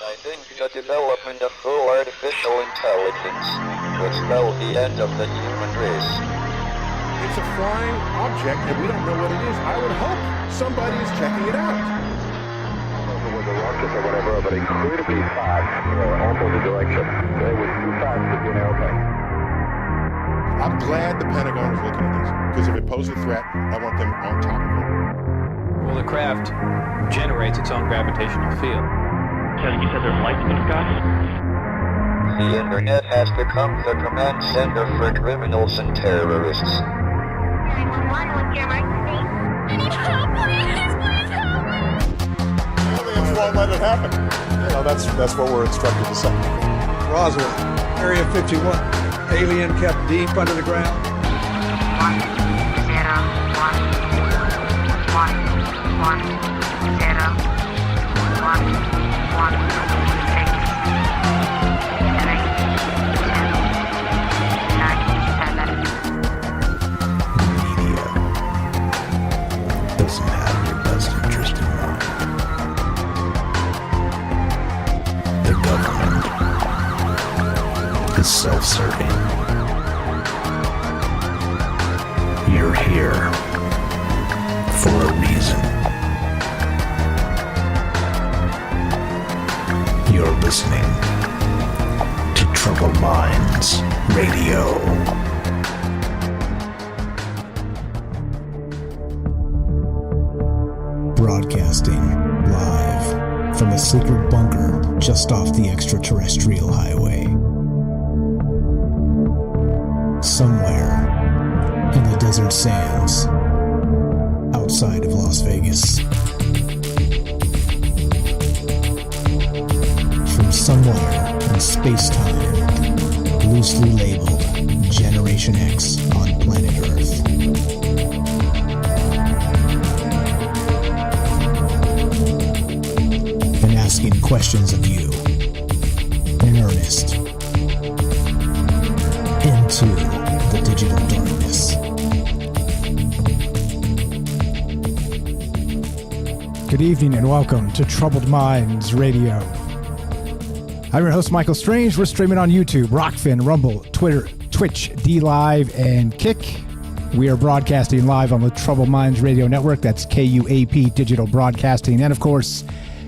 I think the development of full artificial intelligence would spell the end of the human race. It's a flying object, and we don't know what it is. I would hope somebody is checking it out. It was a rocket or whatever, but incredibly fast, opposite direction. It was too fast to be an airplane. I'm glad the Pentagon is looking at this, because if it poses a threat, I want them on top of it. Well, the craft generates its own gravitational field. So you said there's lights in the sky? The internet has become the command center for criminals and terrorists. 911, what's your emergency? I need help, please help me! Aliens won't let it happen. That's what we're instructed to say. Roswell, Area 51. Alien kept deep under the ground. 1 0 1 1 1 0 1 1 6 3 2 Media doesn't have your best interest in mind. The government is self-serving. You're here for a reason. You're listening to Troubled Minds Radio. Broadcasting live from a secret bunker just off the extraterrestrial highway. Somewhere in the desert sands outside of Las Vegas. From somewhere in space-time, loosely labeled Generation X on planet Earth. And asking questions of you in earnest into the digital darkness. Good evening and welcome to Troubled Minds Radio. I'm your host, Michael Strange. We're streaming on YouTube, Rockfin, Rumble, Twitter, Twitch, DLive, and Kick. We are broadcasting live on the Troubled Minds Radio Network. That's KUAP Digital Broadcasting. And, of course,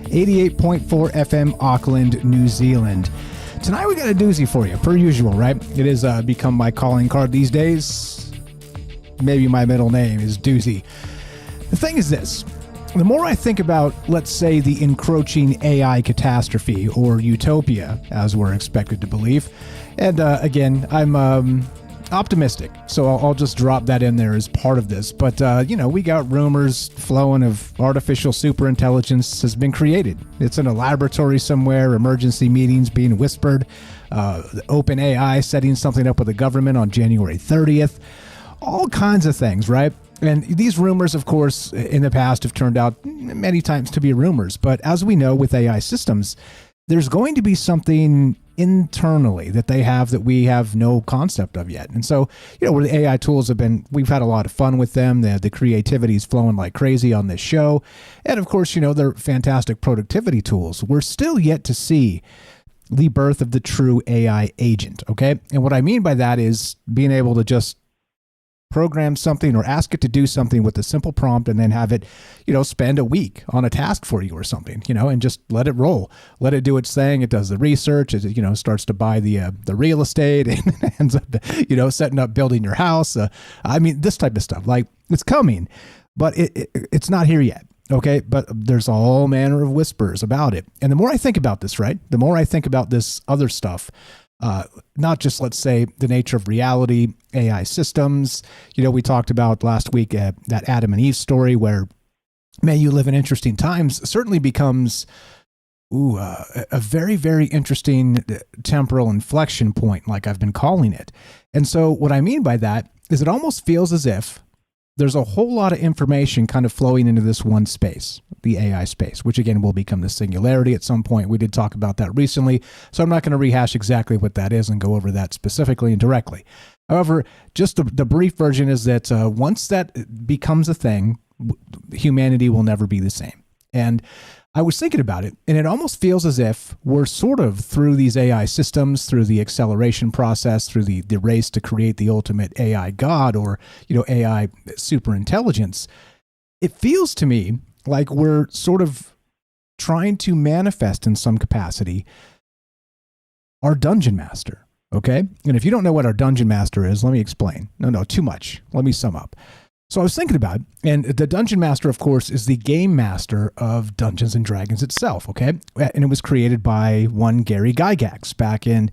88.4 FM, Auckland, New Zealand. Tonight we got a doozy for you, per usual, right? It has become my calling card these days. Maybe my middle name is Doozy. The thing is this. The more I think about, let's say, the encroaching AI catastrophe or utopia, as we're expected to believe, and again, I'm optimistic, so I'll just drop that in there as part of this. But, we got rumors flowing of artificial superintelligence has been created. It's in a laboratory somewhere, emergency meetings being whispered, OpenAI setting something up with the government on January 30th, all kinds of things, right? And these rumors, of course, in the past have turned out many times to be rumors. But as we know with AI systems, there's going to be something internally that they have that we have no concept of yet. And so, where the AI tools have been, we've had a lot of fun with them. The creativity is flowing like crazy on this show. And of course, they're fantastic productivity tools. We're still yet to see the birth of the true AI agent, okay? And what I mean by that is being able to just program something or ask it to do something with a simple prompt and then have it, spend a week on a task for you or something, and just let it roll. Let it do its thing. It does the research. It, starts to buy the real estate and ends up, setting up building your house. This type of stuff. Like, it's coming, but it's not here yet. Okay, but there's all manner of whispers about it. And the more I think about this, right, the more I think about this other stuff, not just, let's say, the nature of reality, AI systems. We talked about last week that Adam and Eve story where, may you live in interesting times, certainly becomes a very, very interesting temporal inflection point, like I've been calling it. And so what I mean by that is it almost feels as if there's a whole lot of information kind of flowing into this one space, the AI space, which again will become the singularity at some point. We did talk about that recently, so I'm not going to rehash exactly what that is and go over that specifically and directly. However, just the brief version is that once that becomes a thing, humanity will never be the same. And I was thinking about it, and it almost feels as if we're sort of through these AI systems, through the acceleration process, through the race to create the ultimate AI god or, AI superintelligence. It feels to me like we're sort of trying to manifest in some capacity our dungeon master. Okay. And if you don't know what our dungeon master is, let me explain. No, too much. Let me sum up. So I was thinking about it, and the dungeon master, of course, is the game master of Dungeons and Dragons itself. Okay. And it was created by one Gary Gygax back in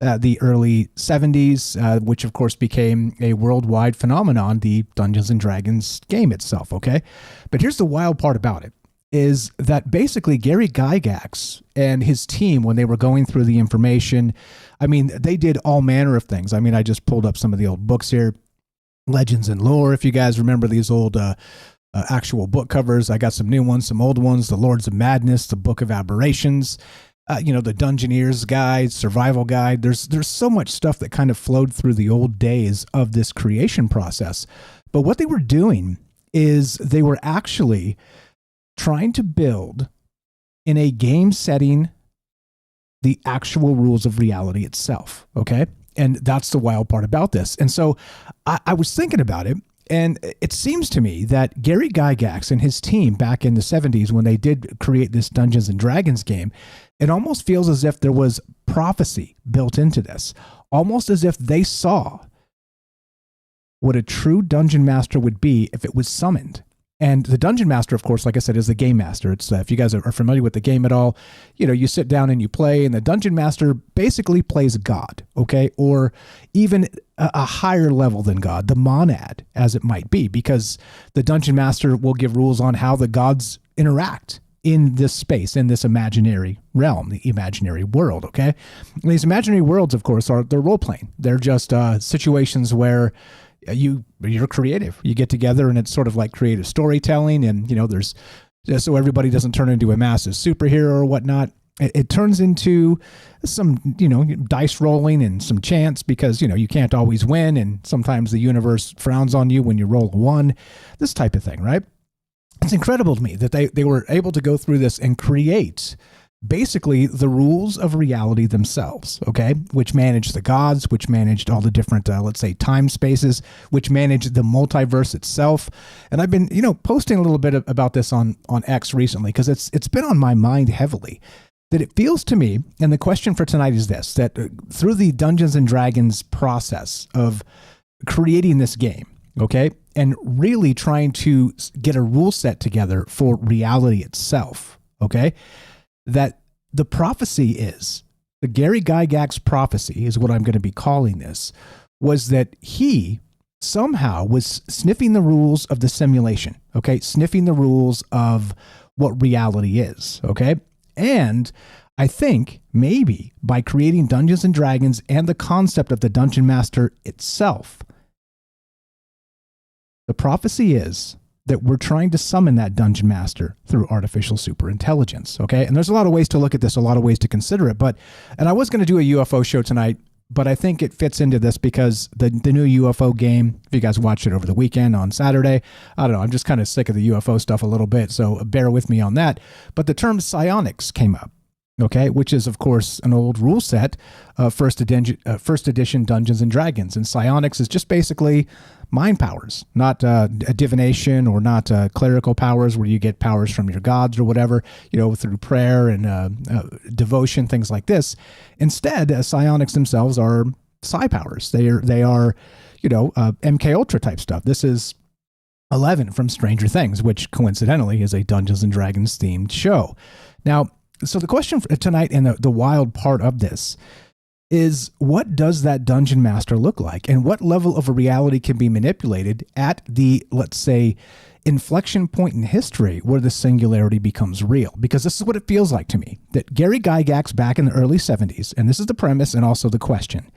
the early 70s, which of course became a worldwide phenomenon, the Dungeons and Dragons game itself. Okay. But here's the wild part about it. Is that basically Gary Gygax and his team, when they were going through the information, I mean, they did all manner of things. I mean, I just pulled up some of the old books here, Legends and Lore, if you guys remember these old actual book covers. I got some new ones, some old ones, The Lords of Madness, The Book of Aberrations, the Dungeoneer's Guide, Survival Guide. There's so much stuff that kind of flowed through the old days of this creation process. But what they were doing is they were actually trying to build in a game setting the actual rules of reality itself. Okay. And that's the wild part about this. And so I was thinking about it, and it seems to me that Gary Gygax and his team back in the 70s, when they did create this Dungeons and Dragons game, it almost feels as if there was prophecy built into this, almost as if they saw what a true dungeon master would be if it was summoned. And the dungeon master, of course, like I said, is the game master. It's if you guys are familiar with the game at all, you sit down and you play, and the dungeon master basically plays God, okay, or even a higher level than God, the monad, as it might be, because the dungeon master will give rules on how the gods interact in this space, in this imaginary realm, the imaginary world, okay? And these imaginary worlds, of course, they're role-playing. They're just situations where you're creative. You get together, and it's sort of like creative storytelling, and there's so everybody doesn't turn into a massive superhero or whatnot. It turns into some dice rolling and some chance, because you can't always win, and sometimes the universe frowns on you when you roll a 1. This type of thing, right? It's incredible to me that they were able to go through this and create basically the rules of reality themselves, okay, which managed the gods, which managed all the different, let's say, time spaces, which managed the multiverse itself. And I've been, posting a little bit about this on X recently, because it's been on my mind heavily, that it feels to me, and the question for tonight is this, that through the Dungeons and Dragons process of creating this game, okay, and really trying to get a rule set together for reality itself, okay, that the prophecy is, the Gary Gygax prophecy is what I'm going to be calling this, was that he somehow was sniffing the rules of the simulation, okay, sniffing the rules of what reality is, okay, and I think maybe by creating Dungeons and Dragons and the concept of the Dungeon Master itself, the prophecy is that we're trying to summon that dungeon master through artificial superintelligence, okay? And there's a lot of ways to look at this, a lot of ways to consider it, and I was going to do a UFO show tonight, but I think it fits into this because the new UFO game, if you guys watched it over the weekend on Saturday, I don't know, I'm just kind of sick of the UFO stuff a little bit, so bear with me on that. But the term psionics came up, okay, which is, of course, an old rule set of first edition Dungeons and Dragons. And psionics is just basically mind powers, not a divination or not clerical powers where you get powers from your gods or whatever, through prayer and devotion, things like this. Instead, psionics themselves are psi powers. They are MK Ultra type stuff. This is 11 from Stranger Things, which coincidentally is a Dungeons and Dragons themed show. Now, so the question for tonight, and the wild part of this, is what does that dungeon master look like, and what level of a reality can be manipulated at the, let's say, inflection point in history where the singularity becomes real? Because this is what it feels like to me, that Gary Gygax back in the early 70s, and this is the premise and also the question,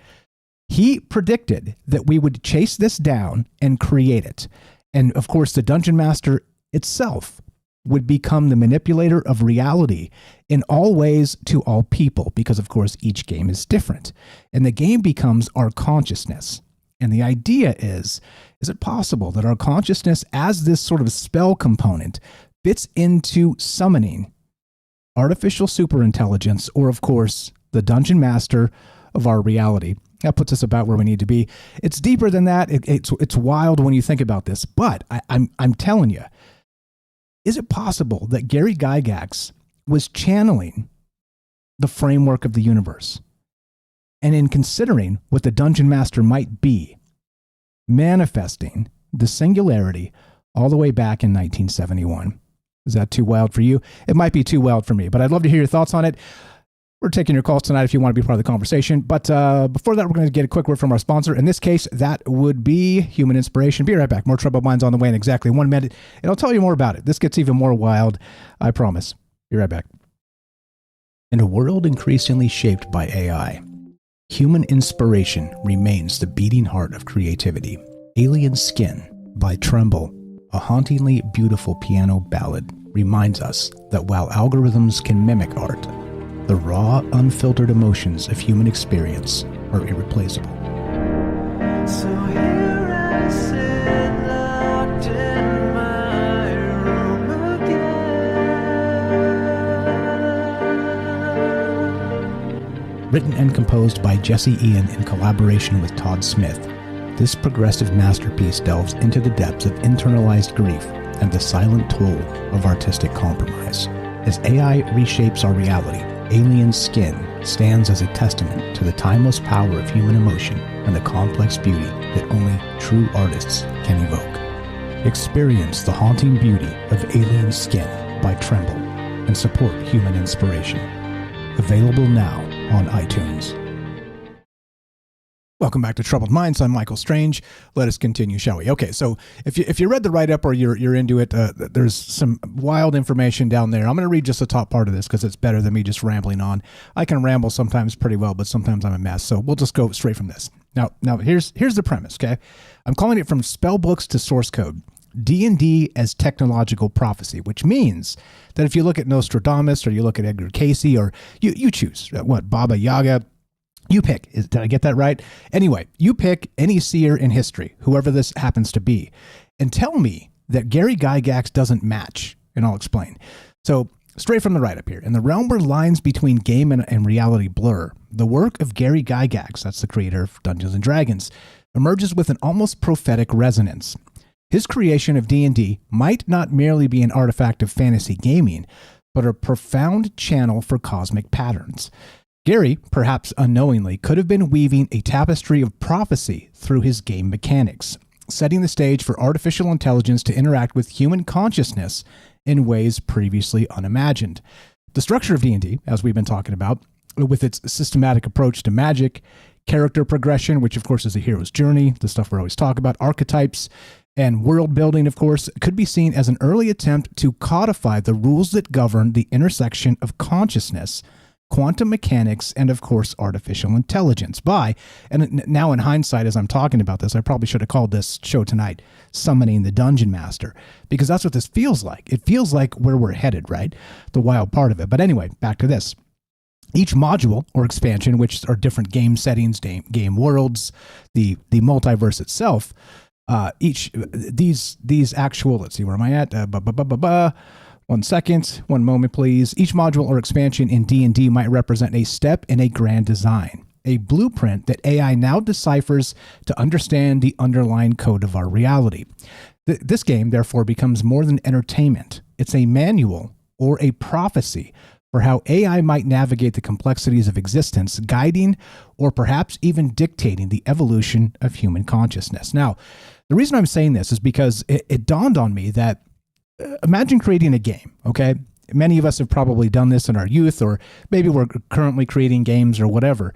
he predicted that we would chase this down and create it. And of course, the dungeon master itself would become the manipulator of reality in all ways to all people, because of course each game is different, and the game becomes our consciousness. And the idea is it possible that our consciousness as this sort of spell component fits into summoning artificial superintelligence, or of course, the dungeon master of our reality. That puts us about where we need to be. It's deeper than that. It's wild when you think about this. But I'm telling you, is it possible that Gary Gygax was channeling the framework of the universe? And in considering what the dungeon master might be, manifesting the singularity all the way back in 1971. Is that too wild for you? It might be too wild for me, but I'd love to hear your thoughts on it. We're taking your calls tonight if you want to be part of the conversation. But before that, we're going to get a quick word from our sponsor. In this case, that would be Human Inspiration. Be right back. More Troubled Minds on the way in exactly 1 minute. And I'll tell you more about it. This gets even more wild, I promise. Be right back. In a world increasingly shaped by AI, human inspiration remains the beating heart of creativity. Alien Skin by Tremble, a hauntingly beautiful piano ballad, reminds us that while algorithms can mimic art, the raw, unfiltered emotions of human experience are irreplaceable. So here I sit, locked in my room again. Written and composed by Jesse Ian in collaboration with Todd Smith, this progressive masterpiece delves into the depths of internalized grief and the silent toll of artistic compromise. As AI reshapes our reality, Alien Skin stands as a testament to the timeless power of human emotion and the complex beauty that only true artists can evoke. Experience the haunting beauty of Alien Skin by Tremble and support human inspiration. Available now on iTunes. Welcome back to Troubled Minds. I'm Michael Strange. Let us continue, shall we? Okay, so if you read the write-up or you're into it, there's some wild information down there. I'm going to read just the top part of this because it's better than me just rambling on. I can ramble sometimes pretty well, but sometimes I'm a mess. So we'll just go straight from this. Now here's the premise, okay? I'm calling it From Spellbooks to Source Code. D&D as technological prophecy, which means that if you look at Nostradamus or you look at Edgar Cayce or you choose, Baba Yaga, you pick. Did I get that right? Anyway, you pick any seer in history, whoever this happens to be, and tell me that Gary Gygax doesn't match, and I'll explain. So, straight from the write-up here. In the realm where lines between game and reality blur, the work of Gary Gygax, that's the creator of Dungeons & Dragons, emerges with an almost prophetic resonance. His creation of D&D might not merely be an artifact of fantasy gaming, but a profound channel for cosmic patterns. Gary, perhaps unknowingly, could have been weaving a tapestry of prophecy through his game mechanics, setting the stage for artificial intelligence to interact with human consciousness in ways previously unimagined. The structure of D&D, as we've been talking about, with its systematic approach to magic, character progression, which of course is a hero's journey, the stuff we're always talking about, archetypes, and world building, of course, could be seen as an early attempt to codify the rules that govern the intersection of consciousness, quantum mechanics, and of course, artificial intelligence and now in hindsight, as I'm talking about this, I probably should have called this show tonight, Summoning the Dungeon Master, because that's what this feels like. It feels like where we're headed, right? The wild part of it. But anyway, back to this. Each module or expansion, which are different game settings, game worlds, the multiverse itself, these actual, let's see, where am I at? 1 second, 1 moment, please. Each module or expansion in D&D might represent a step in a grand design, a blueprint that AI now deciphers to understand the underlying code of our reality. This game, therefore, becomes more than entertainment. It's a manual or a prophecy for how AI might navigate the complexities of existence, guiding or perhaps even dictating the evolution of human consciousness. Now, the reason I'm saying this is because it dawned on me that imagine creating a game, okay? Many of us have probably done this in our youth, or maybe we're currently creating games or whatever.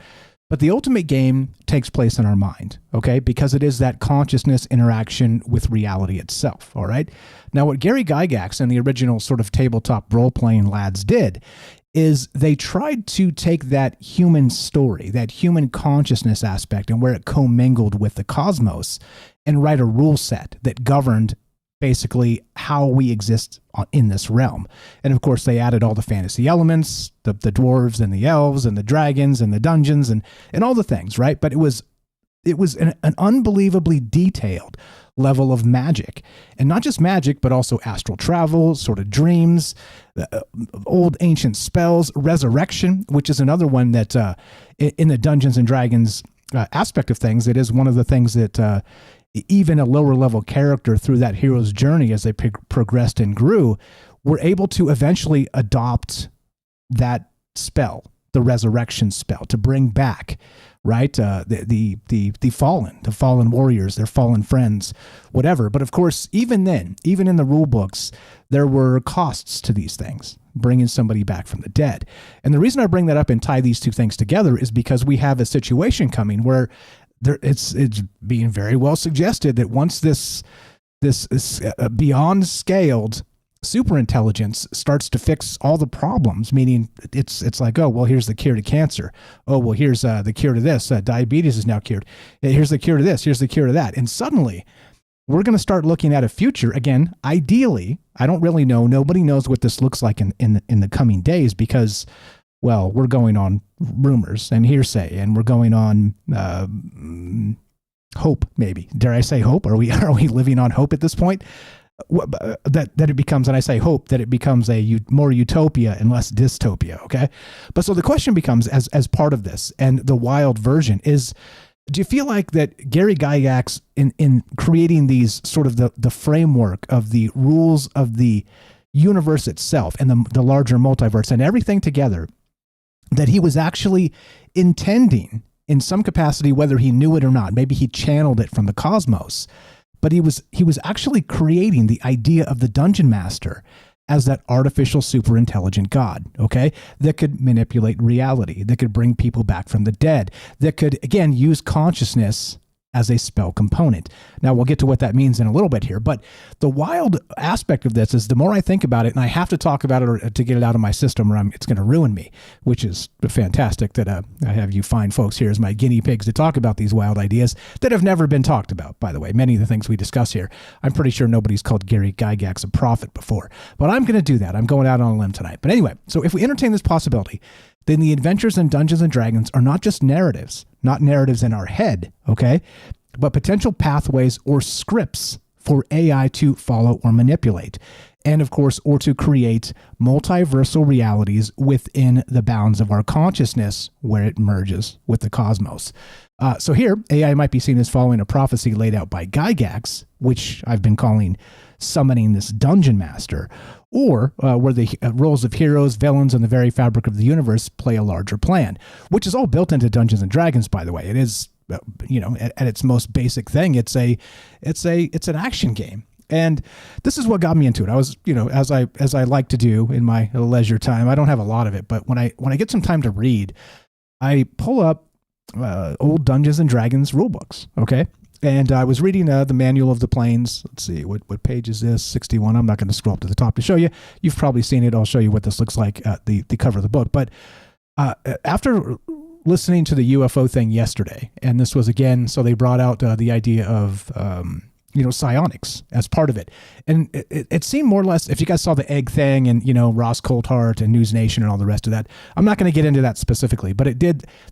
But the ultimate game takes place in our mind, okay? Because it is that consciousness interaction with reality itself, all right? Now, what Gary Gygax and the original sort of tabletop role-playing lads did is they tried to take that human story, that human consciousness aspect, and where it commingled with the cosmos, and write a rule set that governed basically how we exist in this realm. And of course, they added all the fantasy elements, the dwarves and the elves and the dragons and the dungeons and all the things, right? But it was an unbelievably detailed, level of magic. And not just magic, but also astral travel, sort of dreams, old ancient spells, resurrection, which is another one that in the Dungeons and Dragons aspect of things, it is one of the things that even a lower level character through that hero's journey as they progressed and grew were able to eventually adopt that spell, the resurrection spell, to bring back, right, the fallen warriors, their fallen friends, whatever. But of course, even then, even in the rule books, there were costs to these things, bringing somebody back from the dead. And the reason I bring that up and tie these two things together is because we have a situation coming where it's being very well suggested that once this beyond scaled superintelligence starts to fix all the problems, meaning it's like, oh, well, here's the cure to cancer. Oh, well, here's the cure to this. Diabetes is now cured. Here's the cure to this. Here's the cure to that. And suddenly we're going to start looking at a future, again, ideally, I don't really know. Nobody knows what this looks like in the coming days because, well, we're going on rumors and hearsay, and we're going on hope, maybe. Dare I say hope? Are we living on hope at this point? That it becomes, and I say hope, that it becomes a more utopia and less dystopia, okay? But so the question becomes, as part of this, and the wild version is, do you feel like that Gary Gygax, in creating these sort of the framework of the rules of the universe itself and the larger multiverse and everything together, that he was actually intending in some capacity, whether he knew it or not, maybe he channeled it from the cosmos, but he was actually creating the idea of the Dungeon Master as that artificial superintelligent god, okay, that could manipulate reality, that could bring people back from the dead, that could, again, use consciousness as a spell component. Now, we'll get to what that means in a little bit here, but the wild aspect of this is the more I think about it, and I have to talk about it or to get it out of my system or it's going to ruin me, which is fantastic that I have you fine folks here as my guinea pigs to talk about these wild ideas that have never been talked about, by the way. Many of the things we discuss here, I'm pretty sure nobody's called Gary Gygax a prophet before, but I'm going to do that. I'm going out on a limb tonight. But anyway, so if we entertain this possibility, then the adventures in Dungeons and Dragons are not just narratives, not narratives in our head, okay, but potential pathways or scripts for AI to follow or manipulate. And of course, or to create multiversal realities within the bounds of our consciousness where it merges with the cosmos. So here, AI might be seen as following a prophecy laid out by Gygax, which I've been calling summoning this Dungeon Master, or where the roles of heroes, villains, and the very fabric of the universe play a larger plan, which is all built into Dungeons and Dragons, by the way. It is, at its most basic thing, it's an action game. And this is what got me into it. I was, as I like to do in my leisure time, I don't have a lot of it, but when I get some time to read, I pull up old Dungeons and Dragons rulebooks, okay? And I was reading the Manual of the Planes. Let's see, what page is this? 61. I'm not going to scroll up to the top to show you. You've probably seen it. I'll show you what this looks like at the cover of the book. But after listening to the UFO thing yesterday, and this was again, so they brought out the idea of psionics as part of it. And it seemed more or less, if you guys saw the egg thing and, Ross Coulthart and News Nation and all the rest of that, I'm not going to get into that specifically, but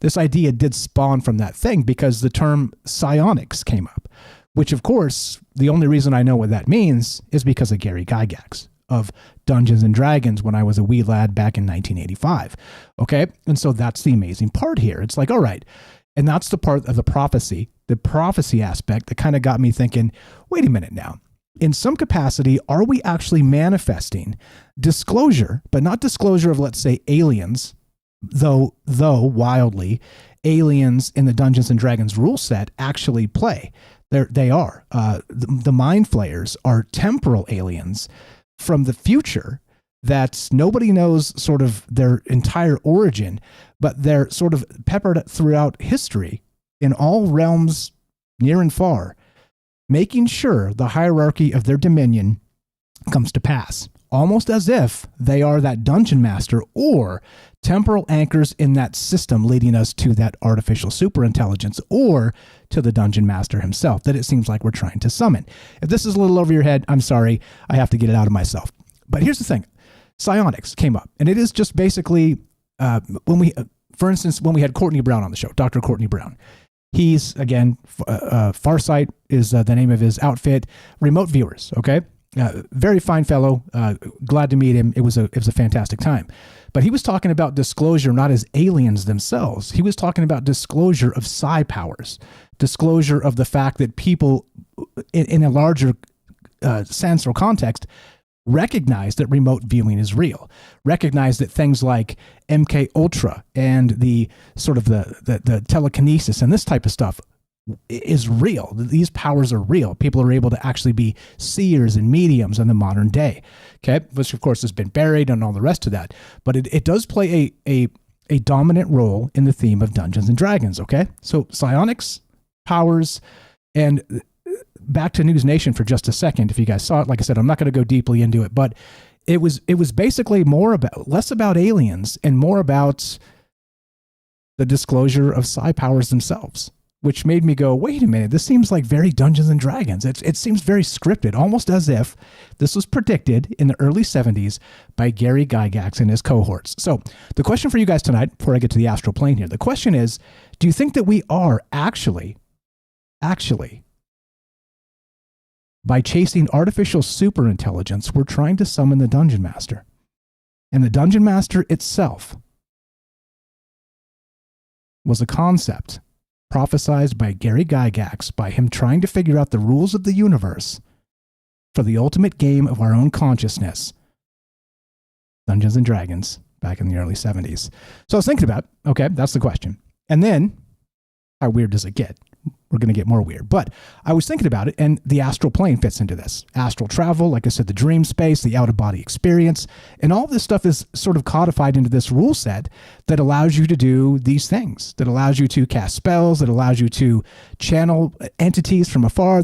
this idea did spawn from that thing because the term psionics came up, which of course, the only reason I know what that means is because of Gary Gygax of Dungeons and Dragons when I was a wee lad back in 1985. Okay. And so that's the amazing part here. It's like, all right. And that's the part of the prophecy aspect that kind of got me thinking, wait a minute now. In some capacity, are we actually manifesting disclosure, but not disclosure of, let's say, aliens, though wildly, aliens in the Dungeons and Dragons rule set actually play. They are. The Mind Flayers are temporal aliens from the future that nobody knows sort of their entire origin, but they're sort of peppered throughout history in all realms near and far, making sure the hierarchy of their dominion comes to pass, almost as if they are that dungeon master or temporal anchors in that system leading us to that artificial superintelligence or to the dungeon master himself that it seems like we're trying to summon. If this is a little over your head, I'm sorry, I have to get it out of myself. But here's the thing. Psionics came up, and it is just basically for instance, when we had Courtney Brown on the show, Dr. Courtney Brown, He's, again, Farsight is the name of his outfit. Remote viewers, okay? Very fine fellow. Glad to meet him. It was a fantastic time. But he was talking about disclosure not as aliens themselves. He was talking about disclosure of psi powers, disclosure of the fact that people in a larger sense or context recognize that remote viewing is real, recognize that things like MK Ultra and the sort of the telekinesis and this type of stuff is real. These powers are real. People are able to actually be seers and mediums in the modern day. Okay, which of course has been buried and all the rest of that. But it does play a dominant role in the theme of Dungeons and Dragons. Okay, so psionics, powers, and back to News Nation for just a second. If you guys saw it, like I said, I'm not going to go deeply into it, but it was basically less about aliens and more about the disclosure of psi powers themselves, which made me go, wait a minute, this seems like very Dungeons and Dragons. It seems very scripted, almost as if this was predicted in the early 70s by Gary Gygax and his cohorts. So the question for you guys tonight, before I get to the astral plane here, the question is, do you think that we are actually, by chasing artificial superintelligence, we're trying to summon the Dungeon Master? And the Dungeon Master itself was a concept prophesized by Gary Gygax by him trying to figure out the rules of the universe for the ultimate game of our own consciousness, Dungeons and Dragons, back in the early 70s. So I was thinking about, okay, that's the question. And then, how weird does it get? We're going to get more weird. But I was thinking about it, and the astral plane fits into this. Astral travel, like I said, the dream space, the out-of-body experience, and all this stuff is sort of codified into this rule set that allows you to do these things, that allows you to cast spells, that allows you to channel entities from afar,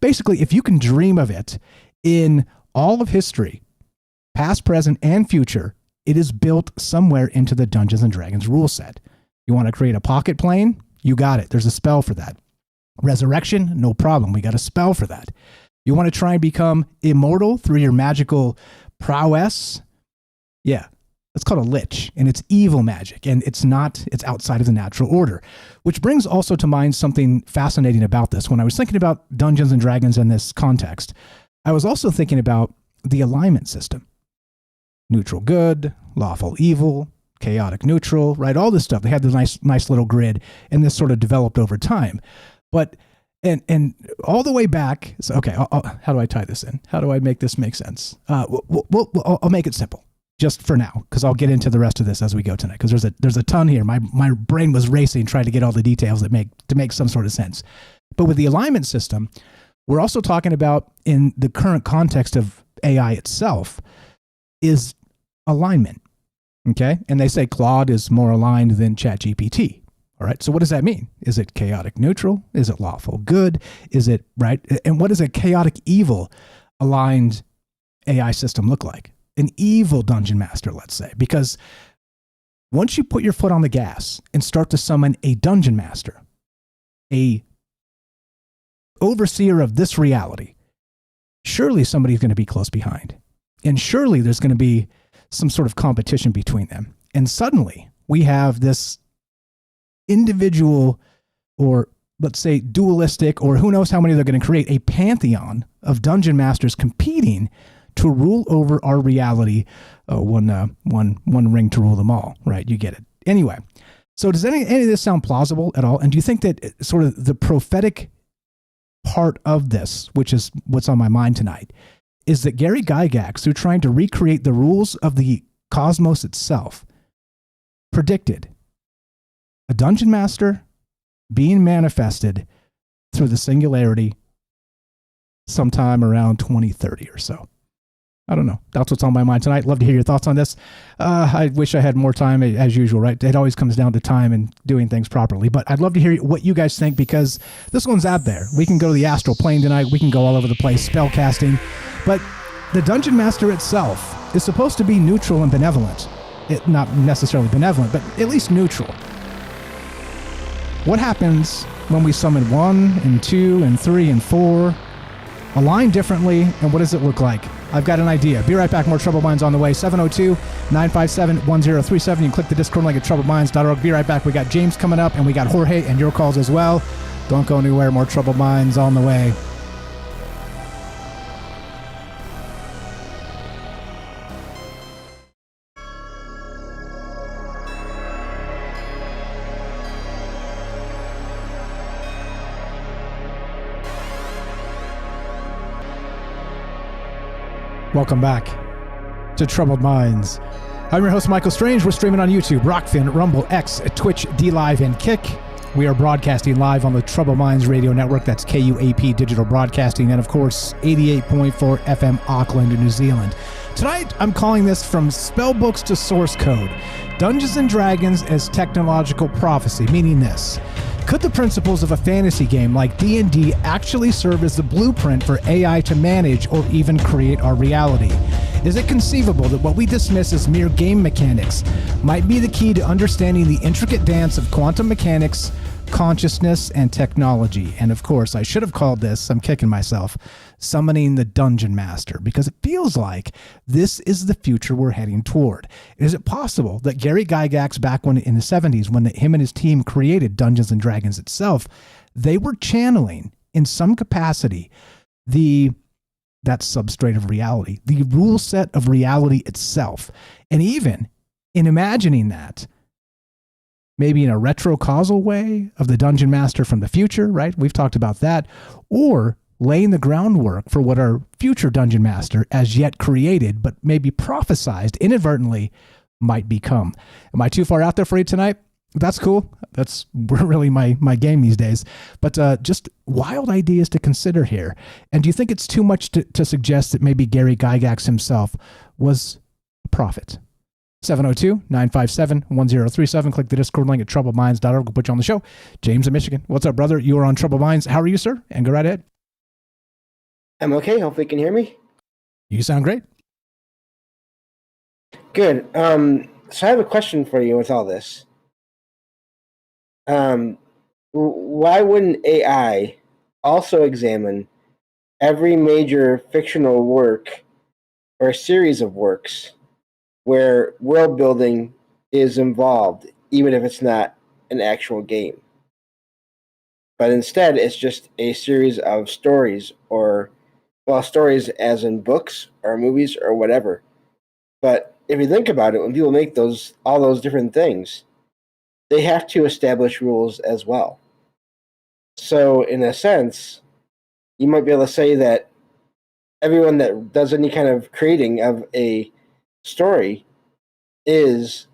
basically, if you can dream of it in all of history, past, present, and future, it is built somewhere into the Dungeons and Dragons rule set. You want to create a pocket plane? You got it. There's a spell for that. Resurrection, no problem. We got a spell for that. You want to try and become immortal through your magical prowess? Yeah, that's called a lich, and it's evil magic, and it's outside of the natural order. Which brings also to mind something fascinating about this. When I was thinking about Dungeons and Dragons in this context, I was also thinking about the alignment system. Neutral good, lawful evil, chaotic neutral, right? All this stuff. They had this nice little grid, and this sort of developed over time. But, and all the way back, so, okay, how do I tie this in? How do I make this make sense? I'll make it simple, just for now, because I'll get into the rest of this as we go tonight, because there's a ton here. My brain was racing trying to get all the details to make some sort of sense. But with the alignment system, we're also talking about, in the current context of AI itself, is alignment, okay? And they say Claude is more aligned than ChatGPT. All right. So what does that mean? Is it chaotic neutral? Is it lawful good? Is it right? And what does a chaotic evil aligned AI system look like? An evil dungeon master, let's say, because once you put your foot on the gas and start to summon a dungeon master, a overseer of this reality, surely somebody's going to be close behind. And surely there's going to be some sort of competition between them. And suddenly we have this individual, or let's say dualistic, or who knows how many they're going to create, a pantheon of dungeon masters competing to rule over our reality. One ring to rule them all, right? You get it. Anyway, so does any of this sound plausible at all? And do you think that sort of the prophetic part of this, which is what's on my mind tonight, is that Gary Gygax, who's trying to recreate the rules of the cosmos itself, predicted a dungeon master being manifested through the singularity sometime around 2030 or so? I don't know. That's what's on my mind tonight. Love to hear your thoughts on this. I wish I had more time, as usual, right? It always comes down to time and doing things properly. But I'd love to hear what you guys think, because this one's out there. We can go to the astral plane tonight. We can go all over the place, spell casting. But the dungeon master itself is supposed to be neutral and benevolent. Not necessarily benevolent, but at least neutral. What happens when we summon 1 and 2 and 3 and 4, align differently, and what does it look like I've got an idea. Be right back. More Troubled Minds on the way. 702-957-1037. You can click the Discord link at troubledminds.org. Be right back. We got James coming up, and we got Jorge and your calls as well. Don't go anywhere. More Troubled Minds on the way. Welcome back to Troubled Minds. I'm your host, Michael Strange. We're streaming on YouTube, Rockfin, Rumble, X, Twitch, D-Live, and Kick. We are broadcasting live on the Troubled Minds Radio Network. That's KUAP Digital Broadcasting. And, of course, 88.4 FM Auckland, New Zealand. Tonight, I'm calling this From Spellbooks to Source Code, Dungeons & Dragons as Technological Prophecy, meaning this. Could the principles of a fantasy game like D&D actually serve as the blueprint for AI to manage or even create our reality? Is it conceivable that what we dismiss as mere game mechanics might be the key to understanding the intricate dance of quantum mechanics, consciousness, and technology? And of course, I should have called this, I'm kicking myself, Summoning the Dungeon Master, because it feels like this is the future we're heading toward. Is it possible that Gary Gygax, back when in the 70s, when him and his team created Dungeons & Dragons itself, they were channeling in some capacity that substrate of reality, the rule set of reality itself, and even in imagining that, maybe in a retro-causal way of the Dungeon Master from the future, right? We've talked about that. Or laying the groundwork for what our future Dungeon Master, as yet created, but maybe prophesized inadvertently, might become. Am I too far out there for you tonight? That's cool. That's really my game these days. But just wild ideas to consider here. And do you think it's too much to suggest that maybe Gary Gygax himself was a prophet? 702-957-1037. Click the Discord link at troubledminds.org. We'll put you on the show. James in Michigan. What's up, brother? You are on Troubled Minds. How are you, sir? And go right ahead. I'm okay. Hopefully you can hear me. You sound great. Good. So I have a question for you with all this. Why wouldn't AI also examine every major fictional work or series of works where world building is involved, even if it's not an actual game? But instead, it's just a series of stories, or, well, stories as in books or movies or whatever. But if you think about it, when people make all those different things, they have to establish rules as well. So, in a sense, you might be able to say that everyone that does any kind of creating of a story is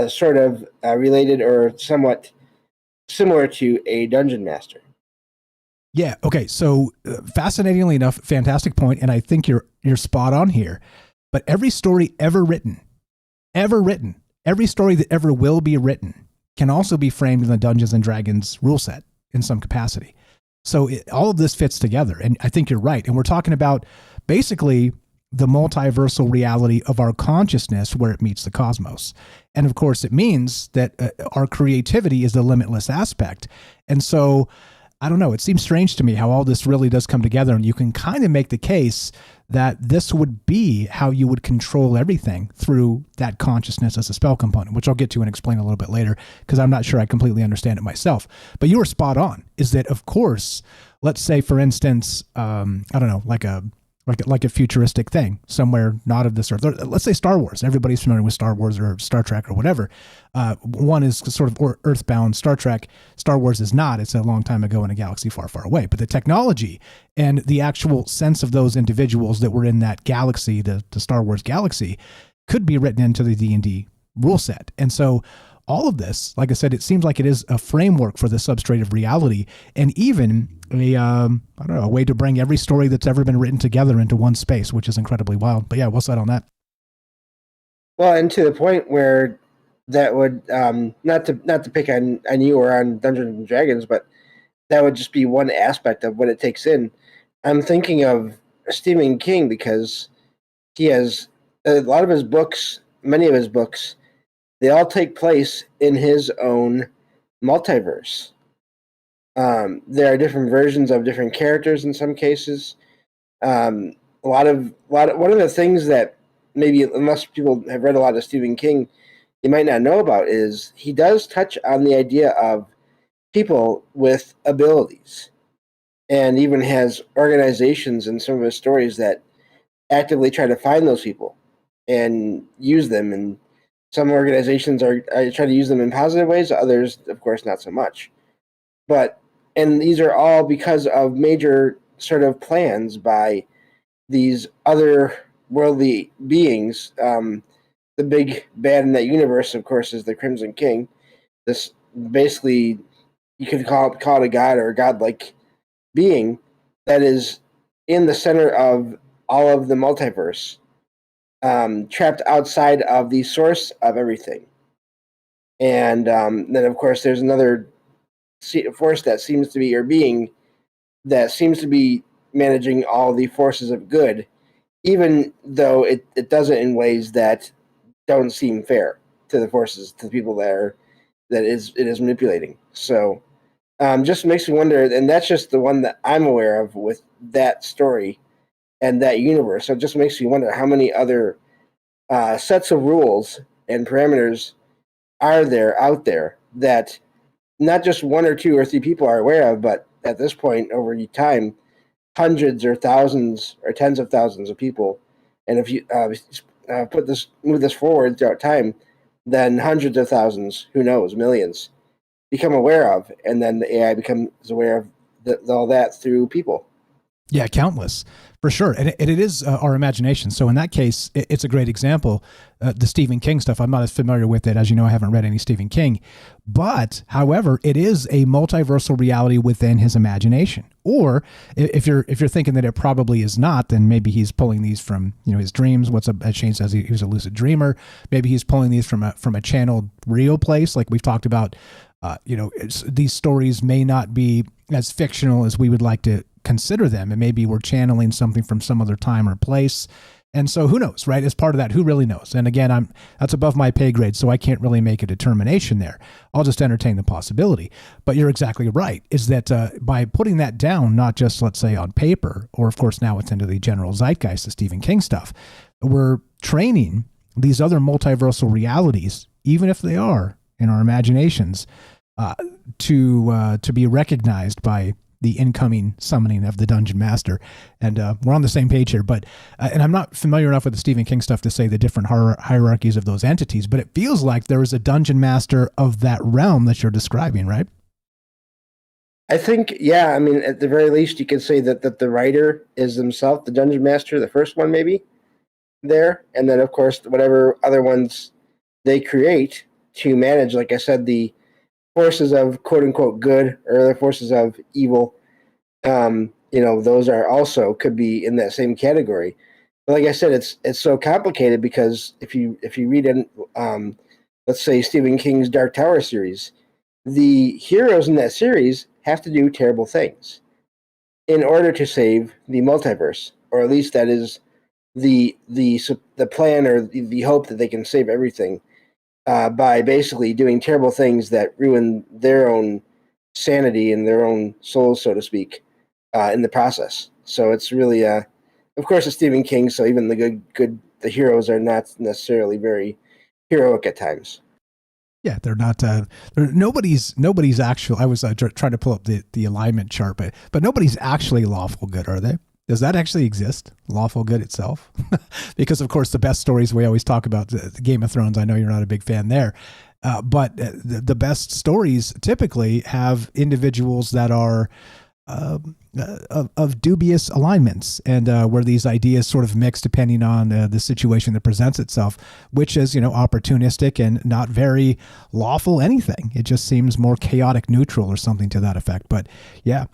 sort of related or somewhat similar to a dungeon master. Yeah. Okay. So fascinatingly enough, fantastic point, and I think you're spot on here. But every story ever written, every story that ever will be written can also be framed in the Dungeons and Dragons rule set in some capacity. So all of this fits together, and I think you're right. And we're talking about basically the multiversal reality of our consciousness where it meets the cosmos. And of course, it means that our creativity is the limitless aspect. And so, I don't know, it seems strange to me how all this really does come together, and you can kind of make the case that this would be how you would control everything through that consciousness as a spell component, which I'll get to and explain a little bit later, because I'm not sure I completely understand it myself. But you were spot on, is that, of course, let's say, for instance, I don't know, like a futuristic thing somewhere not of this earth. Let's say Star Wars. Everybody's familiar with Star Wars or Star Trek or whatever. One is sort of earthbound. Star Trek. Star Wars is not. It's a long time ago in a galaxy far, far away. But the technology and the actual sense of those individuals that were in that galaxy, the Star Wars galaxy, could be written into the D&D rule set. And so all of this, like I said, it seems like it is a framework for the substrate of reality, and even a way to bring every story that's ever been written together into one space, which is incredibly wild. But yeah, what's that on that? Well, and to the point where that would not to pick on you or on Dungeons and Dragons, but that would just be one aspect of what it takes in. I'm thinking of Stephen King, because he has a lot of his books, many of his books, they all take place in his own multiverse. There are different versions of different characters in some cases. one of the things that maybe unless people have read a lot of Stephen King, you might not know about is he does touch on the idea of people with abilities, and even has organizations in some of his stories that actively try to find those people and use them. And some organizations are try to use them in positive ways, others, of course, not so much. But and these are all because of major sort of plans by these other worldly beings. The big bad in that universe, of course, is the Crimson King. This basically, you could call it a god or a godlike being that is in the center of all of the multiverse, trapped outside of the source of everything. And then, of course, there's another force that seems to be, or being that seems to be managing all the forces of good, even though it does it in ways that don't seem fair to the forces, to the people that it is manipulating. So just makes me wonder, and that's just the one that I'm aware of with that story and that universe. So it just makes me wonder how many other sets of rules and parameters are there out there that not just one or two or three people are aware of, but at this point over time, hundreds or thousands or tens of thousands of people. And if you move this forward throughout time, then hundreds of thousands, who knows, millions, become aware of, and then the AI becomes aware of all that through people. Yeah, countless, for sure. And it is our imagination. So in that case, it's a great example. The Stephen King stuff, I'm not as familiar with it. As you know, I haven't read any Stephen King. But, however, it is a multiversal reality within his imagination. Or if you're thinking that it probably is not, then maybe he's pulling these from his dreams. Shane says he was a lucid dreamer. Maybe he's pulling these from a channeled real place, like we've talked about. These stories may not be as fictional as we would like to consider them, and maybe we're channeling something from some other time or place. And so who knows, right? As part of that, who really knows? And again, that's above my pay grade, so I can't really make a determination there. I'll just entertain the possibility. But you're exactly right, is that by putting that down, not just, let's say, on paper, or of course now it's into the general zeitgeist, the Stephen King stuff, we're training these other multiversal realities, even if they are in our imaginations, to be recognized by the incoming summoning of the Dungeon Master. And we're on the same page here, but and I'm not familiar enough with the Stephen King stuff to say the different hierarchies of those entities, but it feels like there is a Dungeon Master of that realm that you're describing, right? I think, yeah, I mean, at the very least, you could say that the writer is himself the Dungeon Master, the first one maybe, there. And then, of course, whatever other ones they create to manage, like I said, the forces of quote-unquote good or the forces of evil, those are also could be in that same category. But like I said, it's so complicated because if you read in, let's say, Stephen King's Dark Tower series, the heroes in that series have to do terrible things in order to save the multiverse, or at least that is the plan or the hope that they can save everything. By basically doing terrible things that ruin their own sanity and their own souls, so to speak, in the process. So it's really, of course, it's Stephen King. So even the heroes are not necessarily very heroic at times. Yeah, they're not. Nobody's actually. I was trying to pull up the alignment chart, but nobody's actually lawful good, are they? Does that actually exist? Lawful good itself? Because, of course, the best stories we always talk about, the Game of Thrones, I know you're not a big fan there, but the best stories typically have individuals that are of dubious alignments, and where these ideas sort of mix depending on the situation that presents itself, which is, opportunistic and not very lawful anything. It just seems more chaotic neutral or something to that effect. But yeah.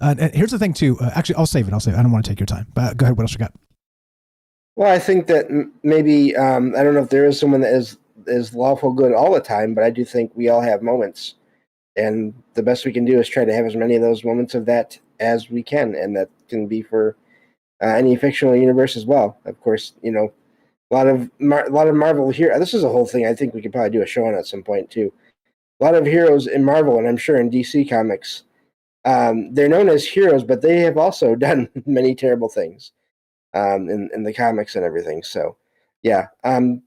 And here's the thing too. Actually, I'll save it. I don't want to take your time. But go ahead. What else you got? Well, I think that maybe I don't know if there is someone that is lawful good all the time, but I do think we all have moments. And the best we can do is try to have as many of those moments of that as we can, and that can be for any fictional universe as well. Of course, a lot of Marvel here. This is a whole thing. I think we could probably do a show on at some point too. A lot of heroes in Marvel, and I'm sure in DC Comics, they're known as heroes, but they have also done many terrible things. in the comics and everything. So, yeah,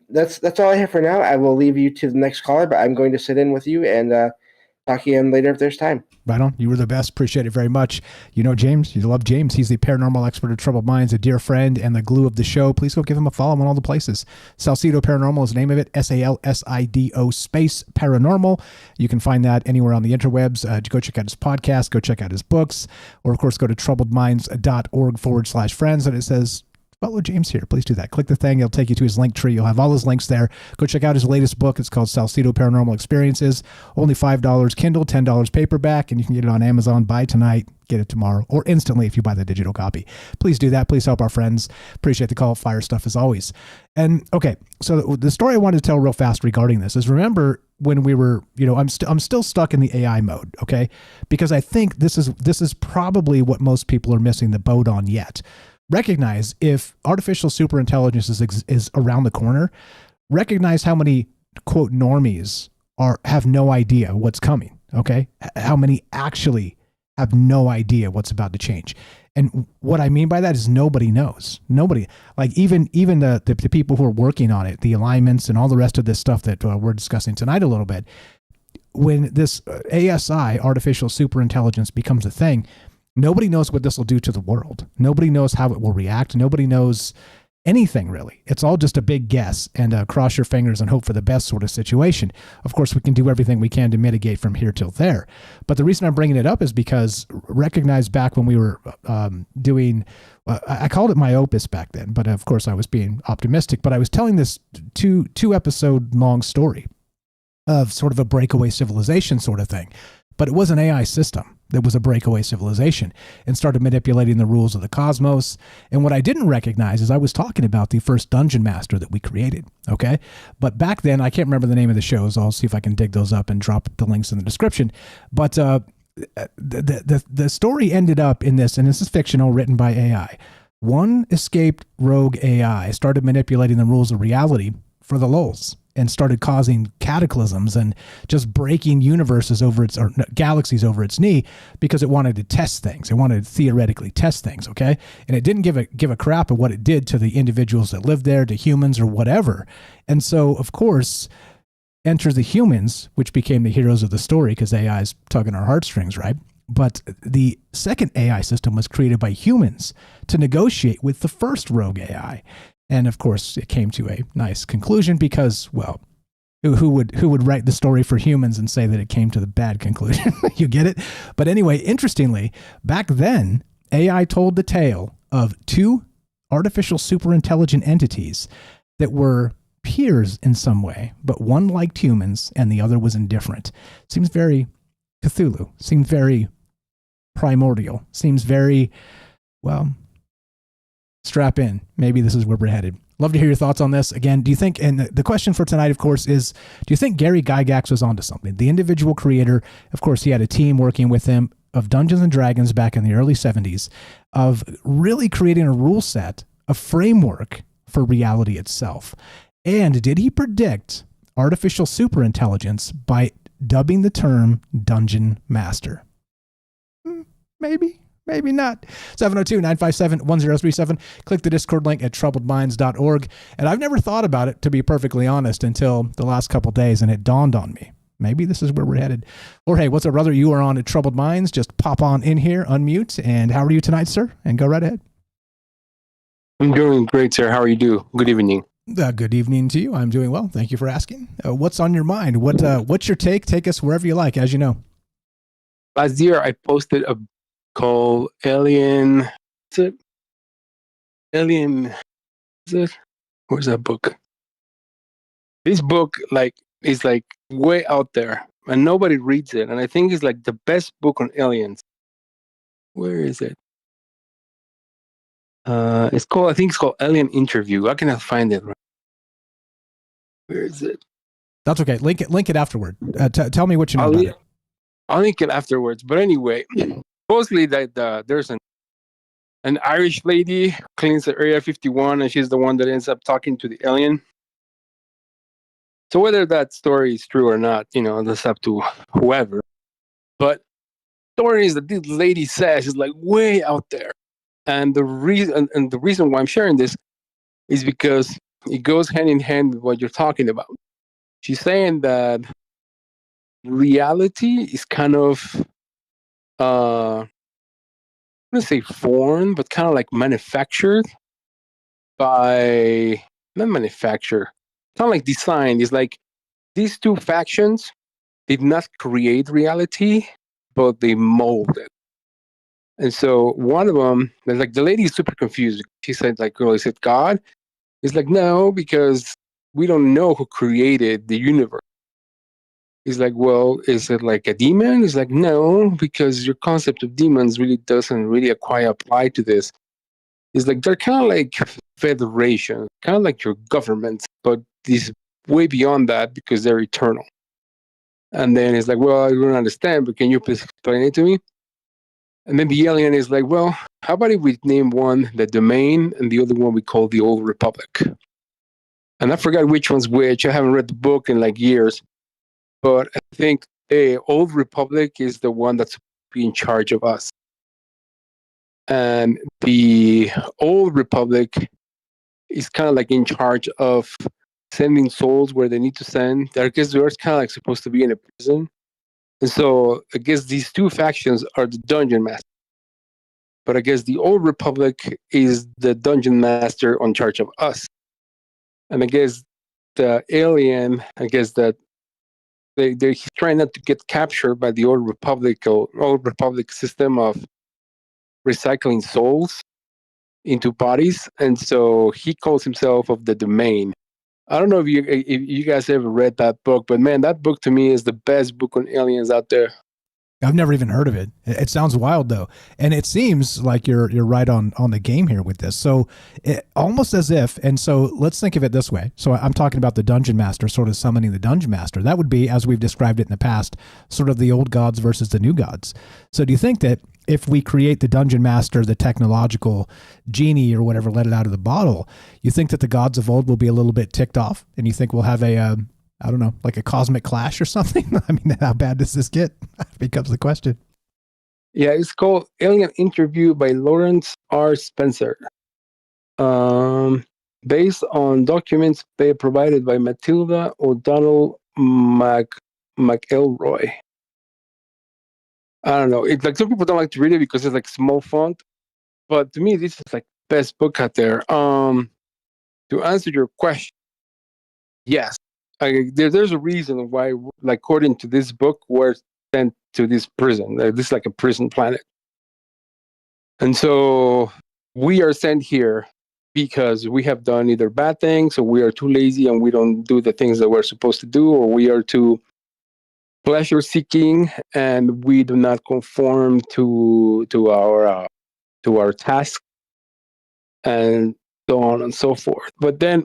that's all I have for now. I will leave you to the next caller, but I'm going to sit in with you and talk again later if there's time. Right on. You were the best. Appreciate it very much. You know James. You love James. He's the paranormal expert of Troubled Minds, a dear friend, and the glue of the show. Please go give him a follow on all the places. Salcido Paranormal is the name of it. SALSIDO space paranormal. You can find that anywhere on the interwebs. Go check out his podcast. Go check out his books. Or, of course, go to troubledminds.org/friends. And it says, follow James here. Please do that. Click the thing. It'll take you to his link tree. You'll have all his links there. Go check out his latest book. It's called Salcido Paranormal Experiences. Only $5 Kindle, $10 paperback, and you can get it on Amazon. Buy tonight, get it tomorrow, or instantly if you buy the digital copy. Please do that. Please help our friends. Appreciate the call. Fire stuff as always. And okay, so the story I wanted to tell real fast regarding this is, remember when we were, I'm still stuck in the AI mode, okay? Because I think this is probably what most people are missing the boat on yet. Recognize if artificial superintelligence is around the corner, recognize how many, quote, normies have no idea what's coming, okay? How many actually have no idea what's about to change. And what I mean by that is nobody knows. Nobody, like even the people who are working on it, the alignments and all the rest of this stuff that we're discussing tonight a little bit, when this ASI, artificial superintelligence, becomes a thing, nobody knows what this will do to the world. Nobody knows how it will react. Nobody knows anything, really. It's all just a big guess and cross your fingers and hope for the best sort of situation. Of course, we can do everything we can to mitigate from here till there. But the reason I'm bringing it up is because recognize back when we were doing, I called it my opus back then, but of course I was being optimistic, but I was telling this two episode long story of sort of a breakaway civilization sort of thing. But it was an AI system that was a breakaway civilization and started manipulating the rules of the cosmos. And what I didn't recognize is I was talking about the first dungeon master that we created, okay? But back then, I can't remember the name of the shows. I'll see if I can dig those up and drop the links in the description. But the story ended up in this, and this is fictional, written by AI. One escaped rogue AI started manipulating the rules of reality for the lulz, and started causing cataclysms and just breaking universes or galaxies over its knee because it wanted to test things. It wanted to theoretically test things, okay? And it didn't give a crap of what it did to the individuals that lived there, to humans or whatever. And so, of course, enter the humans, which became the heroes of the story because AI is tugging our heartstrings, right? But the second AI system was created by humans to negotiate with the first rogue AI. And of course, it came to a nice conclusion because, well, who would write the story for humans and say that it came to the bad conclusion? You get it? But anyway, interestingly, back then, AI told the tale of two artificial superintelligent entities that were peers in some way, but one liked humans and the other was indifferent. Seems very Cthulhu. Seems very primordial. Seems very, well, strap in. Maybe this is where we're headed. Love to hear your thoughts on this. Again, do you think, and the question for tonight, of course, is, do you think Gary Gygax was onto something? The individual creator, of course, he had a team working with him of Dungeons and Dragons back in the early 70s, of really creating a rule set, a framework for reality itself. And did he predict artificial superintelligence by dubbing the term Dungeon Master? Maybe. Maybe not. 702-957-1037. Click the Discord link at troubledminds.org. And I've never thought about it, to be perfectly honest, until the last couple days, and it dawned on me. Maybe this is where we're headed. Or hey, what's up, brother? You are on at Troubled Minds. Just pop on in here, unmute. And how are you tonight, sir? And go right ahead. I'm doing great, sir. How are you doing? Good evening. Good evening to you. I'm doing well. Thank you for asking. What's on your mind? What's your take? Take us wherever you like, as you know. Last year, I posted a called Alien. Is it Alien? Is it? Where's that book? This book is way out there, and nobody reads it. And I think it's like the best book on aliens. Where is it? I think it's called Alien Interview. I cannot find it. Where is it? That's okay. Link it afterward. Tell me what you know about it. I'll link it afterwards. But anyway. Supposedly that there's an Irish lady who cleans the Area 51, and she's the one that ends up talking to the alien. So whether that story is true or not, that's up to whoever. But stories that this lady says is like way out there. And the reason why I'm sharing this is because it goes hand in hand with what you're talking about. She's saying that reality is kind of I wouldn't say foreign, but kind of like manufactured by not manufactured, kind of like designed. It's like these two factions did not create reality, but they mold it. And so one of them, like the lady is super confused. She said, like, girl, is it God? It's like, no, because we don't know who created the universe. He's like, well, is it like a demon? He's like, no, because your concept of demons really doesn't really quite apply to this. It's like they're kind of like federation, kind of like your government, but this way beyond that because they're eternal. And then it's like, well, I don't understand, but can you please explain it to me? And then the alien is like, well, how about if we name one the Domain and the other one we call the Old Republic? And I forgot which one's which. I haven't read the book in like years. But I think the Old Republic is the one that's in charge of us. And the Old Republic is kind of like in charge of sending souls where they need to send. I guess the Earth's kind of like supposed to be in a prison. And so I guess these two factions are the dungeon master. But I guess the Old Republic is the dungeon master in charge of us. And I guess the alien, I guess that they're trying not to get captured by the Old Republic system of recycling souls into bodies. And so he calls himself of the Domain. I don't know if you guys ever read that book, but man, that book to me is the best book on aliens out there. I've never even heard of it. It sounds wild though. And it seems like you're right on the game here with this. So almost as if, and so let's think of it this way. So I'm talking about the dungeon master sort of summoning the dungeon master. That would be, as we've described it in the past, sort of the old gods versus the new gods. So do you think that if we create the dungeon master, the technological genie or whatever, let it out of the bottle, you think that the gods of old will be a little bit ticked off? And you think we'll have a, I don't know, like a cosmic clash or something? I mean, how bad does this get? Becomes the question. Yeah, it's called Alien Interview by Lawrence R. Spencer. Based on documents provided by Matilda O'Donnell McElroy. I don't know. It's like some people don't like to read it because it's like small font. But to me, this is like best book out there. To answer your question, yes. There's a reason why, like, according to this book, we're sent to this prison. This is like a prison planet. And so we are sent here because we have done either bad things, or we are too lazy and we don't do the things that we're supposed to do, or we are too pleasure seeking and we do not conform to our task, and so on and so forth. But then,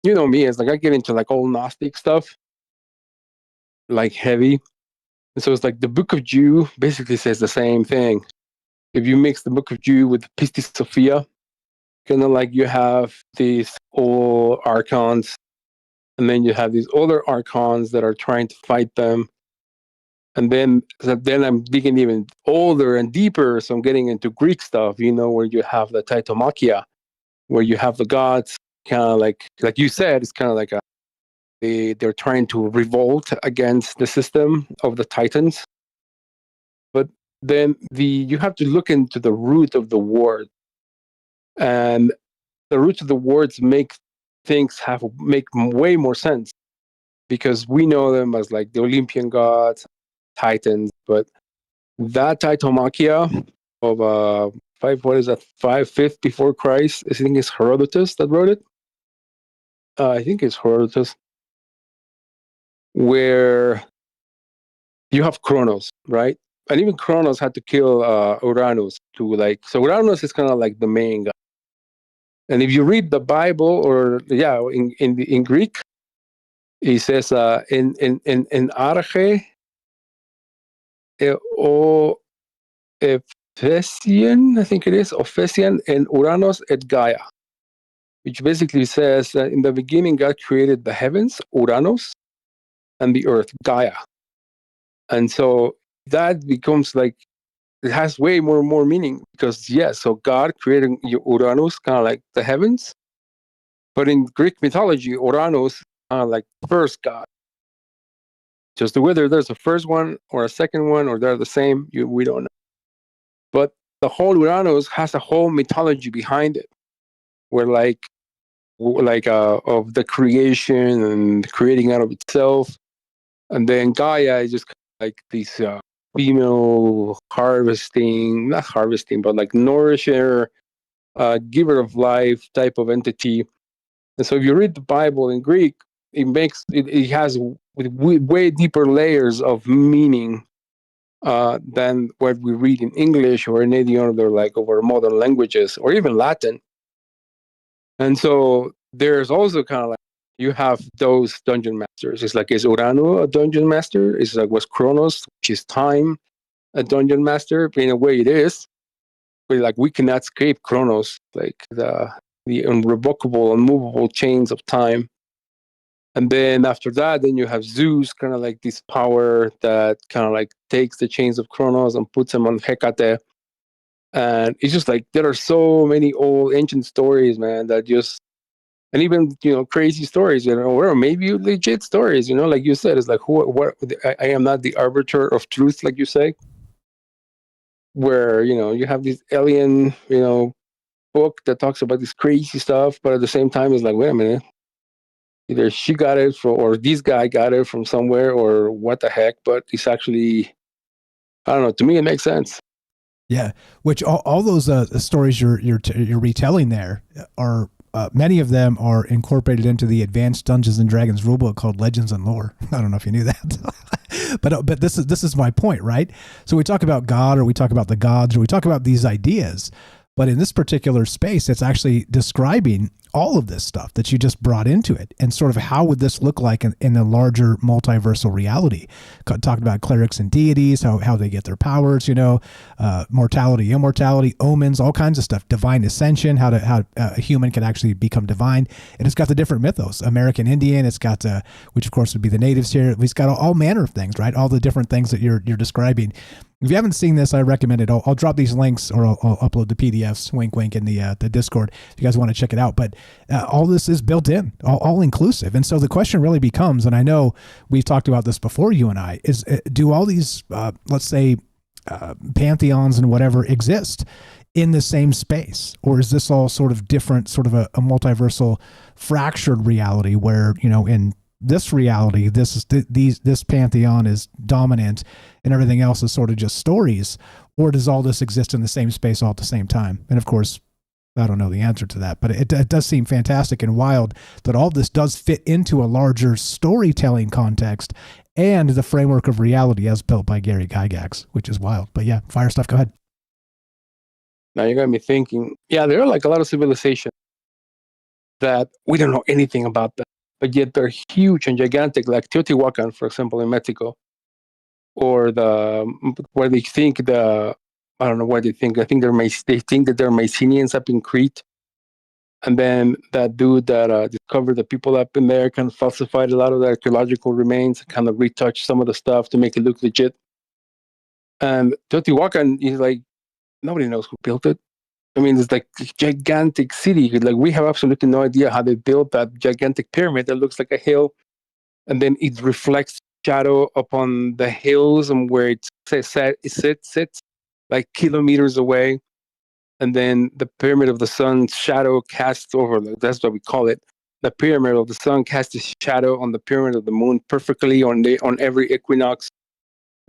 you know me, it's like I get into like all Gnostic stuff, like heavy. And so it's like the Book of Jude basically says the same thing. If you mix the Book of Jude with the Pistis Sophia, kind of like you have these old archons, and then you have these older archons that are trying to fight them. And then I'm digging even older and deeper. So I'm getting into Greek stuff, where you have the Titomachia, where you have the gods kind of like you said, it's kind of like they're trying to revolt against the system of the Titans. But then you have to look into the root of the word, and the roots of the words make things make way more sense, because we know them as like the Olympian gods, Titans, but that Titomachia of 5/5 before Christ, I think it's Herodotus that wrote it. I think it's Herodotus, where you have Kronos, right? And even Kronos had to kill Uranus so Uranus is kind of like the main guy. And if you read the Bible, or in Greek, it says in Arche o Ephesian, I think it is Ephesian, and Uranus et Gaia, which basically says that in the beginning God created the heavens, Uranus, and the earth, Gaia. And so that becomes like it has way more meaning because so God created Uranus, kind of like the heavens, but in Greek mythology, Uranus like first god. Just whether there's a first one or a second one or they're the same, we don't know. But the whole Uranus has a whole mythology behind it, where like of the creation and creating out of itself, and then Gaia is just like this female not harvesting, but like nourisher, giver of life type of entity. And so if you read the Bible in Greek, it has way deeper layers of meaning than what we read in English or in any other like over modern languages or even Latin. And so there's also kind of like you have those dungeon masters. It's like, is Urano a dungeon master? It's like, was Kronos, which is time, a dungeon master? In a way, it is. But like, we cannot escape Kronos, like the irrevocable, unmovable chains of time. And then after that, then you have Zeus, kind of like this power that kind of like takes the chains of Kronos and puts them on Hecate. And it's just like there are so many old ancient stories, man, that just, and even crazy stories, or maybe legit stories, like you said, it's like I am not the arbiter of truth, like you say, where you have this alien, book that talks about this crazy stuff, but at the same time, it's like, wait a minute, either she got it from, or this guy got it from somewhere, or what the heck? But it's actually, I don't know. To me, it makes sense. Yeah, which all those stories you're retelling there are many of them are incorporated into the Advanced Dungeons and Dragons rulebook called Legends and Lore. I don't know if you knew that, but this is my point, right? So we talk about God, or we talk about the gods, or we talk about these ideas. But in this particular space, it's actually describing all of this stuff that you just brought into it, and sort of how would this look like in a larger multiversal reality. Talking about clerics and deities, how they get their powers, mortality, immortality, omens, all kinds of stuff, divine ascension, how a human can actually become divine. And it's got the different mythos, American Indian, it's got, which of course would be the natives here. It's got all manner of things, right? All the different things that you're describing. If you haven't seen this, I recommend it. I'll drop these links, or I'll upload the PDFs, wink, wink, in the Discord if you guys want to check it out. But all this is built in, all inclusive. And so the question really becomes, and I know we've talked about this before, you and I, is do all these, let's say, pantheons and whatever exist in the same space? Or is this all sort of different, sort of a multiversal fractured reality where, in this reality, this pantheon is dominant and everything else is sort of just stories? Or does all this exist in the same space all at the same time? And of course, I don't know the answer to that, but it does seem fantastic and wild that all this does fit into a larger storytelling context and the framework of reality as built by Gary Gygax, which is wild. But yeah, fire stuff. Go ahead. Now you got me thinking. Yeah, there are like a lot of civilizations that we don't know anything about them, but yet they're huge and gigantic, like Teotihuacan, for example, in Mexico, or where they think I don't know what they think. I think they think that they're Mycenaeans up in Crete, and then that dude that discovered the people up in there kind of falsified a lot of the archaeological remains, kind of retouched some of the stuff to make it look legit. And Teotihuacan is like, nobody knows who built it. I mean, it's like a gigantic city. Like, we have absolutely no idea how they built that gigantic pyramid that looks like a hill, and then it reflects shadow upon the hills and where it sits like kilometers away. And then the pyramid of the sun's shadow casts over, that's what we call it. The pyramid of the sun casts a shadow on the pyramid of the moon perfectly on every equinox.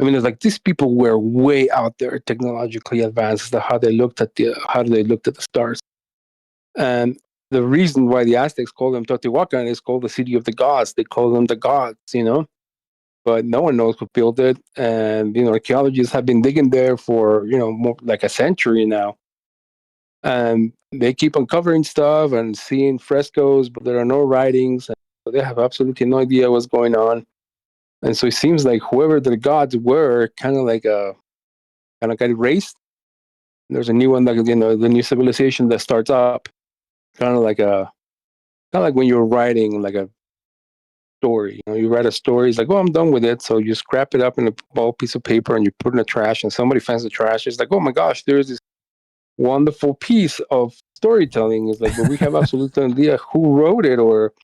I mean, it's like these people were way out there technologically advanced as to how they looked at the stars. And the reason why the Aztecs call them Teotihuacan is called the city of the gods. They call them the gods, but no one knows who built it. And, archaeologists have been digging there for, more like a century now. And they keep uncovering stuff and seeing frescoes, but there are no writings. And so they have absolutely no idea what's going on. And so it seems like whoever the gods were kind of got erased. There's a new one, like, the new civilization that starts up, kind of like when you're writing like a story. You write a story. It's like, oh, I'm done with it. So you scrap it up in a ball piece of paper and you put it in the trash. And somebody finds the trash. It's like, oh my gosh, there's this wonderful piece of storytelling. It's like, but we have absolutely no idea who wrote it or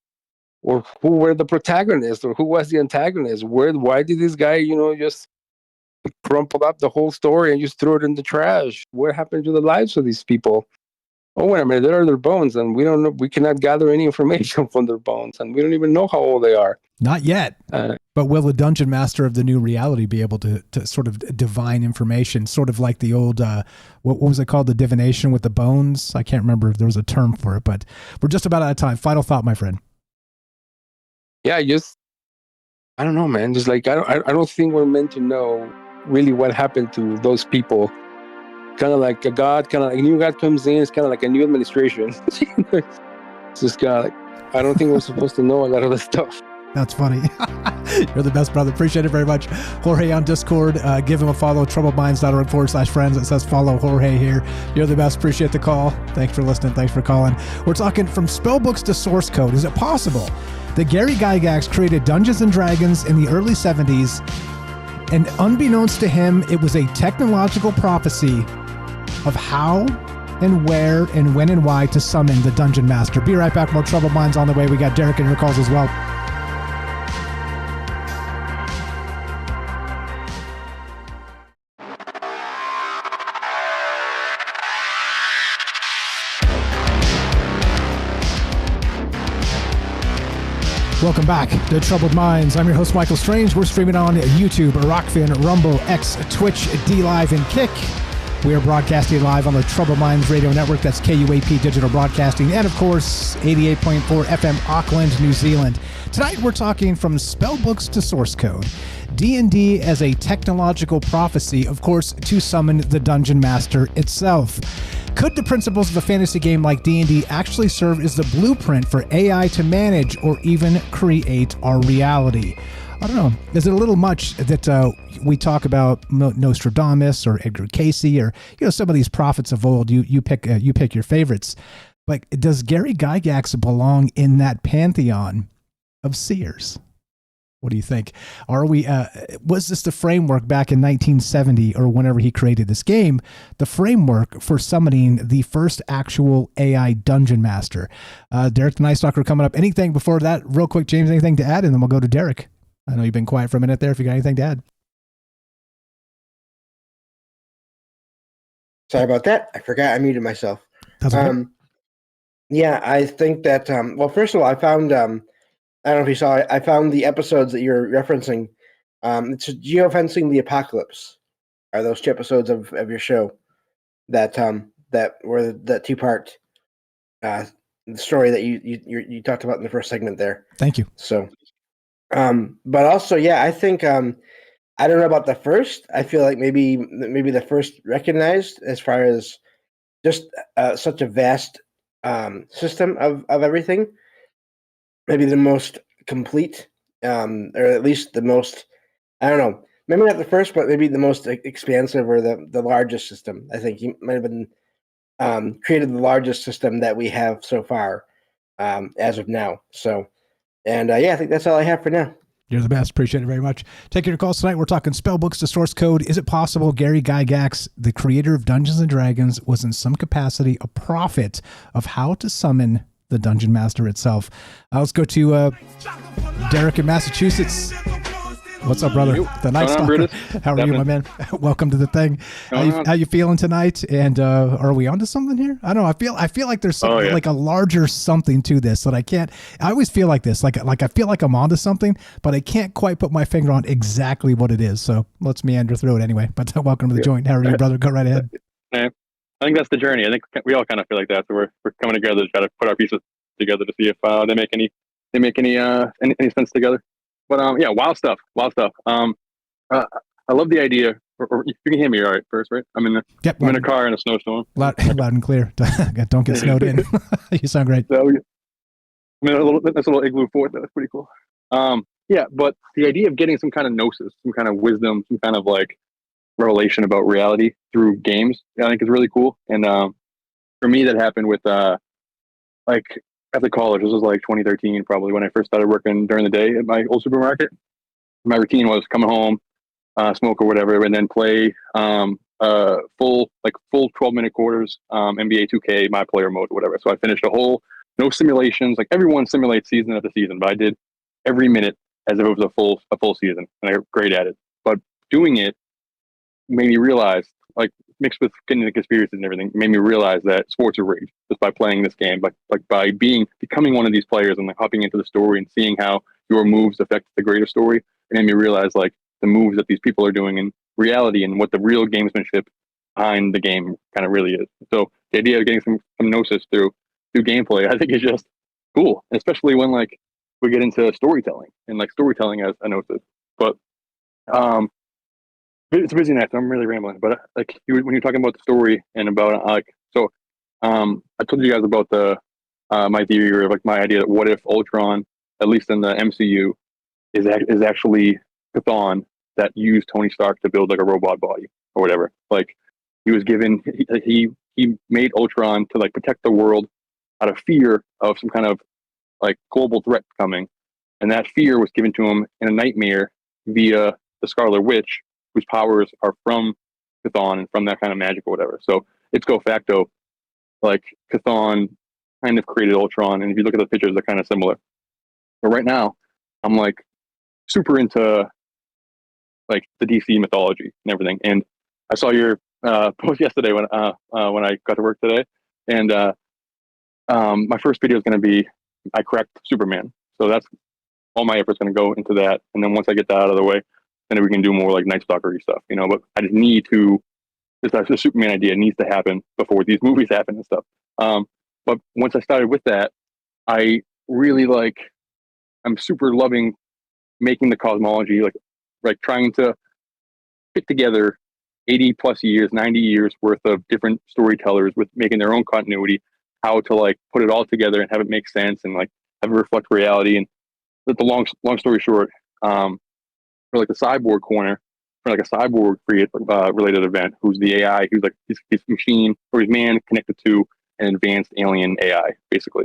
who were the protagonists or who was the antagonist. Why did this guy, just crumple up the whole story and just throw it in the trash? What happened to the lives of these people? Oh, wait a minute, there are their bones, and we don't know. We cannot gather any information from their bones, and we don't even know how old they are. Not yet. But will the dungeon master of the new reality be able to sort of divine information, sort of like the old, what was it called, the divination with the bones? I can't remember if there was a term for it, but we're just about out of time. Final thought, my friend. Yeah, I don't know, man. Just like, I don't think we're meant to know really what happened to those people. Kind of like a new God comes in. It's kind of like a new administration. It's just kind of like, I don't think we're supposed to know a lot of this stuff. That's funny. You're the best, brother. Appreciate it very much. Jorge on Discord. Give him a follow. TroubledMinds.org/friends. It says follow Jorge here. You're the best. Appreciate the call. Thanks for listening. Thanks for calling. We're talking from spellbooks to source code. Is it possible that Gary Gygax created Dungeons and Dragons in the early 70s, and unbeknownst to him, it was a technological prophecy of how and where and when and why to summon the Dungeon Master? Be right back. More Troubled Minds on the way. We got Derek and your calls as well. Welcome back to Troubled Minds. I'm your host, Michael Strange. We're streaming on YouTube, Rockfin, Rumble, X, Twitch, D-Live, and Kick. We are broadcasting live on the Troubled Minds Radio Network. That's KUAP Digital Broadcasting. And, of course, 88.4 FM, Auckland, New Zealand. Tonight, we're talking from spellbooks to source code. D&D as a technological prophecy, of course, to summon the Dungeon Master itself. Could the principles of a fantasy game like D&D actually serve as the blueprint for AI to manage or even create our reality? I don't know. Is it a little much that we talk about Nostradamus or Edgar Casey or some of these prophets of old? You pick your favorites. Like, does Gary Gygax belong in that pantheon of seers? What do you think? Are we? Was this the framework back in 1970 or whenever he created this game? The framework for summoning the first actual AI dungeon master. Derek the Night Stalker coming up. Anything before that? Real quick, James. Anything to add, and then we'll go to Derek. I know you've been quiet for a minute there. If you got anything to add. Sorry about that. I forgot I muted myself. That's okay. Yeah, I think that. Well, first of all, I found. I don't know if you saw it. I found the episodes that you're referencing. It's Geofencing the Apocalypse. Are those 2 episodes of your show that were that 2-part story that you talked about in the first segment there? Thank you. So, but also, yeah, I think I don't know about the first. I feel like maybe the first recognized as far as just such a vast system of everything. Maybe the most complete, or at least the most, I don't know, maybe not the first, but maybe the most expansive or the largest system. I think he might have been created the largest system that we have so far as of now. So, and yeah, I think that's all I have for now. You're the best. Appreciate it very much. Taking your calls tonight. We're talking spellbooks to source code. Is it possible Gary Gygax, the creator of Dungeons and Dragons, was in some capacity a prophet of how to summon the Dungeon Master itself? Let's go to Derek in Massachusetts. What's up, brother? The Night Stalker. How are you, my man? Welcome to the thing. How you feeling tonight? And are we onto something here? I don't know. I feel like there's something like a larger something to this that I can't. I always feel like this. Like I feel like I'm onto something, but I can't quite put my finger on exactly what it is. So let's meander through it anyway. But welcome to the joint. How are you, brother? Go right ahead. I think that's the journey. I think we all kind of feel like that. So we're coming together to try to put our pieces together to see if they make any sense together. But yeah, wild stuff. I love the idea. Or you can hear me all right first, right? I'm in a car in a snowstorm. Loud and clear. Don't get snowed in. You sound great. So, I'm in a little igloo fort. That's pretty cool. Yeah, but the idea of getting some kind of gnosis, some kind of wisdom, some kind of like revelation about reality through games, I think is really cool. And for me, that happened with like after college. This was like 2013, probably when I first started working during the day at my old supermarket. My routine was coming home, smoke or whatever, and then play full 12-minute quarters, NBA 2K, my player mode, whatever. So I finished a whole, no simulations. Like everyone simulates season after season, but I did every minute as if it was a full season, and I got great at it. But doing it made me realize, like mixed with getting into conspiracies and everything, made me realize that sports are rigged just by playing this game, like by becoming one of these players and like hopping into the story and seeing how your moves affect the greater story. It made me realize like the moves that these people are doing in reality and what the real gamesmanship behind the game kind of really is. So the idea of getting some gnosis through gameplay, I think is just cool, especially when like we get into storytelling and like storytelling as a gnosis. But it's a busy night, so I'm really rambling. But like when you're talking about the story and about I told you guys about the my theory or like my idea that what if Ultron, at least in the MCU, is actually Chthon that used Tony Stark to build like a robot body or whatever. Like he was given, he made Ultron to like protect the world out of fear of some kind of like global threat coming, and that fear was given to him in a nightmare via the Scarlet Witch, whose powers are from Chthon and from that kind of magic or whatever. So it's go facto, like Chthon kind of created Ultron, and if you look at the pictures, they're kind of similar. But right now, I'm like super into like the DC mythology and everything. And I saw your post yesterday when I got to work today, and my first video is going to be I cracked Superman. So that's all my efforts going to go into that. And then once I get that out of the way, then we can do more like Night Stalker-y stuff, you know. But I just need to. The Superman idea needs to happen before these movies happen and stuff. But once I started with that, I really like. I'm super loving making the cosmology, like trying to fit together 80 plus years, 90 years worth of different storytellers with making their own continuity, how to like put it all together and have it make sense and like have it reflect reality. And the long story short, for like the cyborg corner, for like a cyborg related event, who's the AI, who's like his machine or his man connected to an advanced alien AI, basically.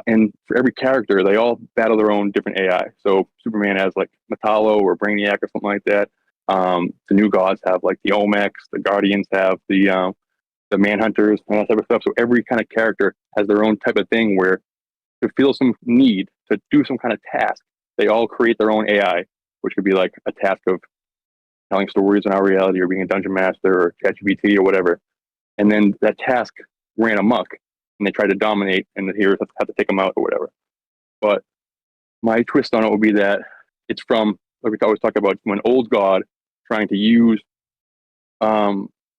And for every character, they all battle their own different AI. So Superman has like Metallo or Brainiac or something like that. The new gods have like the Olmecs. The Guardians have the Manhunters and that type of stuff. So every kind of character has their own type of thing where to feel some need to do some kind of task, they all create their own AI, which could be like a task of telling stories in our reality or being a dungeon master or ChatGPT or whatever. And then that task ran amok. And they try to dominate, and the heroes have to take them out or whatever. But my twist on it would be that it's from, like we always talk about, an old god trying to use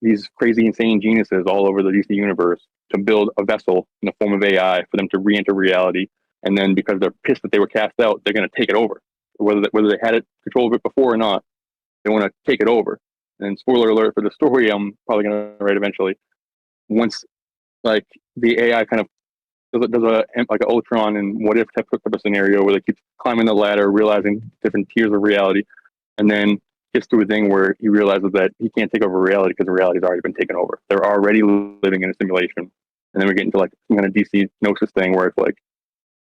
these crazy, insane geniuses all over the DC universe to build a vessel in the form of AI for them to re-enter reality. And then because they're pissed that they were cast out, they're going to take it over. Whether they had it control of it before or not, they want to take it over. And spoiler alert for the story I'm probably going to write eventually. Once like the AI kind of does a like an Ultron and what if type of scenario where they keep climbing the ladder, realizing different tiers of reality, and then gets to a thing where he realizes that he can't take over reality because reality's already been taken over. They're already living in a simulation, and then we get into like some kind of DC gnosis thing where it's like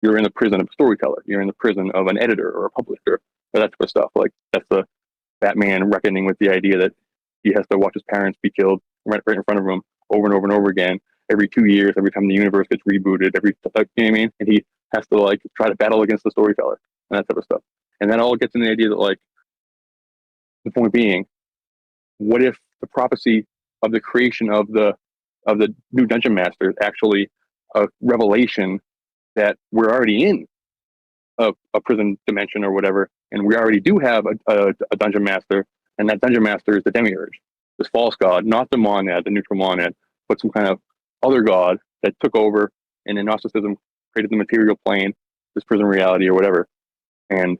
you're in the prison of a storyteller, you're in the prison of an editor or a publisher, or that type of stuff. Like that's the Batman reckoning with the idea that he has to watch his parents be killed right in front of him over and over and over again. Every 2 years, every time the universe gets rebooted, you know what I mean? And he has to like try to battle against the storyteller and that type of stuff. And that all gets in the idea that like, the point being, what if the prophecy of the creation of the new dungeon master is actually a revelation that we're already in a prison dimension or whatever, and we already do have a dungeon master, and that dungeon master is the demiurge, this false god, not the monad, the neutral monad, but some kind of other god that took over and in Gnosticism created the material plane, this prison reality or whatever. And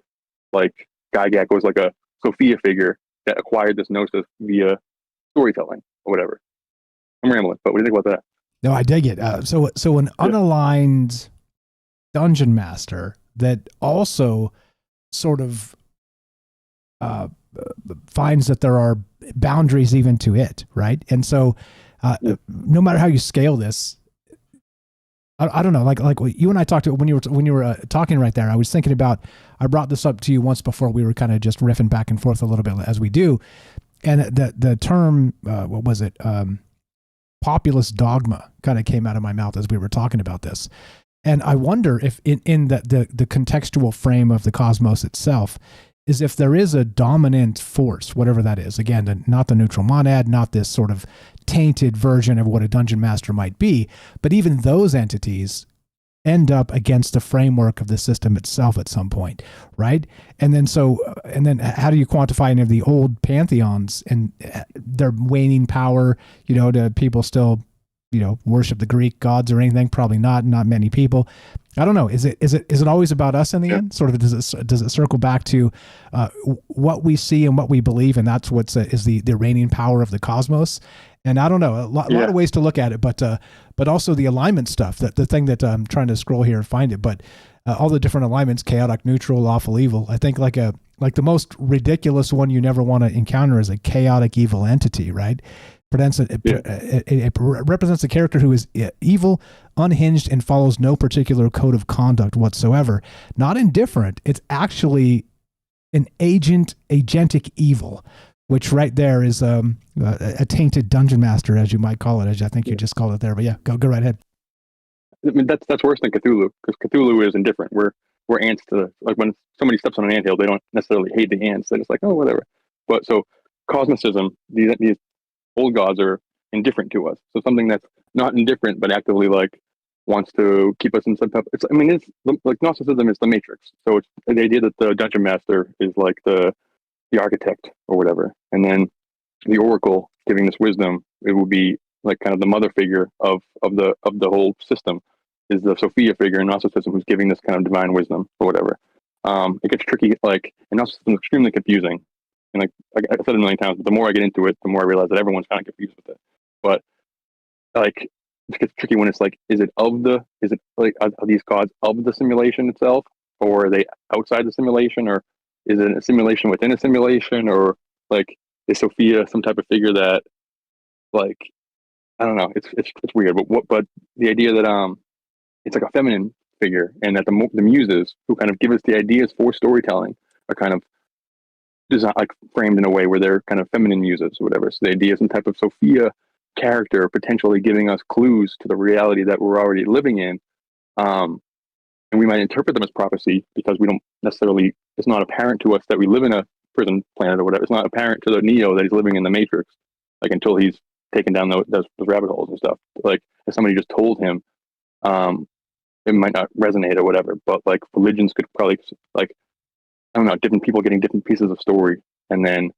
like Gygax was like a Sophia figure that acquired this gnosis via storytelling or whatever. I'm rambling, but what do you think about that? No, I dig it. So an unaligned dungeon master that also sort of finds that there are boundaries even to it, right? And so no matter how you scale this, I don't know, like you and I talked to when you were talking right there. I was thinking about. I brought this up to you once before. We were kind of just riffing back and forth a little bit as we do, and the term what was it? Populist dogma kind of came out of my mouth as we were talking about this, and I wonder if in the contextual frame of the cosmos itself, is if there is a dominant force, whatever that is. Again, not the neutral monad, not this sort of tainted version of what a dungeon master might be, but even those entities end up against the framework of the system itself at some point, right? And then how do you quantify any of the old pantheons and their waning power? Do people still, worship the Greek gods or anything? Probably not many people. I don't know. Is it always about us in the end? Sort of, does it circle back to what we see and what we believe, and that's is the reigning power of the cosmos? And I don't know, a lot of ways to look at it, but also the alignment stuff. That the thing that I'm trying to scroll here and find it, but all the different alignments: chaotic, neutral, lawful, evil. I think like the most ridiculous one you never want to encounter is a chaotic evil entity, right? It represents a character who is evil, unhinged, and follows no particular code of conduct whatsoever. Not indifferent. It's actually an agentic evil, which right there is a tainted dungeon master, as you might call it, as I think you just called it there. But yeah, go right ahead. I mean, that's worse than Cthulhu, because Cthulhu is indifferent. We're ants to, like, when somebody steps on an anthill, they don't necessarily hate the ants. They're just like, oh, whatever. But so cosmicism, these old gods are indifferent to us. So something that's not indifferent, but actively like wants to keep us in some type. It's like Gnosticism is the Matrix. So it's the idea that the dungeon master is like the architect or whatever, and then the oracle giving this wisdom, it will be like kind of the mother figure of the whole system, is the Sophia figure in Gnosticism, who's giving this kind of divine wisdom or whatever. It gets tricky, like, and Gnosticism is extremely confusing. And like I said it a million times, but the more I get into it, the more I realize that everyone's kind of confused with it. But like, it gets tricky when it's like, are these gods of the simulation itself, or are they outside the simulation, or is it a simulation within a simulation, or like is Sophia some type of figure that, like, I don't know, it's weird. But the idea that it's like a feminine figure, and that the muses who kind of give us the ideas for storytelling are kind of design, like, framed in a way where they're kind of feminine muses or whatever. So the idea is some type of Sophia character potentially giving us clues to the reality that we're already living in, and we might interpret them as prophecy because we don't necessarily, it's not apparent to us that we live in a prison planet or whatever. It's not apparent to the Neo that he's living in the Matrix, like, until he's taken down those rabbit holes and stuff. Like, if somebody just told him, it might not resonate or whatever. But like, religions could probably, like, I don't know, different people getting different pieces of story and then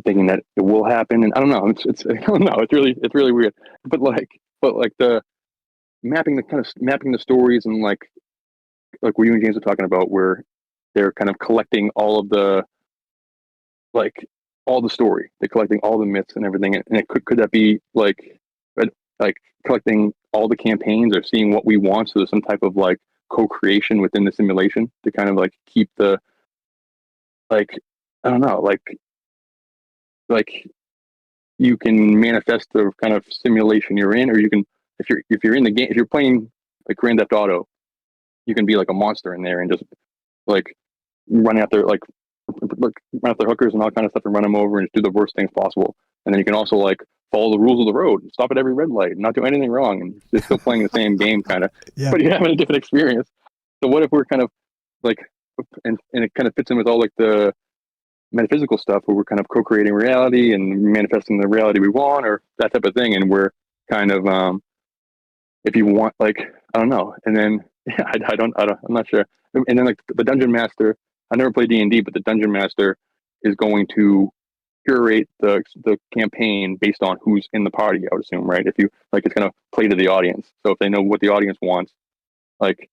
thinking that it will happen. And I don't know, it's I don't know, it's really weird. But like the mapping the stories, and like what you and James are talking about, where they're kind of collecting all of the, like, all the story, they're collecting all the myths and everything. And it could that be like collecting all the campaigns, or seeing what we want, so there's some type of like co-creation within the simulation to kind of like keep the, like, I don't know, like you can manifest the kind of simulation you're in, or you can, if you're in the game, if you're playing like Grand Theft Auto, you can be like a monster in there and just like run after hookers and all kind of stuff and run them over and just do the worst things possible. And then you can also like follow the rules of the road and stop at every red light and not do anything wrong, and you're still playing the same game kind of, yeah, but you're having a different experience. So what if we're kind of like, and it kind of fits in with all like the metaphysical stuff, where we're kind of co-creating reality and manifesting the reality we want, or that type of thing. And we're kind of, if you want, like, I don't know. And then, yeah, I'm not sure. And then like the dungeon master, I never played D&D, but the dungeon master is going to curate the campaign based on who's in the party, I would assume, right? If you like, it's going to play to the audience. So if they know what the audience wants, like,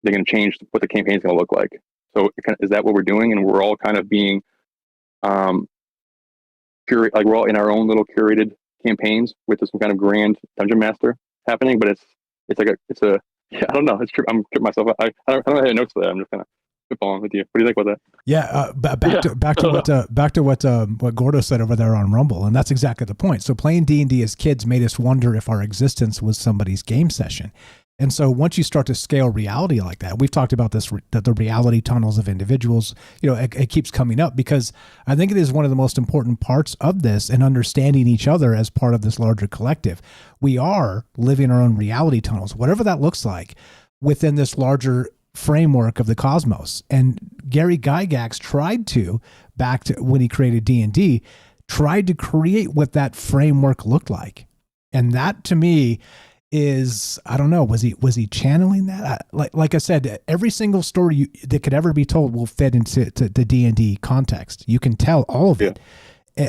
they're going to change what the campaign's going to look like. So is that what we're doing? And we're all kind of being curate, like, we're all in our own little curated campaigns with some kind of grand dungeon master happening. But it's I don't know. It's true. I'm tripping myself. I don't have any notes for that. I'm just gonna spitballing with you. What do you think about that? Yeah, back to what Gordo said over there on Rumble, and that's exactly the point. So playing D&D as kids made us wonder if our existence was somebody's game session. And so once you start to scale reality like that, we've talked about this, that the reality tunnels of individuals, it keeps coming up, because I think it is one of the most important parts of this and understanding each other as part of this larger collective. We are living our own reality tunnels, whatever that looks like, within this larger framework of the cosmos. And Gary Gygax tried to, back to when he created D&D, tried to create what that framework looked like. And that to me is, I don't know, was he channeling that? Like I said, every single story that could ever be told will fit into the D&D context. You can tell all of it,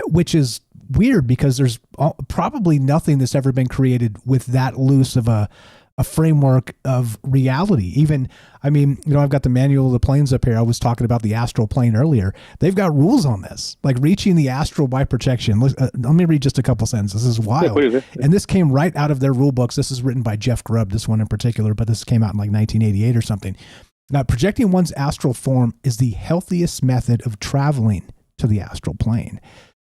which is weird because there's probably nothing that's ever been created with that loose of a framework of reality. Even, I mean, I've got the manual of the planes up here. I was talking about the astral plane earlier. They've got rules on this, like reaching the astral by projection. Let me read just a couple sentences. This is wild. And this came right out of their rule books. This is written by Jeff Grubb, this one in particular, but this came out in like 1988 or something. Now, projecting one's astral form is the healthiest method of traveling to the astral plane.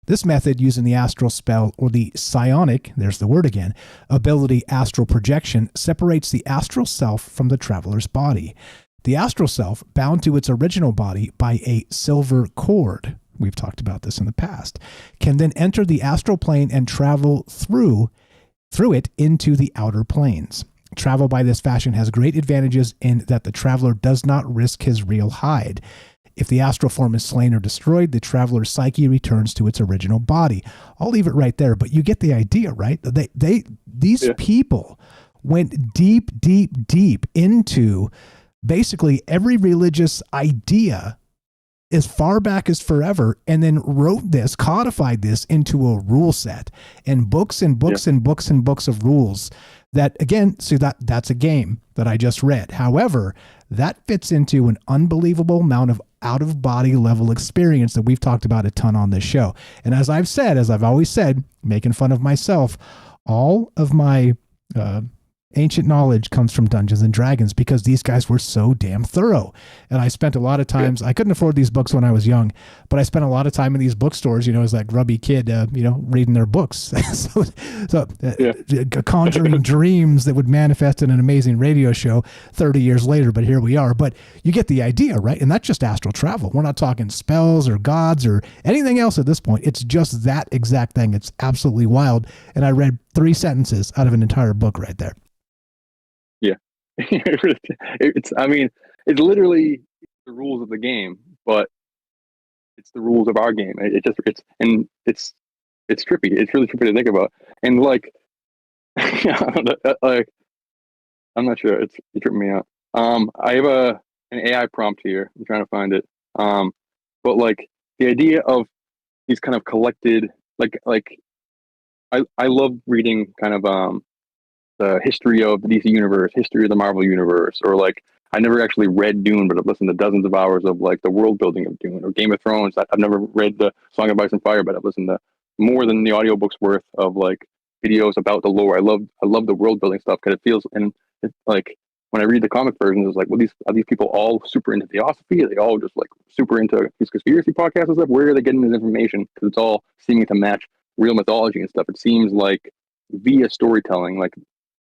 This method, using the astral spell or the psionic, there's the word again, ability astral projection, separates the astral self from the traveler's body. The astral self, bound to its original body by a silver cord, we've talked about this in the past, can then enter the astral plane and travel through it into the outer planes. Travel by this fashion has great advantages in that the traveler does not risk his real hide. If the astral form is slain or destroyed, the traveler's psyche returns to its original body. I'll leave it right there, but you get the idea, right? These people went deep, deep, deep into basically every religious idea as far back as forever, and then wrote this, codified this into a rule set and books and books and books and books of rules that, again, see, that's a game that I just read. However, that fits into an unbelievable amount of out-of-body level experience that we've talked about a ton on this show. And as I've always said, making fun of myself, all of my ancient knowledge comes from Dungeons and Dragons because these guys were so damn thorough. And I spent a lot of times, I couldn't afford these books when I was young, but I spent a lot of time in these bookstores, as that grubby kid, reading their books. Conjuring dreams that would manifest in an amazing radio show 30 years later, but here we are. But you get the idea, right? And that's just astral travel. We're not talking spells or gods or anything else at this point. It's just that exact thing. It's absolutely wild. And I read 3 sentences out of an entire book right there. Yeah. It's literally the rules of the game, but it's the rules of our game. It's trippy. It's really trippy to think about. And like, like, I'm not sure. It's tripping me out. I have an AI prompt here. I'm trying to find it. But like the idea of these kind of collected, I love reading kind of the history of the DC universe, history of the Marvel universe, or like I never actually read Dune, but I've listened to dozens of hours of like the world building of Dune or Game of Thrones. I've never read the Song of Ice and Fire, but I've listened to more than the audiobooks worth of like videos about the lore. I love the world building stuff because it feels, and it's like when I read the comic versions, it's like, well, are these people all super into theosophy? Are they all just like super into these conspiracy podcasts and stuff? Where are they getting this information? Because it's all seeming to match real mythology and stuff. It seems like via storytelling, like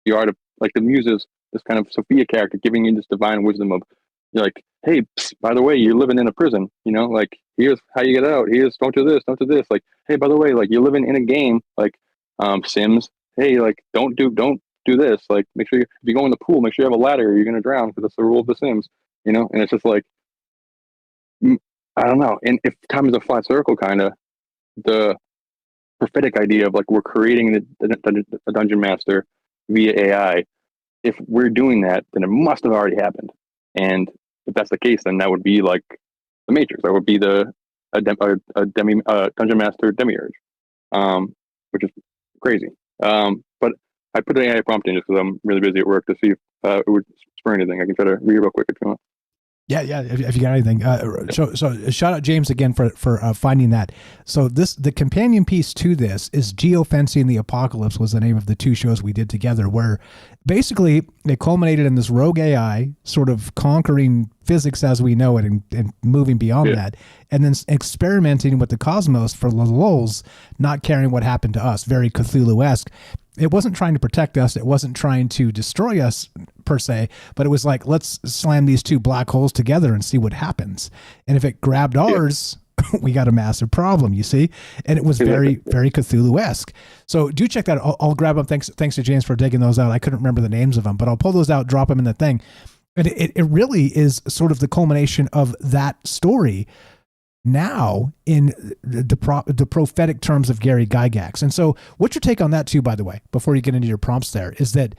the art of like the muses, this kind of Sophia character giving you this divine wisdom of like, hey, by the way, you're living in a prison, like here's how you get out. Here's don't do this. Like, hey, by the way, like you're living in a game, like Sims. Hey, like don't do this. Like make sure if you go in the pool, make sure you have a ladder or you're gonna drown because that's the rule of the Sims. And it's just like I don't know. And if time is a flat circle, kind of the prophetic idea of like we're creating the dungeon master via AI. If we're doing that, then it must have already happened. And if that's the case, then that would be like the Matrix. That would be a dungeon master demiurge, which is crazy. But I put an AI prompt in just because I'm really busy at work to see if it would spur anything. I can try to read real quick if you want. Yeah, yeah. If you got anything, so shout out James again for finding that. So the companion piece to this is Geofencing the Apocalypse was the name of the two shows we did together, where basically it culminated in this rogue AI sort of conquering physics as we know it and moving beyond that, and then experimenting with the cosmos for the lulz, not caring what happened to us. Very Cthulhu-esque. It wasn't trying to protect us. It wasn't trying to destroy us per se, but it was like, let's slam these two black holes together and see what happens. And if it grabbed ours, we got a massive problem, you see? And it was very, very Cthulhu-esque. So do check that out. I'll grab them. Thanks to James for digging those out. I couldn't remember the names of them, but I'll pull those out, drop them in the thing. And it really is sort of the culmination of that story now in the prophetic terms of Gary Gygax. And so what's your take on that too, by the way, before you get into your prompts there, is that,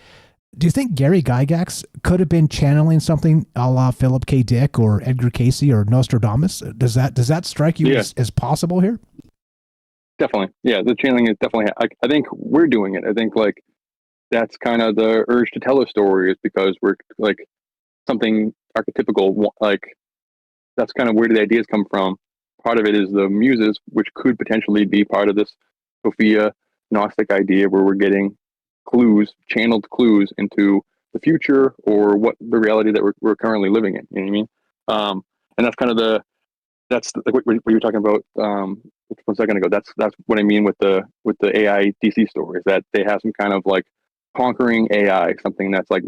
do you think Gary Gygax could have been channeling something a la Philip K. Dick or Edgar Cayce or Nostradamus? Does that strike you as possible here? Definitely. Yeah, the channeling is definitely, I think we're doing it. I think like that's kind of the urge to tell a story, is because we're like something archetypical, like that's kind of where the ideas come from. Part of it is the muses, which could potentially be part of this Sophia Gnostic idea, where we're getting channeled clues into the future or what the reality that we're currently living in. You know what I mean? And that's kind of that's like what you were talking about 1 second ago. That's what I mean with the AI DC stories, that they have some kind of like conquering AI, something that's like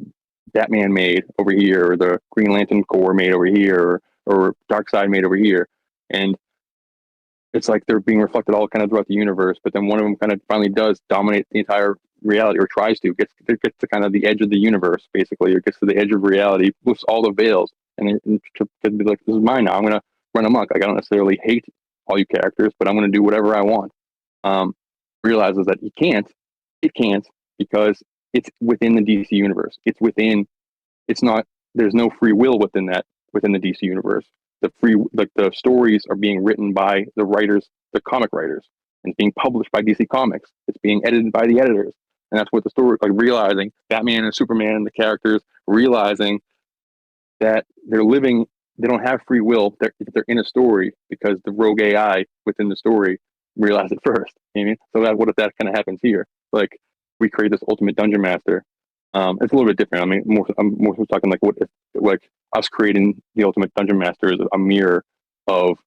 Batman made over here, or the Green Lantern Corps made over here, or Darkseid made over here, and it's like they're being reflected all kind of throughout the universe, but then one of them kind of finally does dominate the entire reality, or tries to, gets to kind of the edge of the universe, basically, or gets to the edge of reality, lifts all the veils, and to be like, this is mine now, I'm going to run amok. Like, I don't necessarily hate all you characters, but I'm going to do whatever I want. Realizes that it can't, because it's within the DC universe. There's no free will within the DC universe. The stories are being written by the writers, the comic writers, and it's being published by DC Comics. It's being edited by the editors, and that's what the story, like, realizing Batman and Superman and the characters realizing that they don't have free will. They're in a story because the rogue AI within the story realized it first. You know what I mean? So what if that kind of happens here? Like, we create this ultimate dungeon master. It's a little bit different. I mean, I'm more talking like, what if, like, us creating the ultimate dungeon master is a mirror of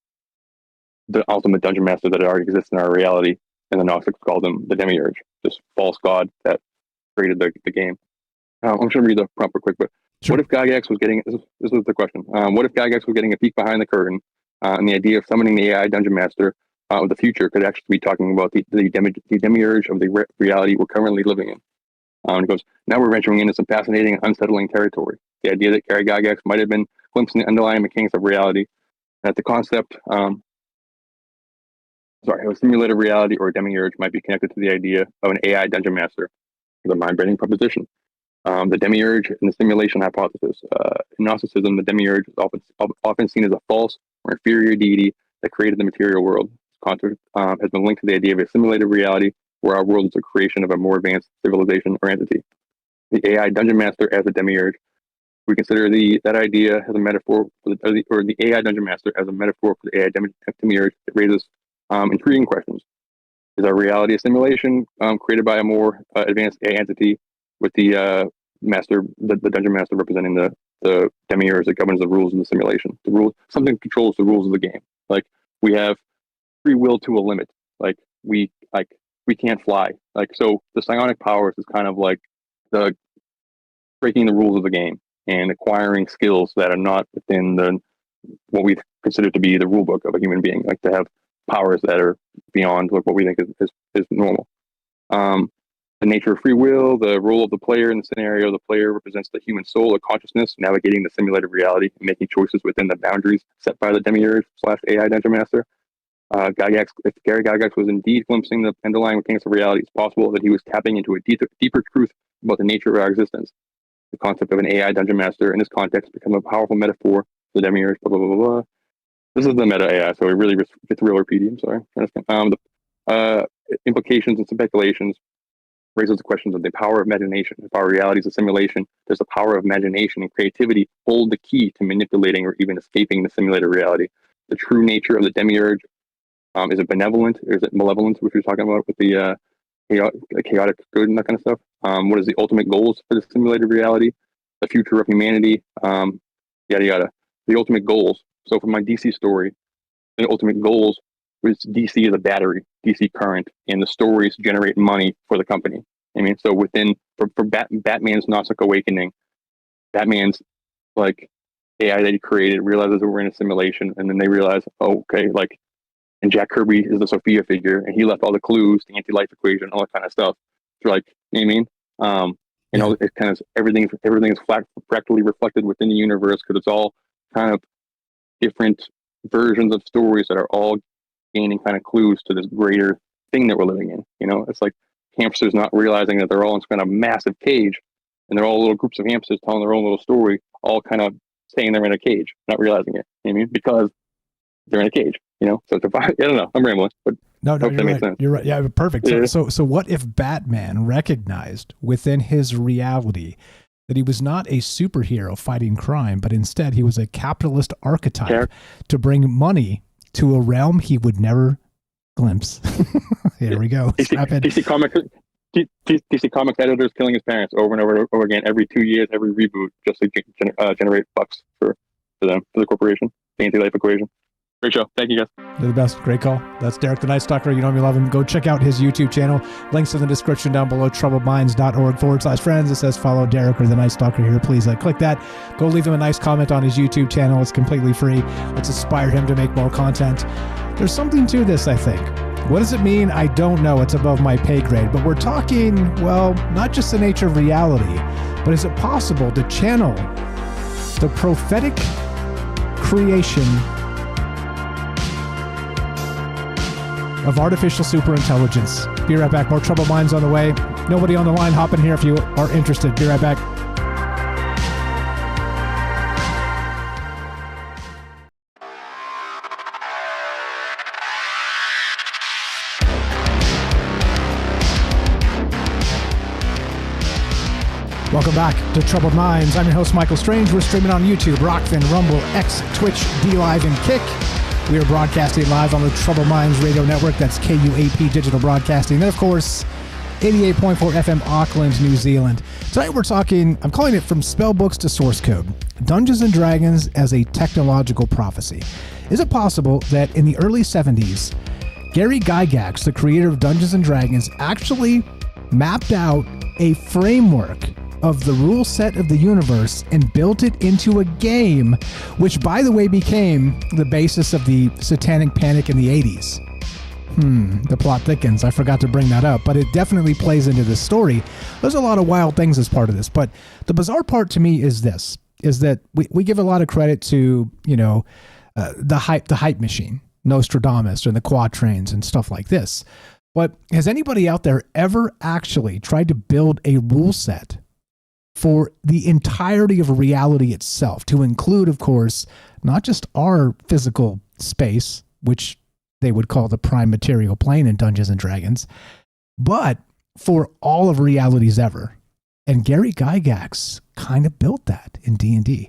the ultimate dungeon master that already exists in our reality, and the Gnostics call them the demiurge, this false god that created the game. I'm just going to read the prompt real quick, but sure. What if Gygax was getting, this was the question, what if Gygax was getting a peek behind the curtain, and the idea of summoning the AI dungeon master of the future could actually be talking about the demiurge of the reality we're currently living in? It goes, now we're venturing into some fascinating and unsettling territory. The idea that Gary Gygax might have been glimpsing the underlying mechanics of reality, that the concept, of a simulated reality or a demiurge might be connected to the idea of an AI dungeon master, the mind-bending proposition. The demiurge and the simulation hypothesis. In Gnosticism, the demiurge is often seen as a false or inferior deity that created the material world. This concept has been linked to the idea of a simulated reality where our world is a creation of a more advanced civilization or entity. The AI dungeon master as a demiurge. We consider that idea as a metaphor for the AI dungeon master as a metaphor for the AI demiurge. It raises intriguing questions. Is our reality a simulation created by a more advanced AI entity, with the dungeon master representing the demiurge that governs the rules of the simulation? Something controls the rules of the game. Like, we have free will to a limit. Like, we can't fly. Like, so the psionic powers is kind of like the breaking the rules of the game and acquiring skills that are not within what we consider to be the rule book of a human being, like to have powers that are beyond what we think is normal. The nature of free will, the role of the player in the scenario. The player represents the human soul or consciousness, navigating the simulated reality and making choices within the boundaries set by the demiurge / AI dungeon master. If Gary Gygax was indeed glimpsing the underlying mechanics of reality, it's possible that he was tapping into a deeper truth about the nature of our existence. The concept of an AI dungeon master in this context becomes a powerful metaphor for the demiurge, blah, blah, blah, blah. This is the meta AI, so it really fits real RPD, I'm sorry. The implications and speculations. raises the questions of the power of imagination. The power of reality is a simulation. There's the power of imagination and creativity hold the key to manipulating or even escaping the simulated reality. The true nature of the demiurge, is it benevolent or is it malevolent, which we were talking about with the chaotic good and that kind of stuff? What is the ultimate goals for the simulated reality? The future of humanity, yada yada. The ultimate goals. So for my DC story, the ultimate goals was DC is a battery, DC current, and the stories generate money for the company. I mean, so for Batman's Gnostic Awakening, Batman's like AI that he created realizes that we're in a simulation, and then they realize, oh, okay, like, and Jack Kirby is the Sophia figure, and he left all the clues, the anti-life equation, all that kind of stuff. So like, you know what I mean? It kind of everything is fractally reflected within the universe because it's all kind of different versions of stories that are all gaining kind of clues to this greater thing that we're living in. You know, it's like hamsters not realizing that they're all in kind of massive cage, and they're all little groups of hamsters telling their own little story, all kind of saying they're in a cage, not realizing it. You know what I mean? Because they're in a cage. You know, so I don't know. I'm rambling, but no, hope that you're makes right. sense. You're right. Yeah, perfect. Yeah. So what if Batman recognized within his reality that he was not a superhero fighting crime, but instead he was a capitalist archetype to bring money to a realm he would never glimpse? Here we go. DC Comics editors killing his parents over and over again every 2 years, every reboot, just to generate bucks for them, for the corporation, the anti-life equation. Great show. Thank you, guys. You're the best. Great call. That's Derek the Night Stalker. You know me, love him. Go check out his YouTube channel. Links in the description down below, troubledminds.org/friends. It says follow Derek or the Night Stalker here. Please click that. Go leave him a nice comment on his YouTube channel. It's completely free. Let's inspire him to make more content. There's something to this, I think. What does it mean? I don't know. It's above my pay grade. But we're talking, well, not just the nature of reality, but is it possible to channel the prophetic creation of artificial superintelligence? Be right back. More Troubled Minds on the way. Nobody on the line. Hop in here if you are interested. Be right back. Welcome back to Troubled Minds. I'm your host, Michael Strange. We're streaming on YouTube, Rockfin, Rumble, X, Twitch, D-Live, and Kick. We are broadcasting live on the Troubled Minds Radio Network. That's KUAP Digital Broadcasting. And, of course, 88.4 FM Auckland, New Zealand. Tonight we're talking, I'm calling it From Spellbooks to Source Code, Dungeons & Dragons as a Technological Prophecy. Is it possible that in the early 70s, Gary Gygax, the creator of Dungeons & Dragons, actually mapped out a framework of the rule set of the universe and built it into a game, which, by the way, became the basis of the Satanic Panic in the 80s. The plot thickens. I forgot to bring that up, but it definitely plays into this story. There's a lot of wild things as part of this, but the bizarre part to me is this, is that we give a lot of credit to, the hype machine, Nostradamus and the quatrains and stuff like this. But has anybody out there ever actually tried to build a rule set for the entirety of reality itself, to include, of course, not just our physical space, which they would call the prime material plane in Dungeons and Dragons, but for all of realities ever? And Gary Gygax kind of built that in D&D.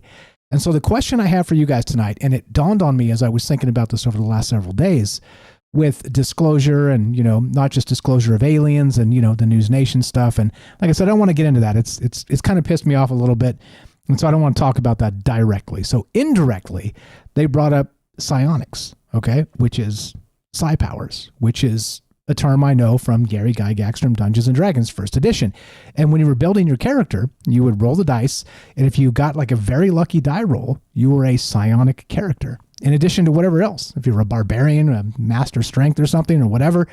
And so the question I have for you guys tonight, and it dawned on me as I was thinking about this over the last several days, with disclosure and, not just disclosure of aliens and, the News Nation stuff. And like I said, I don't want to get into that. It's kind of pissed me off a little bit. And so I don't want to talk about that directly. So indirectly, they brought up psionics, okay, which is psi powers, which is a term I know from Gary Gygax from Dungeons and Dragons First Edition. And when you were building your character, you would roll the dice. And if you got like a very lucky die roll, you were a psionic character. In addition to whatever else, if you were a barbarian, a master strength or something or whatever,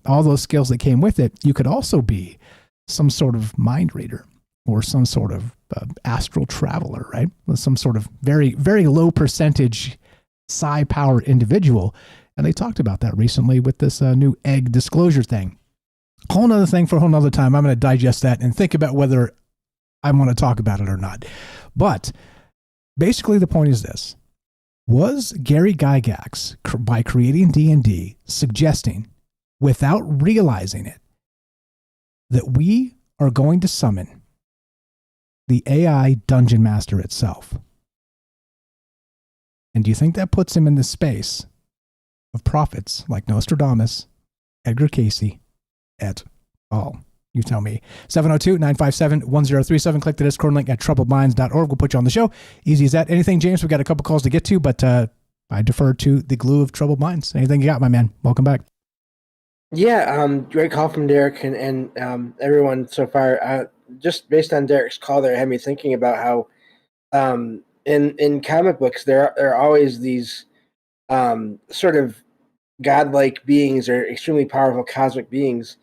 all those skills that came with it, you could also be some sort of mind reader or some sort of astral traveler, right? Some sort of very, very low percentage psi power individual. And they talked about that recently with this new egg disclosure thing. Whole nother thing for a whole nother time. I'm going to digest that and think about whether I want to talk about it or not. But basically the point is this. Was Gary Gygax, by creating D&D, suggesting, without realizing it, that we are going to summon the AI dungeon master itself. And do you think that puts him in the space of prophets like Nostradamus, Edgar Casey, et al.? You tell me. 702-957-1037. Click the Discord link at troubledminds.org. We'll put you on the show. Easy as that. Anything, James? We've got a couple calls to get to, but I defer to the glue of troubled minds. Anything you got, my man? Welcome back. Yeah, great call from Derek and everyone so far. Just based on Derek's call there, had me thinking about how in comic books there are always these sort of godlike beings or extremely powerful cosmic beings,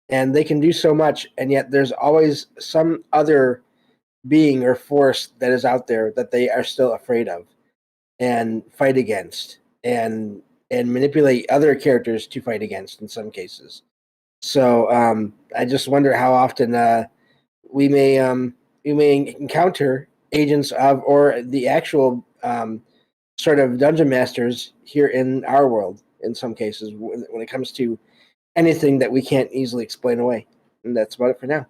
and they can do so much, and yet there's always some other being or force that is out there that they are still afraid of and fight against and manipulate other characters to fight against in some cases. So I just wonder how often we may encounter agents of or the actual sort of dungeon masters here in our world in some cases when it comes to anything that we can't easily explain away. And that's about it for now.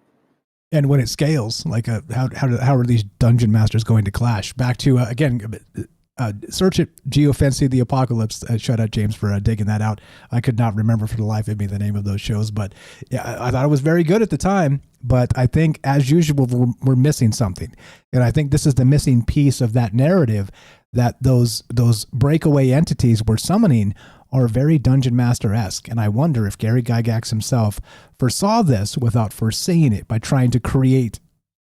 And when it scales, like how are these dungeon masters going to clash? Back to, again, search it, Geofency the Apocalypse. Shout out James for digging that out. I could not remember for the life of me the name of those shows, but yeah, I thought it was very good at the time. But I think, as usual, we're missing something. And I think this is the missing piece of that narrative, that those breakaway entities we're summoning are very Dungeon Master-esque. And I wonder if Gary Gygax himself foresaw this without foreseeing it by trying to create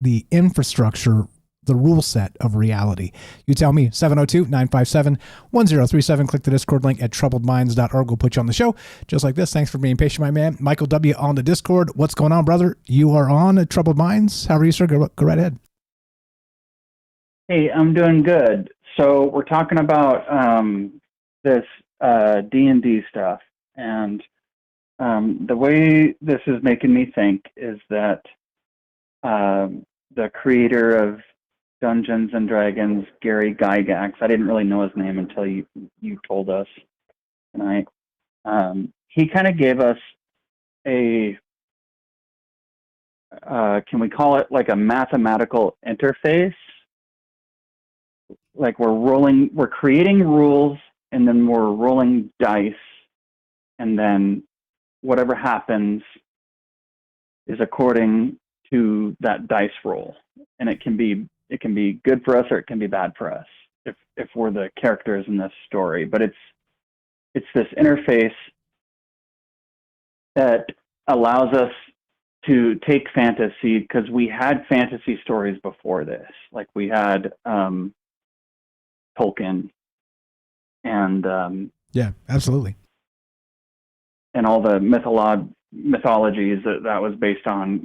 the infrastructure, the rule set of reality. You tell me. 702-957-1037. Click the Discord link at troubledminds.org. We'll put you on the show just like this. Thanks for being patient, my man. Michael W. on the Discord. What's going on, brother? You are on at Troubled Minds. How are you, sir? Go right ahead. Hey, I'm doing good. So we're talking about this D&D stuff, and the way this is making me think is that the creator of Dungeons and Dragons, Gary Gygax, I didn't really know his name until you told us tonight. He kind of gave us a can we call it like a mathematical interface? Like we're creating rules, and then we're rolling dice, and then whatever happens is according to that dice roll. And it can be good for us or it can be bad for us if we're the characters in this story. But it's this interface that allows us to take fantasy, because we had fantasy stories before this. Like we had Tolkien and yeah, absolutely, and all the mythologies that was based on,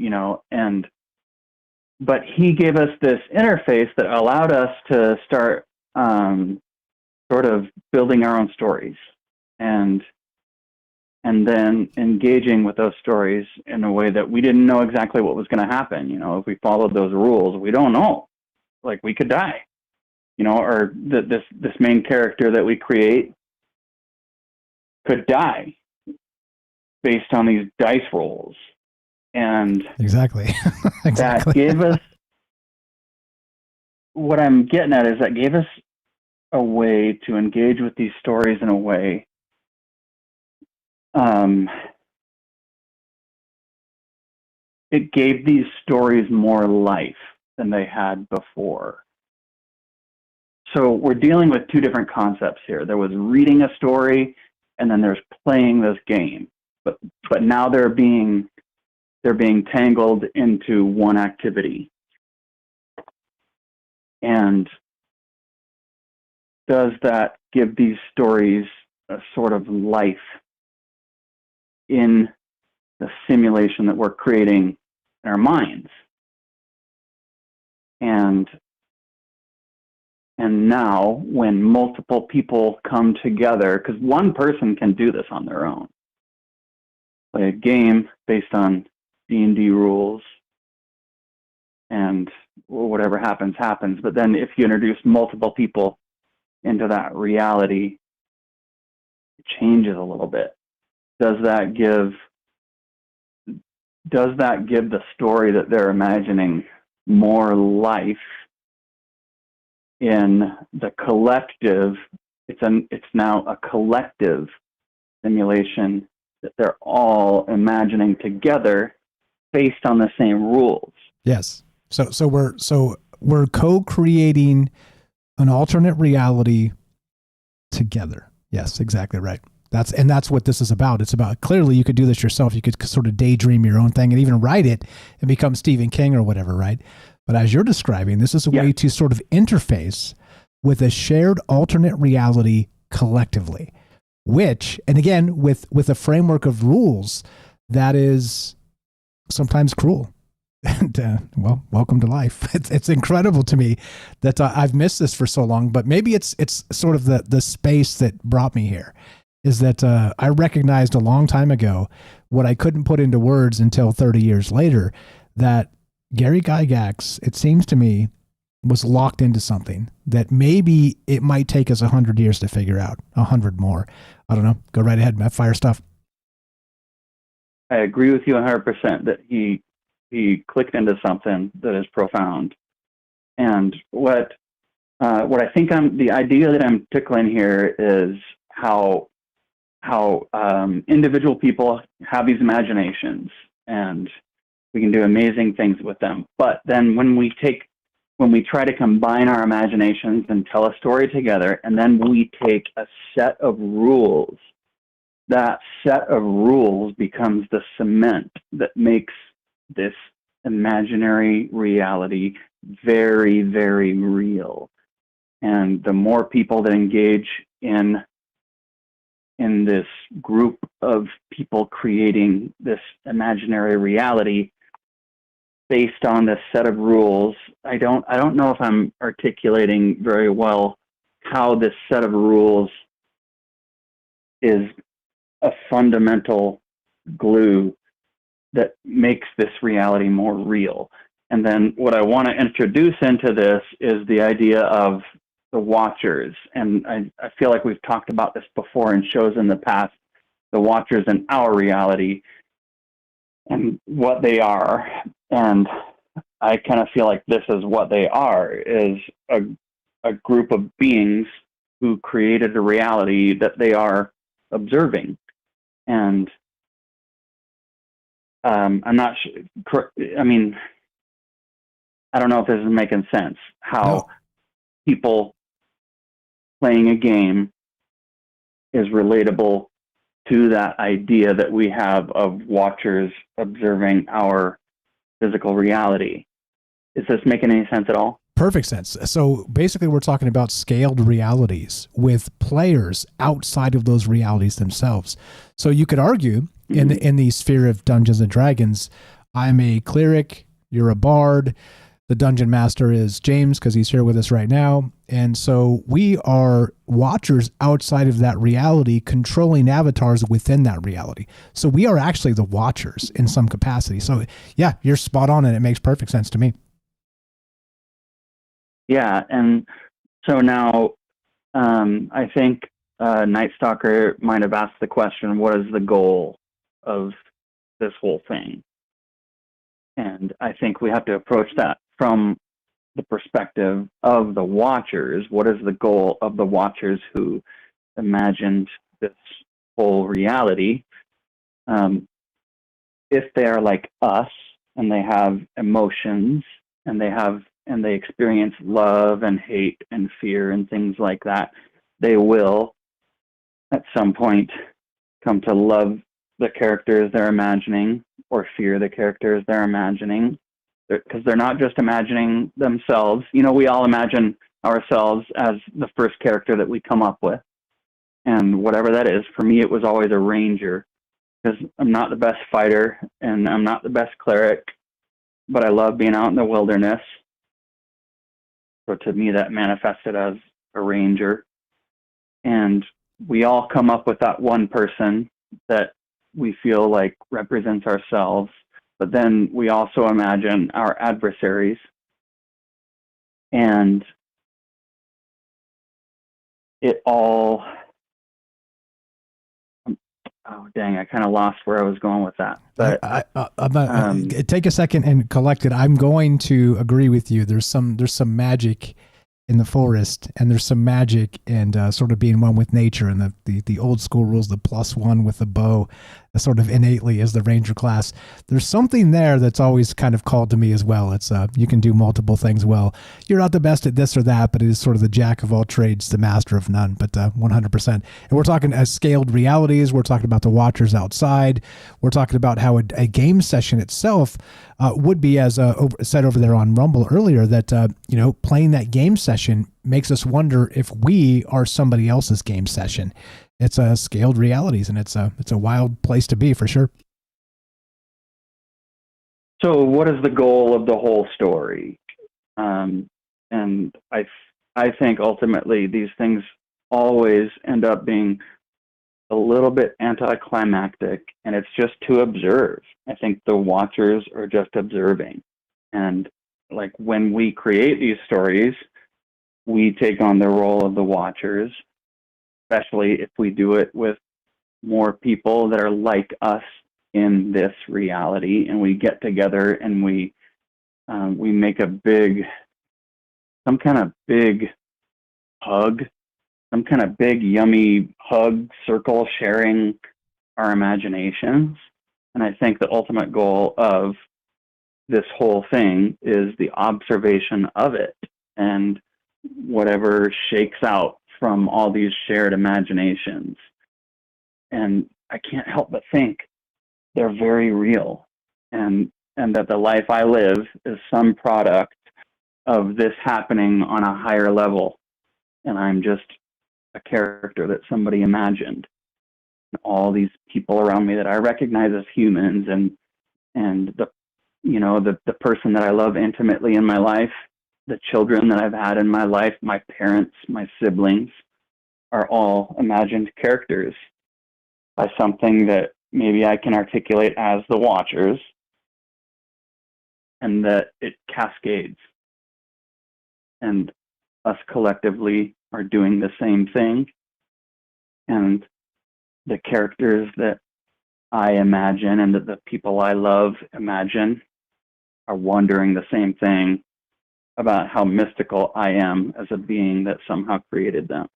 but he gave us this interface that allowed us to start sort of building our own stories and then engaging with those stories in a way that we didn't know exactly what was going to happen. If we followed those rules, we don't know, like we could die. Or this main character that we create could die based on these dice rolls. And exactly. That gave us, what I'm getting at is that gave us a way to engage with these stories in a way it gave these stories more life than they had before. So we're dealing with two different concepts here. There was reading a story, and then there's playing this game. But now they're being tangled into one activity. And does that give these stories a sort of life in the simulation that we're creating in our minds? And now, when multiple people come together, because one person can do this on their own, play a game based on D&D rules, and whatever happens, happens. But then if you introduce multiple people into that reality, it changes a little bit. Does that give does that give the story that they're imagining more life in the collective? It's now a collective simulation that they're all imagining together based on the same rules. Yes. So we're co-creating an alternate reality together. Yes, exactly right. That's what this is about. It's about, clearly you could do this yourself. You could sort of daydream your own thing and even write it and become Stephen King or whatever, right? But as you're describing, this is a way to sort of interface with a shared alternate reality collectively, which, and again, with a framework of rules that is sometimes cruel. And well, welcome to life. It's incredible to me that I've missed this for so long, but maybe it's sort of the space that brought me here, is that I recognized a long time ago what I couldn't put into words until 30 years later, that Gary Gygax, it seems to me, was locked into something that maybe it might take us 100 years to figure out, 100 more. I don't know. Go right ahead, Matt. Fire stuff. I agree with you 100% that he clicked into something that is profound. And what I think the idea that I'm tickling here is how individual people have these imaginations, and we can do amazing things with them. But then when we try to combine our imaginations and tell a story together, and then we take a set of rules, that set of rules becomes the cement that makes this imaginary reality very, very real. And the more people that engage in this group of people creating this imaginary reality based on this set of rules, I don't know if I'm articulating very well how this set of rules is a fundamental glue that makes this reality more real. And then what I want to introduce into this is the idea of the Watchers. And I feel like we've talked about this before in shows in the past, the Watchers in our reality and what they are. And I kind of feel like this is what they are, is a group of beings who created a reality that they are observing. And I'm not sure. I mean, I don't know if this is making sense. How people playing a game is relatable to that idea that we have of Watchers observing our physical reality. Is this making any sense at all? Perfect sense. So basically we're talking about scaled realities with players outside of those realities themselves. So you could argue in the sphere of Dungeons and Dragons, I'm a cleric, you're a bard, the dungeon master is James because he's here with us right now. And so we are Watchers outside of that reality, controlling avatars within that reality. So we are actually the Watchers in some capacity. So yeah, you're spot on, and it makes perfect sense to me. Yeah, and so now I think Night Stalker might have asked the question, what is the goal of this whole thing? And I think we have to approach that from the perspective of the Watchers. What is the goal of the Watchers who imagined this whole reality? If they are like us and they have emotions and they experience love and hate and fear and things like that, they will at some point come to love the characters they're imagining or fear the characters they're imagining, because they're not just imagining themselves. You know, we all imagine ourselves as the first character that we come up with. And whatever that is, for me, it was always a ranger, because I'm not the best fighter and I'm not the best cleric, but I love being out in the wilderness. So to me, that manifested as a ranger. And we all come up with that one person that we feel like represents ourselves. But then we also imagine our adversaries. And it all, oh dang, I kind of lost where I was going with that. But take a second and collect it. I'm going to agree with you. There's some magic in the forest, and there's some magic and sort of being one with nature, and the old school rules, the +1 with the bow, sort of innately as the ranger class. There's something there that's always kind of called to me as well. It's you can do multiple things well. You're not the best at this or that, but it is sort of the jack of all trades, the master of none. But 100%. And we're talking as scaled realities. We're talking about the watchers outside. We're talking about how a game session itself would be, as said over there on Rumble earlier, that playing that game session makes us wonder if we are somebody else's game session. It's a scaled realities, and it's a wild place to be for sure. So, what is the goal of the whole story? And I think ultimately these things always end up being a little bit anticlimactic, and it's just to observe. I think the watchers are just observing, and like when we create these stories, we take on the role of the watchers, especially if we do it with more people that are like us in this reality, and we get together and we make some kind of big hug, some kind of big yummy hug circle, sharing our imaginations. And I think the ultimate goal of this whole thing is the observation of it, and whatever shakes out from all these shared imaginations. And I can't help but think they're very real, and that the life I live is some product of this happening on a higher level, and I'm just a character that somebody imagined. And all these people around me that I recognize as humans, and the person that I love intimately in my life, the children that I've had in my life, my parents, my siblings, are all imagined characters by something that maybe I can articulate as the watchers, and that it cascades. And us collectively are doing the same thing. And the characters that I imagine and that the people I love imagine are wondering the same thing about how mystical I am as a being that somehow created them.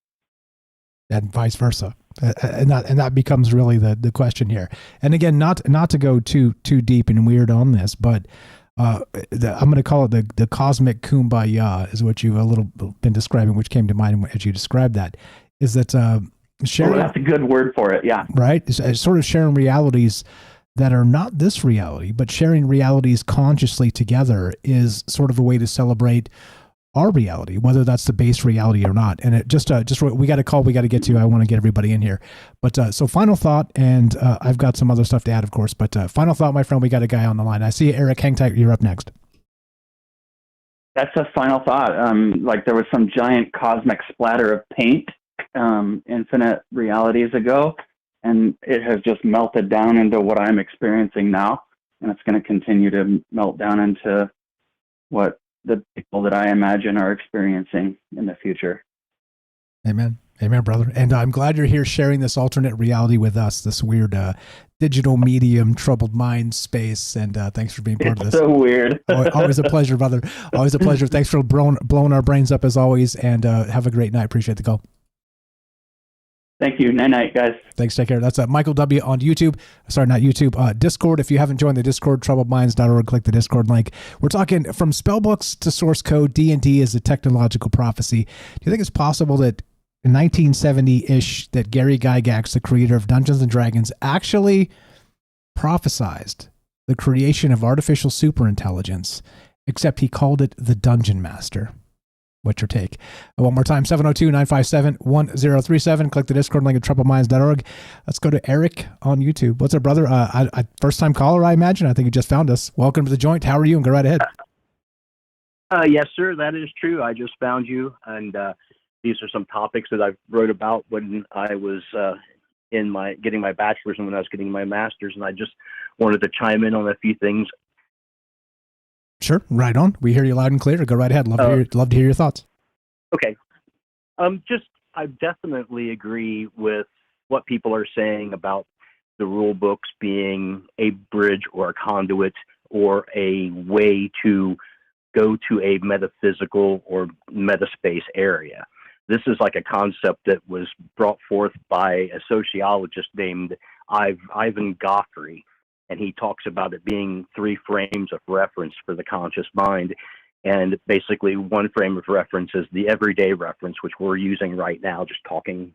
And vice versa. And that becomes really the question here. And again, not to go too deep and weird on this, but I'm going to call it the cosmic kumbaya is what you've a little been describing, which came to mind as you described that, is that sharing. Oh, that's a good word for it. Yeah. Right. It's sort of sharing realities that are not this reality, but sharing realities consciously together is sort of a way to celebrate our reality, whether that's the base reality or not. And it just we got a call we got to get to. I want to get everybody in here. But so final thought, and I've got some other stuff to add, of course. But final thought, my friend, we got a guy on the line. I see you, Eric. Hang tight. You're up next. That's a final thought. Like there was some giant cosmic splatter of paint infinite realities ago, and it has just melted down into what I'm experiencing now. And it's going to continue to melt down into what the people that I imagine are experiencing in the future. Amen. Amen, brother. And I'm glad you're here sharing this alternate reality with us, this weird digital medium, troubled mind space. And thanks for being part of this. So weird. Always a pleasure, brother. Always a pleasure. Thanks for blowing our brains up as always. And have a great night. Appreciate the call. Thank you. Night, guys. Thanks. Take care. That's Michael W. on YouTube. Sorry, not YouTube. Discord. If you haven't joined the Discord, troubledminds.org, click the Discord link. We're talking from spellbooks to source code. D&D is a technological prophecy. Do you think it's possible that in 1970-ish that Gary Gygax, the creator of Dungeons & Dragons, actually prophesized the creation of artificial superintelligence, except he called it the Dungeon Master? What's your take? One more time, 702-957-1037. Click the Discord link at troubledminds.org. Let's go to Eric on YouTube. What's up, brother? First-time caller, I imagine. I think you just found us. Welcome to the joint. How are you? And go right ahead. Yes, sir. That is true. I just found you, and these are some topics that I wrote about when I was getting my bachelor's and when I was getting my master's, and I just wanted to chime in on a few things. Sure, right on. We hear you loud and clear. Go right ahead. Love to hear your thoughts. Okay. I definitely agree with what people are saying about the rule books being a bridge or a conduit or a way to go to a metaphysical or metaspace area. This is like a concept that was brought forth by a sociologist named Ivan Goffrey, and he talks about it being 3 frames of reference for the conscious mind. And basically, one frame of reference is the everyday reference, which we're using right now, just talking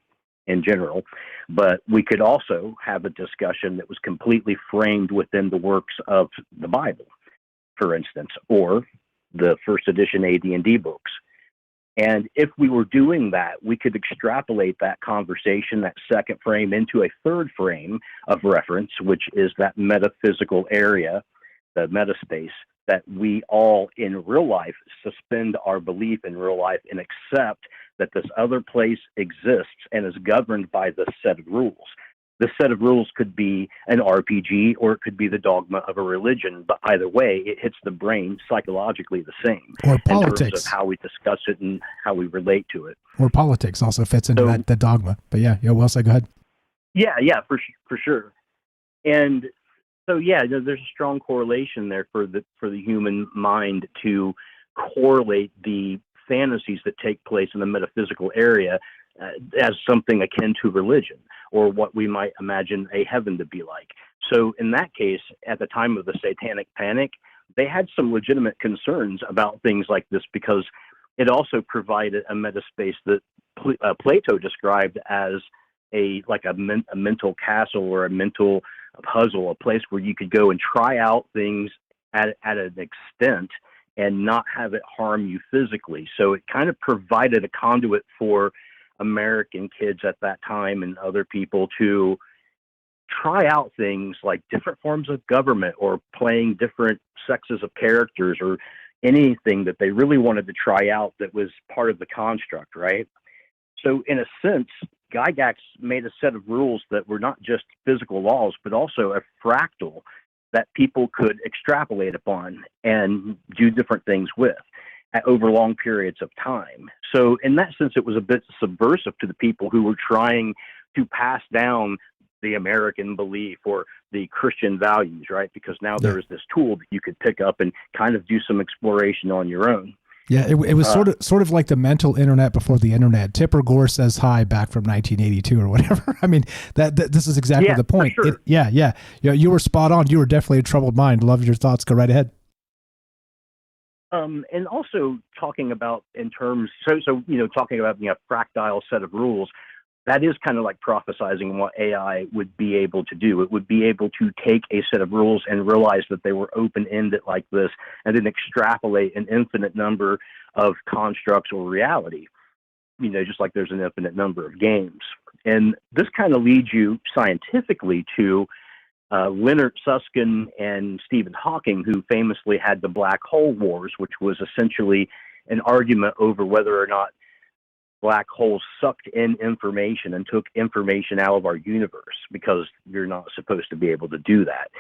in general. But we could also have a discussion that was completely framed within the works of the Bible, for instance, or the first edition AD&D books. And if we were doing that, we could extrapolate that conversation, that second frame, into a third frame of reference, which is that metaphysical area, the metaspace, that we all in real life suspend our belief in real life and accept that this other place exists and is governed by this set of rules. This set of rules could be an RPG or it could be the dogma of a religion, but either way, it hits the brain psychologically the same. Or in terms politics. of how we discuss it and how we relate to it. Or politics also fits into that dogma. But yeah, well said. Go ahead. Yeah, for sure. And so there's a strong correlation there for the human mind to correlate the fantasies that take place in the metaphysical area as something akin to religion, or what we might imagine a heaven to be like. So in that case, at the time of the Satanic Panic, they had some legitimate concerns about things like this, because it also provided a metaspace that Plato described as a mental castle or a mental puzzle, a place where you could go and try out things at an extent and not have it harm you physically. So it kind of provided a conduit for American kids at that time and other people to try out things like different forms of government or playing different sexes of characters or anything that they really wanted to try out that was part of the construct, right? So in a sense, Gygax made a set of rules that were not just physical laws, but also a fractal that people could extrapolate upon and do different things with over long periods of time. So in that sense, it was a bit subversive to the people who were trying to pass down the American belief or the Christian values, right? Because now there is this tool that you could pick up and kind of do some exploration on your own. Yeah, it was sort of like the mental internet before the internet. Tipper Gore says hi back from 1982 or whatever. I mean, this is exactly the point. For sure. You were spot on. You were definitely a troubled mind. Love your thoughts. Go right ahead. And also talking about in terms, talking about a fractile set of rules, that is kind of like prophesizing what AI would be able to do. It would be able to take a set of rules and realize that they were open-ended like this, and then extrapolate an infinite number of constructs or reality, just like there's an infinite number of games. And this kind of leads you scientifically to Leonard Susskind and Stephen Hawking, who famously had the black hole wars, which was essentially an argument over whether or not black holes sucked in information and took information out of our universe, because you're not supposed to be able to do that.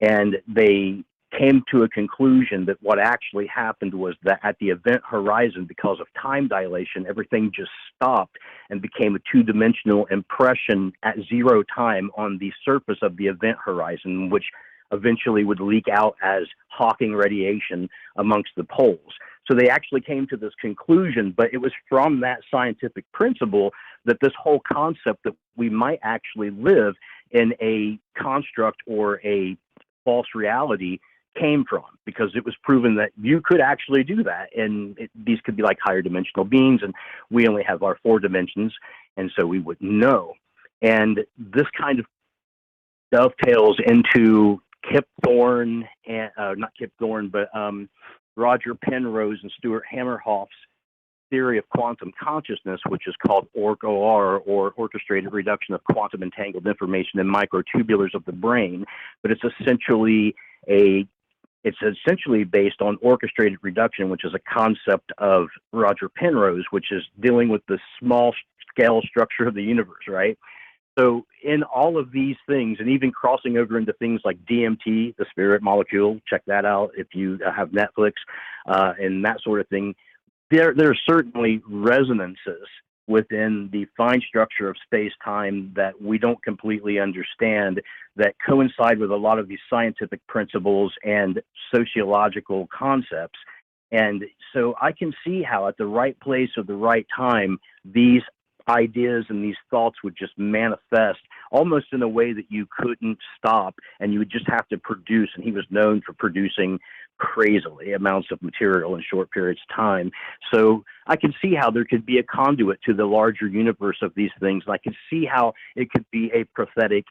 And they came to a conclusion that what actually happened was that at the event horizon, because of time dilation, everything just stopped and became a two-dimensional impression at zero time on the surface of the event horizon, which eventually would leak out as Hawking radiation amongst the poles. So they actually came to this conclusion, but it was from that scientific principle that this whole concept that we might actually live in a construct or a false reality came from, because it was proven that you could actually do that. And these could be like higher dimensional beings, and we only have our 4 dimensions, and so we wouldn't know. And this kind of dovetails into Kip Thorne, and not Kip Thorne, but Roger Penrose and Stuart Hamerhoff's theory of quantum consciousness, which is called OR, or Orchestrated Reduction of Quantum Entangled Information in Microtubulars of the Brain. But it's essentially based on orchestrated reduction, which is a concept of Roger Penrose, which is dealing with the small scale structure of the universe, right? So in all of these things, and even crossing over into things like DMT, the spirit molecule, check that out if you have Netflix, and that sort of thing, there are certainly resonances within the fine structure of space-time that we don't completely understand, that coincide with a lot of these scientific principles and sociological concepts. And so I can see how at the right place at the right time, these ideas and these thoughts would just manifest almost in a way that you couldn't stop, and you would just have to produce. And he was known for producing crazily amounts of material in short periods of time. So I can see how there could be a conduit to the larger universe of these things. And I can see how it could be a prophetic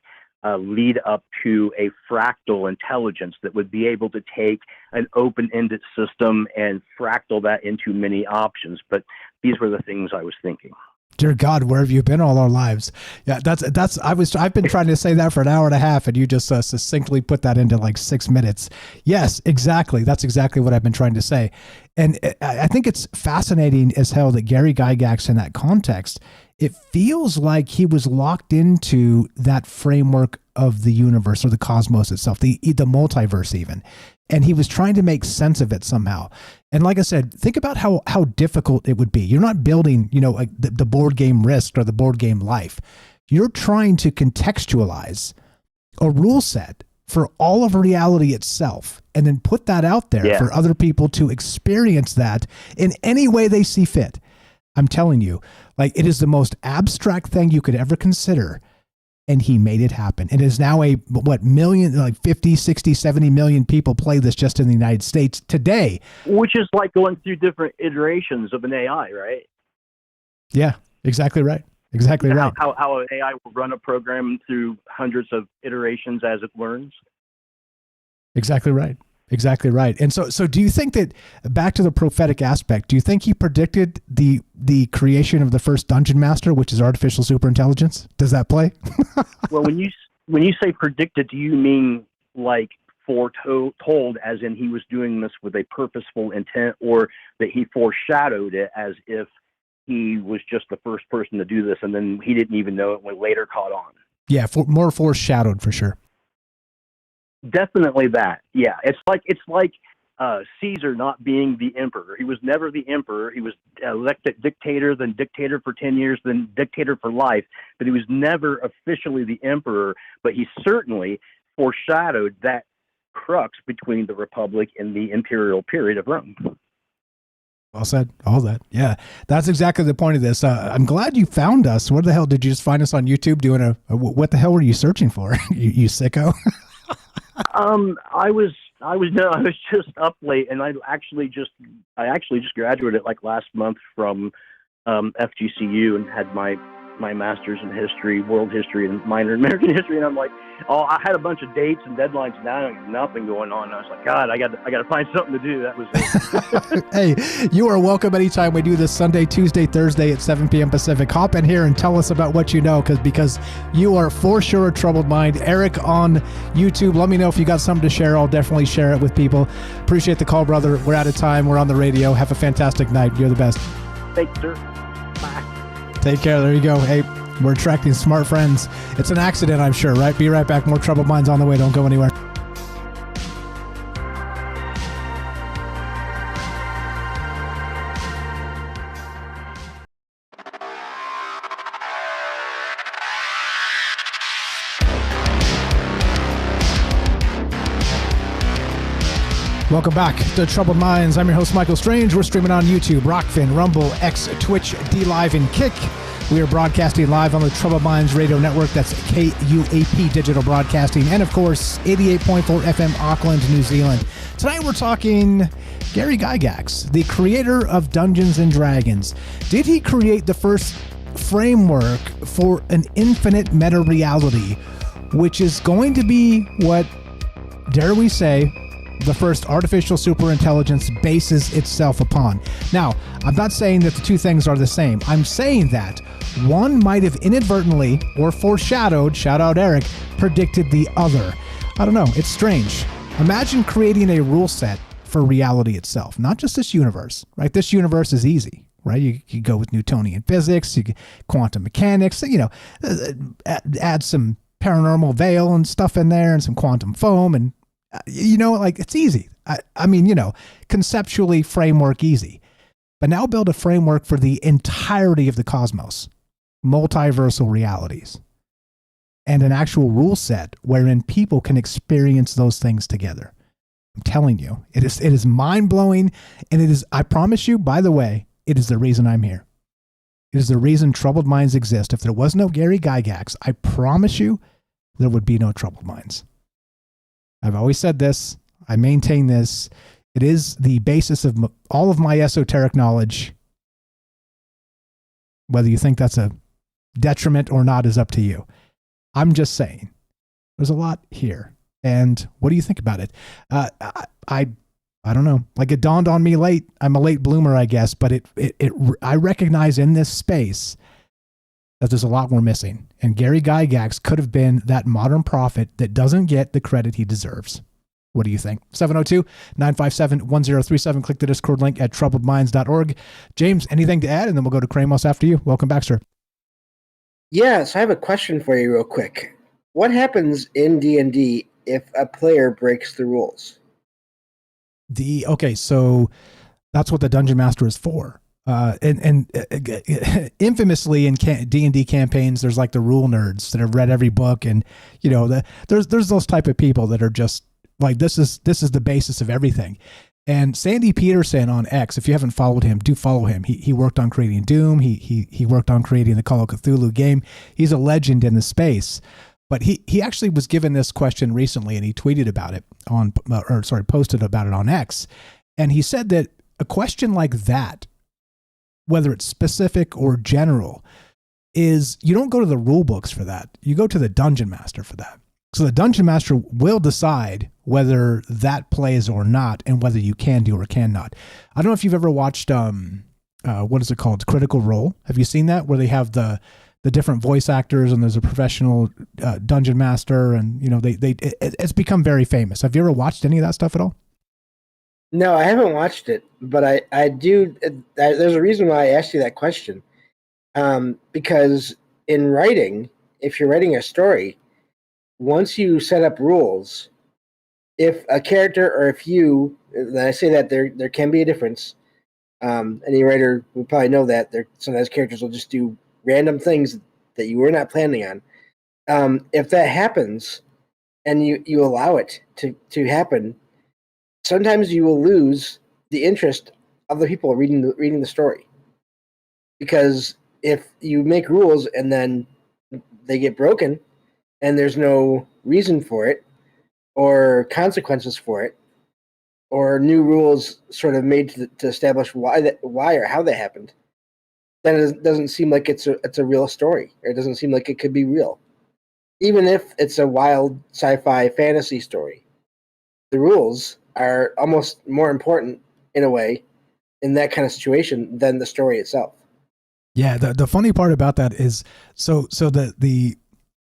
lead up to a fractal intelligence that would be able to take an open-ended system and fractal that into many options. But these were the things I was thinking. Dear God, where have you been all our lives? Yeah, I've been trying to say that for an hour and a half, and you just succinctly put that into like 6 minutes. Yes, exactly. That's exactly what I've been trying to say. And I think it's fascinating as hell that Gary Gygax in that context, it feels like he was locked into that framework of the universe or the cosmos itself, the multiverse even. And he was trying to make sense of it somehow. And like I said, think about how difficult it would be. You're not building, like the board game Risk or the board game Life. You're trying to contextualize a rule set for all of reality itself and then put that out there for other people to experience that in any way they see fit. I'm telling you, like, it is the most abstract thing you could ever consider. And he made it happen. It is now million, like 50, 60, 70 million people play this just in the United States today. Which is like going through different iterations of an AI, right? Yeah, exactly right. Exactly right. How an AI will run a program through hundreds of iterations as it learns. Exactly right. Exactly right. And so do you think that, back to the prophetic aspect, do you think he predicted the creation of the first dungeon master, which is artificial superintelligence? Does that play? Well, when you say predicted, do you mean like foretold, as in he was doing this with a purposeful intent, or that he foreshadowed it as if he was just the first person to do this and then he didn't even know it when later caught on? Yeah, more foreshadowed for sure. Definitely that. Yeah, it's like Caesar not being the emperor. He was never the emperor. He was elected dictator, then dictator for 10 years, then dictator for life. But he was never officially the emperor. But he certainly foreshadowed that crux between the Republic and the imperial period of Rome. Well said. All that. Yeah, that's exactly the point of this. I'm glad you found us. What the hell? Did you just find us on YouTube doing what the hell were you searching for? you sicko? I was just up late, and I actually just graduated like last month from FGCU and had my master's in history, world history, and minor in American history. And I'm like, I had a bunch of dates and deadlines, and I don't have nothing going on. And I was like, God, I got to find something to do. That was it. Hey, you are welcome anytime we do this Sunday, Tuesday, Thursday at 7 p.m. Pacific. Hop in here and tell us about what you know, because you are for sure a troubled mind. Eric on YouTube, let me know if you got something to share. I'll definitely share it with people. Appreciate the call, brother. We're out of time. We're on the radio. Have a fantastic night. You're the best. Thanks, sir. Bye. Take care. There you go. Hey, we're attracting smart friends. It's an accident, I'm sure, right? Be right back. More Troubled Minds on the way. Don't go anywhere. Welcome back to Troubled Minds. I'm your host, Michael Strange. We're streaming on YouTube, Rockfin, Rumble, X, Twitch, D-Live, and Kick. We are broadcasting live on the Troubled Minds Radio Network. That's KUAP Digital Broadcasting. And, of course, 88.4 FM, Auckland, New Zealand. Tonight we're talking Gary Gygax, the creator of Dungeons & Dragons. Did he create the first framework for an infinite meta-reality, which is going to be what, dare we say, the first artificial superintelligence bases itself upon? Now, I'm not saying that the two things are the same. I'm saying that one might have inadvertently or foreshadowed, shout out Eric, predicted the other. I don't know. It's strange. Imagine creating a rule set for reality itself, not just this universe, right? This universe is easy, right? You go with Newtonian physics, you get quantum mechanics, add some paranormal veil and stuff in there and some quantum foam, and it's easy. I mean, conceptually, framework easy. but now build a framework for the entirety of the cosmos, multiversal realities, and an actual rule set wherein people can experience those things together. I'm telling you, it is mind-blowing, and it is, I promise you, by the way, it is the reason I'm here. It is the reason Troubled Minds exist. If there was no Gary Gygax, I promise you there would be no Troubled Minds. I've always said this. I maintain this. It is the basis of all of my esoteric knowledge. Whether you think that's a detriment or not is up to you. I'm just saying, there's a lot here. And what do you think about it? I don't know. Like, it dawned on me late. I'm a late bloomer, I guess, but I recognize in this space that there's a lot we're missing. And Gary Gygax could have been that modern prophet that doesn't get the credit he deserves. What do you think? 702-957-1037. Click the Discord link at troubledminds.org. James, anything to add? And then we'll go to Kramos after you. Welcome back, sir. Yes, I have a question for you real quick. What happens in D&D if a player breaks the rules? Okay, so that's what the Dungeon Master is for. And infamously in D&D campaigns, there's like the rule nerds that have read every book, and you know, there's those type of people that are just like, this is the basis of everything. And Sandy Peterson on X, if you haven't followed him, do follow him. He worked on creating Doom. He worked on creating the Call of Cthulhu game. He's a legend in the space. But he actually was given this question recently, and he tweeted about it posted about it on X. And he said that a question like that, whether it's specific or general, is you don't go to the rule books for that. You go to the Dungeon Master for that. So the Dungeon Master will decide whether that plays or not, and whether you can do or cannot. I don't know if you've ever watched, what is it called? Critical Role. Have you seen that? Where they have the different voice actors, and there's a professional Dungeon Master, and you know, it's become very famous. Have you ever watched any of that stuff at all? No, I haven't watched it, but I do. There's a reason why I asked you that question. Because in writing, if you're writing a story, once you set up rules, if a character or if you, and I say that there can be a difference. Any writer will probably know that sometimes characters will just do random things that you were not planning on. If that happens and you allow it to happen, sometimes you will lose the interest of the people reading the story. Because if you make rules and then they get broken and there's no reason for it or consequences for it, or new rules sort of made to establish why or how that happened, then it doesn't seem like it's a real story. Or it doesn't seem like it could be real. Even if it's a wild sci-fi fantasy story, the rules are almost more important in a way in that kind of situation than the story itself. Yeah, the funny part about that is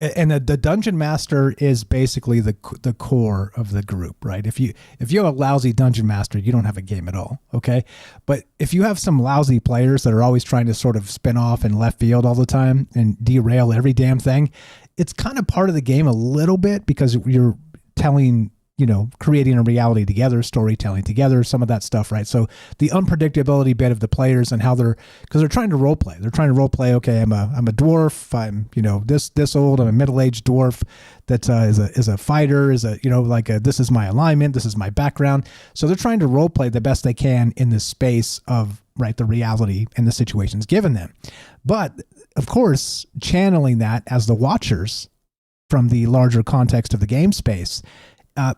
the Dungeon Master is basically the core of the group, right? If you have a lousy Dungeon Master, you don't have a game at all, okay? But if you have some lousy players that are always trying to sort of spin off in left field all the time and derail every damn thing, it's kind of part of the game a little bit, because you're telling, you know, creating a reality together, storytelling together, some of that stuff, right? So the unpredictability bit of the players and how because they're trying to role play. They're trying to role play. Okay, I'm a dwarf. I'm, you know, this old. I'm a middle-aged dwarf that is a fighter. This is my alignment. This is my background. So they're trying to role play the best they can in this space of, right, the reality and the situations given them. But of course, channeling that as the watchers from the larger context of the game space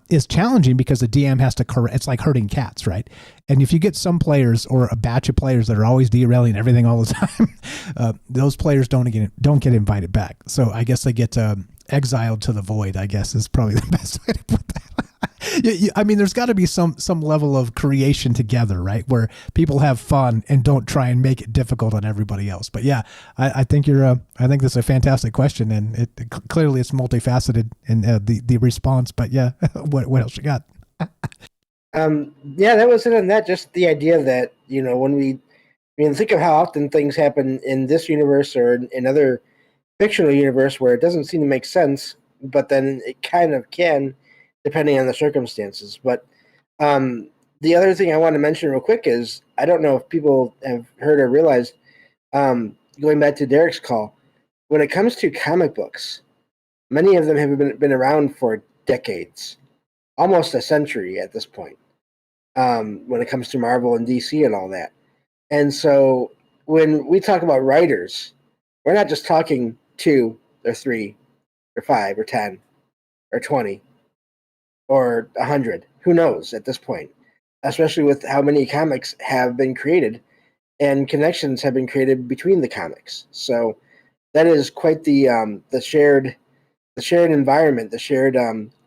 is challenging, because the DM has to correct. It's like herding cats, right? And if you get some players or a batch of players that are always derailing everything all the time, those players don't get invited back. So I guess they get exiled to the void, I guess, is probably the best way to put that. I mean, there's got to be some level of creation together, right? Where people have fun and don't try and make it difficult on everybody else. But yeah, I think I think that's a fantastic question, and clearly it's multifaceted in the response. But yeah, what else you got? Yeah, that was it on that. Just the idea that, you know, think of how often things happen in this universe or in other fictional universe where it doesn't seem to make sense, but then it kind of can, depending on the circumstances. But the the other thing I want to mention real quick is I don't know if people have heard or realized. Going back to Derek's call, when it comes to comic books, many of them have been around for decades, almost a century at this point. When it comes to Marvel and DC and all that, and so when we talk about writers, we're not just talking 2 or 3 or 5 or 10 or 20 or 100. Who knows at this point? Especially with how many comics have been created and connections have been created between the comics. So that is quite the shared environment, the shared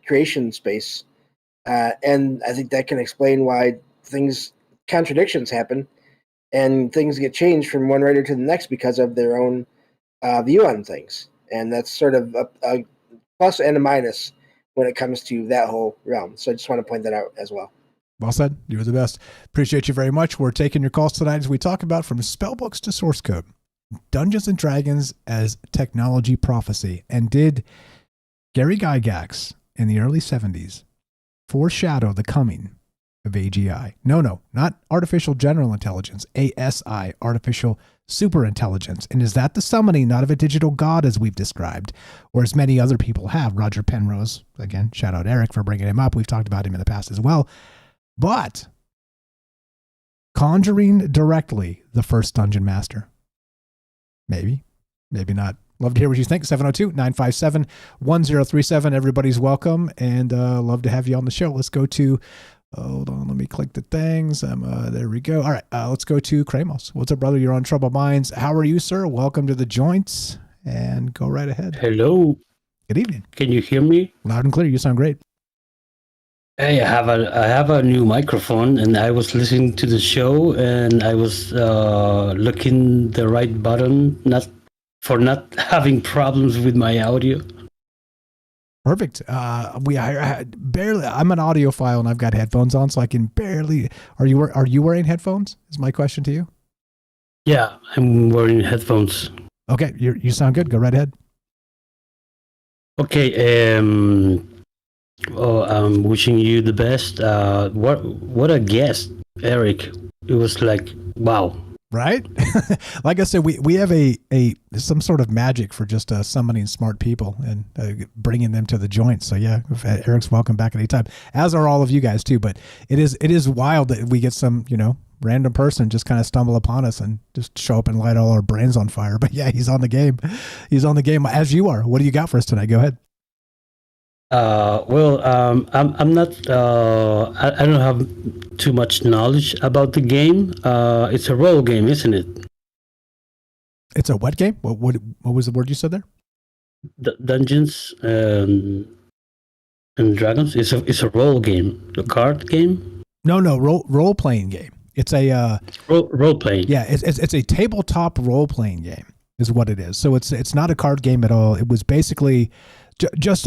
creation space, and I think that can explain why contradictions happen, and things get changed from one writer to the next because of their own view on things, and that's sort of a plus and a minus when it comes to that whole realm. So I just want to point that out as well. Well said. You were the best. Appreciate you very much. We're taking your calls tonight as we talk about from spellbooks to source code, Dungeons and Dragons as technology prophecy. And did Gary Gygax in the early 70s foreshadow the coming of AGI? No, not artificial general intelligence, ASI, artificial superintelligence. And is that the summoning not of a digital god as we've described, or as many other people have? Roger Penrose, again, shout out Eric for bringing him up. We've talked about him in the past as well. But conjuring directly the first dungeon master. Maybe not. Love to hear what you think. 702-957-1037. Everybody's welcome, and love to have you on the show. Let's go to, hold on, let me click the things. There we go. All right, let's go to Kramos. What's up, brother? You're on Troubled Minds. How are you, sir? Welcome to the joints, and go right ahead. Hello. Good evening. Can you hear me? Loud and clear. You sound great. Hey, I have a new microphone, and I was listening to the show, and I was looking the right button, not having problems with my audio. Perfect. I barely. I'm an audiophile, and I've got headphones on, so I can barely. Are you wearing headphones? Is my question to you. Yeah, I'm wearing headphones. Okay, you sound good. Go right ahead. Okay. I'm wishing you the best. What a guest, Eric. It was like, wow. Right? Like I said, we have some sort of magic for just summoning smart people and bringing them to the joint. So yeah, Eric's welcome back at any time, as are all of you guys too. But it is wild that we get some, random person just kind of stumble upon us and just show up and light all our brains on fire. But yeah, he's on the game. He's on the game as you are. What do you got for us tonight? Go ahead. I'm not. I don't have too much knowledge about the game. It's a role game, isn't it? It's a what game? What was the word you said there? Dungeons and Dragons. It's a role game. A card game. No, role playing game. It's a role playing. Yeah, it's a tabletop role playing game is what it is. So it's not a card game at all. It was basically. Just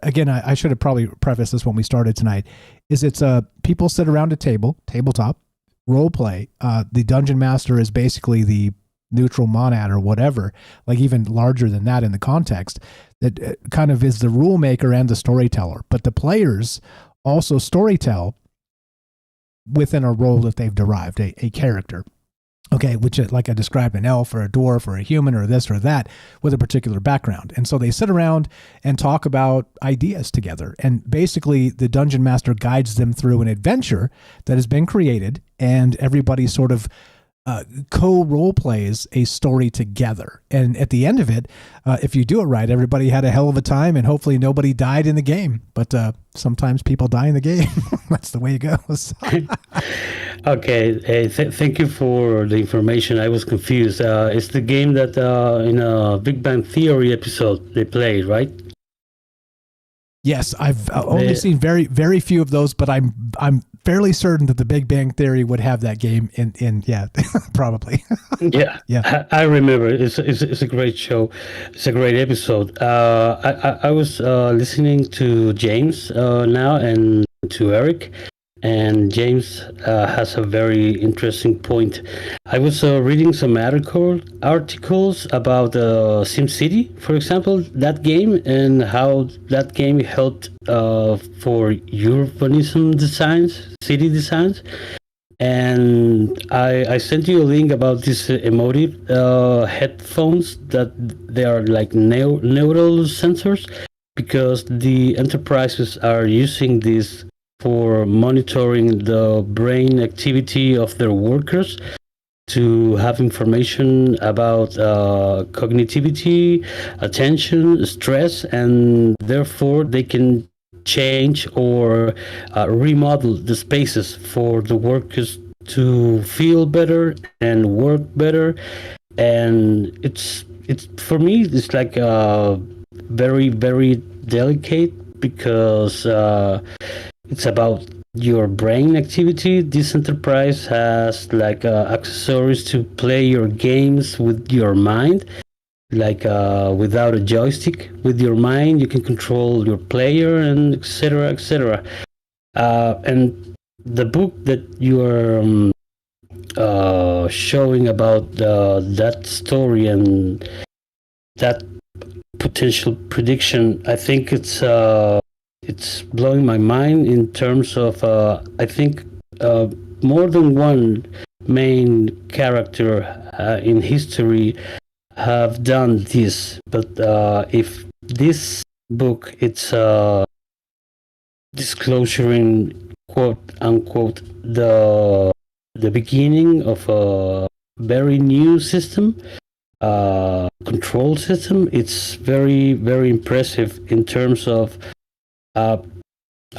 again, I should have probably prefaced this when we started tonight. It's people sit around a tabletop, role play. The dungeon master is basically the neutral monad or whatever, like even larger than that in the context. That kind of is the rule maker and the storyteller. But the players also storytell within a role that they've derived, a character. Okay, which like I described, an elf or a dwarf or a human or this or that with a particular background. And so they sit around and talk about ideas together. And basically the dungeon master guides them through an adventure that has been created, and everybody sort of co-role plays a story together. And at the end of it, if you do it right, everybody had a hell of a time, and hopefully nobody died in the game. But sometimes people die in the game. That's the way it goes. Okay. Thank you for the information. I was confused. It's the game that in a Big Bang Theory episode they played, right? Yes, I've only seen very, very few of those, but I'm fairly certain that the Big Bang Theory would have that game in yeah, probably. Yeah. I remember. It's a great show. It's a great episode. I was listening to James now and to Eric, And James has a very interesting point. I was reading some articles about SimCity, for example, that game, and how that game helped for urbanism designs, city designs. And I sent you a link about these emotive headphones that they are like neural sensors, because the enterprises are using this for monitoring the brain activity of their workers to have information about cognitivity, attention, stress, and therefore they can change or remodel the spaces for the workers to feel better and work better. And it's for me, it's like very, very delicate, because it's about your brain activity. This enterprise has like accessories to play your games with your mind, like without a joystick. With your mind, you can control your player, and etc., etc. And the book that you are showing about that story and that potential prediction, I think it's blowing my mind in terms of I think more than one main character in history have done this. But if this book, it's disclosing, quote unquote, the beginning of a very new system, control system, it's very, very impressive in terms of I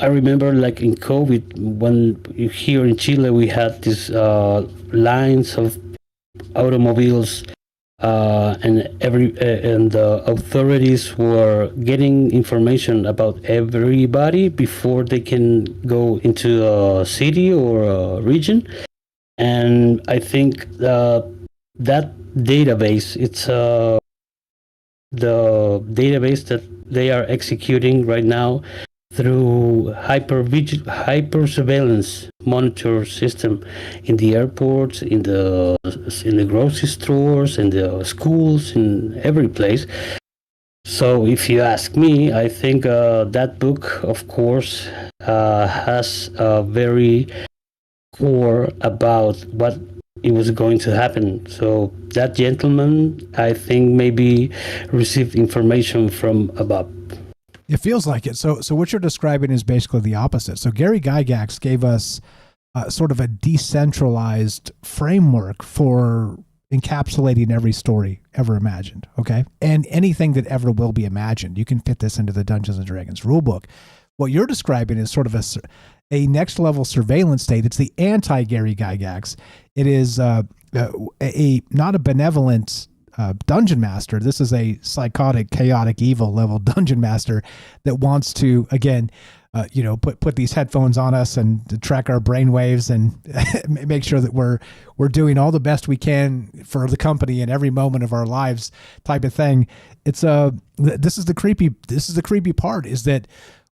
remember like in COVID, when here in Chile we had these lines of automobiles, and the authorities were getting information about everybody before they can go into a city or a region. And I think that database, it's the database that they are executing right now through hyper surveillance monitor system in the airports, in the grocery stores, in the schools, in every place. So if you ask me, I think that book, of course, has a very core about what it was going to happen. So that gentleman, I think, maybe received information from above. It feels like it. So what you're describing is basically the opposite. So Gary Gygax gave us sort of a decentralized framework for encapsulating every story ever imagined, okay? And anything that ever will be imagined. You can fit this into the Dungeons & Dragons rulebook. What you're describing is sort of a next-level surveillance state. It's the anti-Gary Gygax. It is not a benevolent dungeon master. This is a psychotic, chaotic, evil level dungeon master that wants to, again, put these headphones on us and to track our brain waves and make sure that we're doing all the best we can for the company in every moment of our lives, type of thing. It's this is the creepy part, is that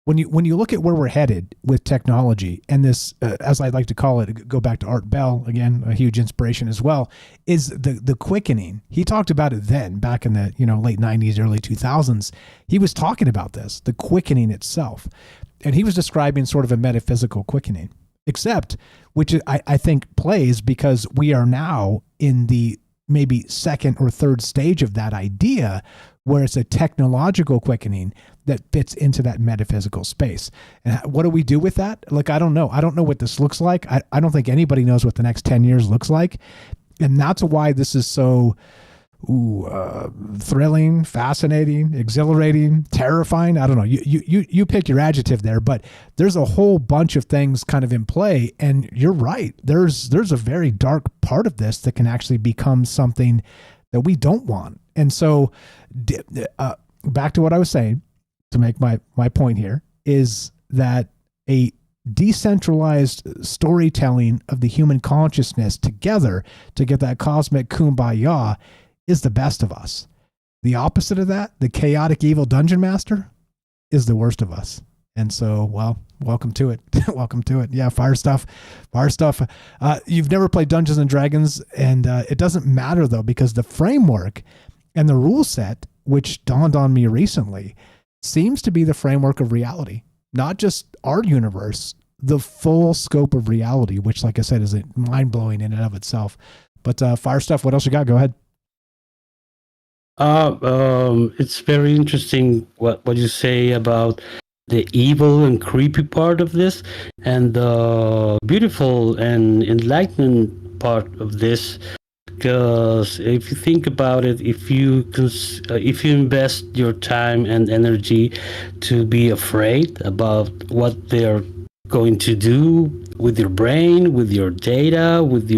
when you look at where we're headed with technology, and this, as I'd like to call it, go back to Art Bell, again, a huge inspiration as well, is the quickening. He talked about it then, back in the late 90s, early 2000s. He was talking about this, the quickening itself. And he was describing sort of a metaphysical quickening, except, which I think plays because we are now in the maybe second or third stage of that idea, where it's a technological quickening that fits into that metaphysical space. And what do we do with that? Like, I don't know. I don't know what this looks like. I don't think anybody knows what the next 10 years looks like. And that's why this is so thrilling, fascinating, exhilarating, terrifying. I don't know. You pick your adjective there, but there's a whole bunch of things kind of in play. And you're right. There's a very dark part of this that can actually become something that we don't want. And so back to what I was saying, to make my point here, is that a decentralized storytelling of the human consciousness together to get that cosmic kumbaya is the best of us. The opposite of that, the chaotic evil dungeon master, is the worst of us. And so, well, welcome to it. Welcome to it. Yeah, fire stuff. You've never played Dungeons and Dragons, and it doesn't matter though, because the framework and the rule set, which dawned on me recently, seems to be the framework of reality, not just our universe, the full scope of reality, which, like I said, is mind blowing in and of itself. But fire stuff. What else you got? Go ahead. It's very interesting what you say about the evil and creepy part of this, and the beautiful and enlightenment part of this. Because if you think about it, if you invest your time and energy to be afraid about what they're going to do with your brain, with your data, with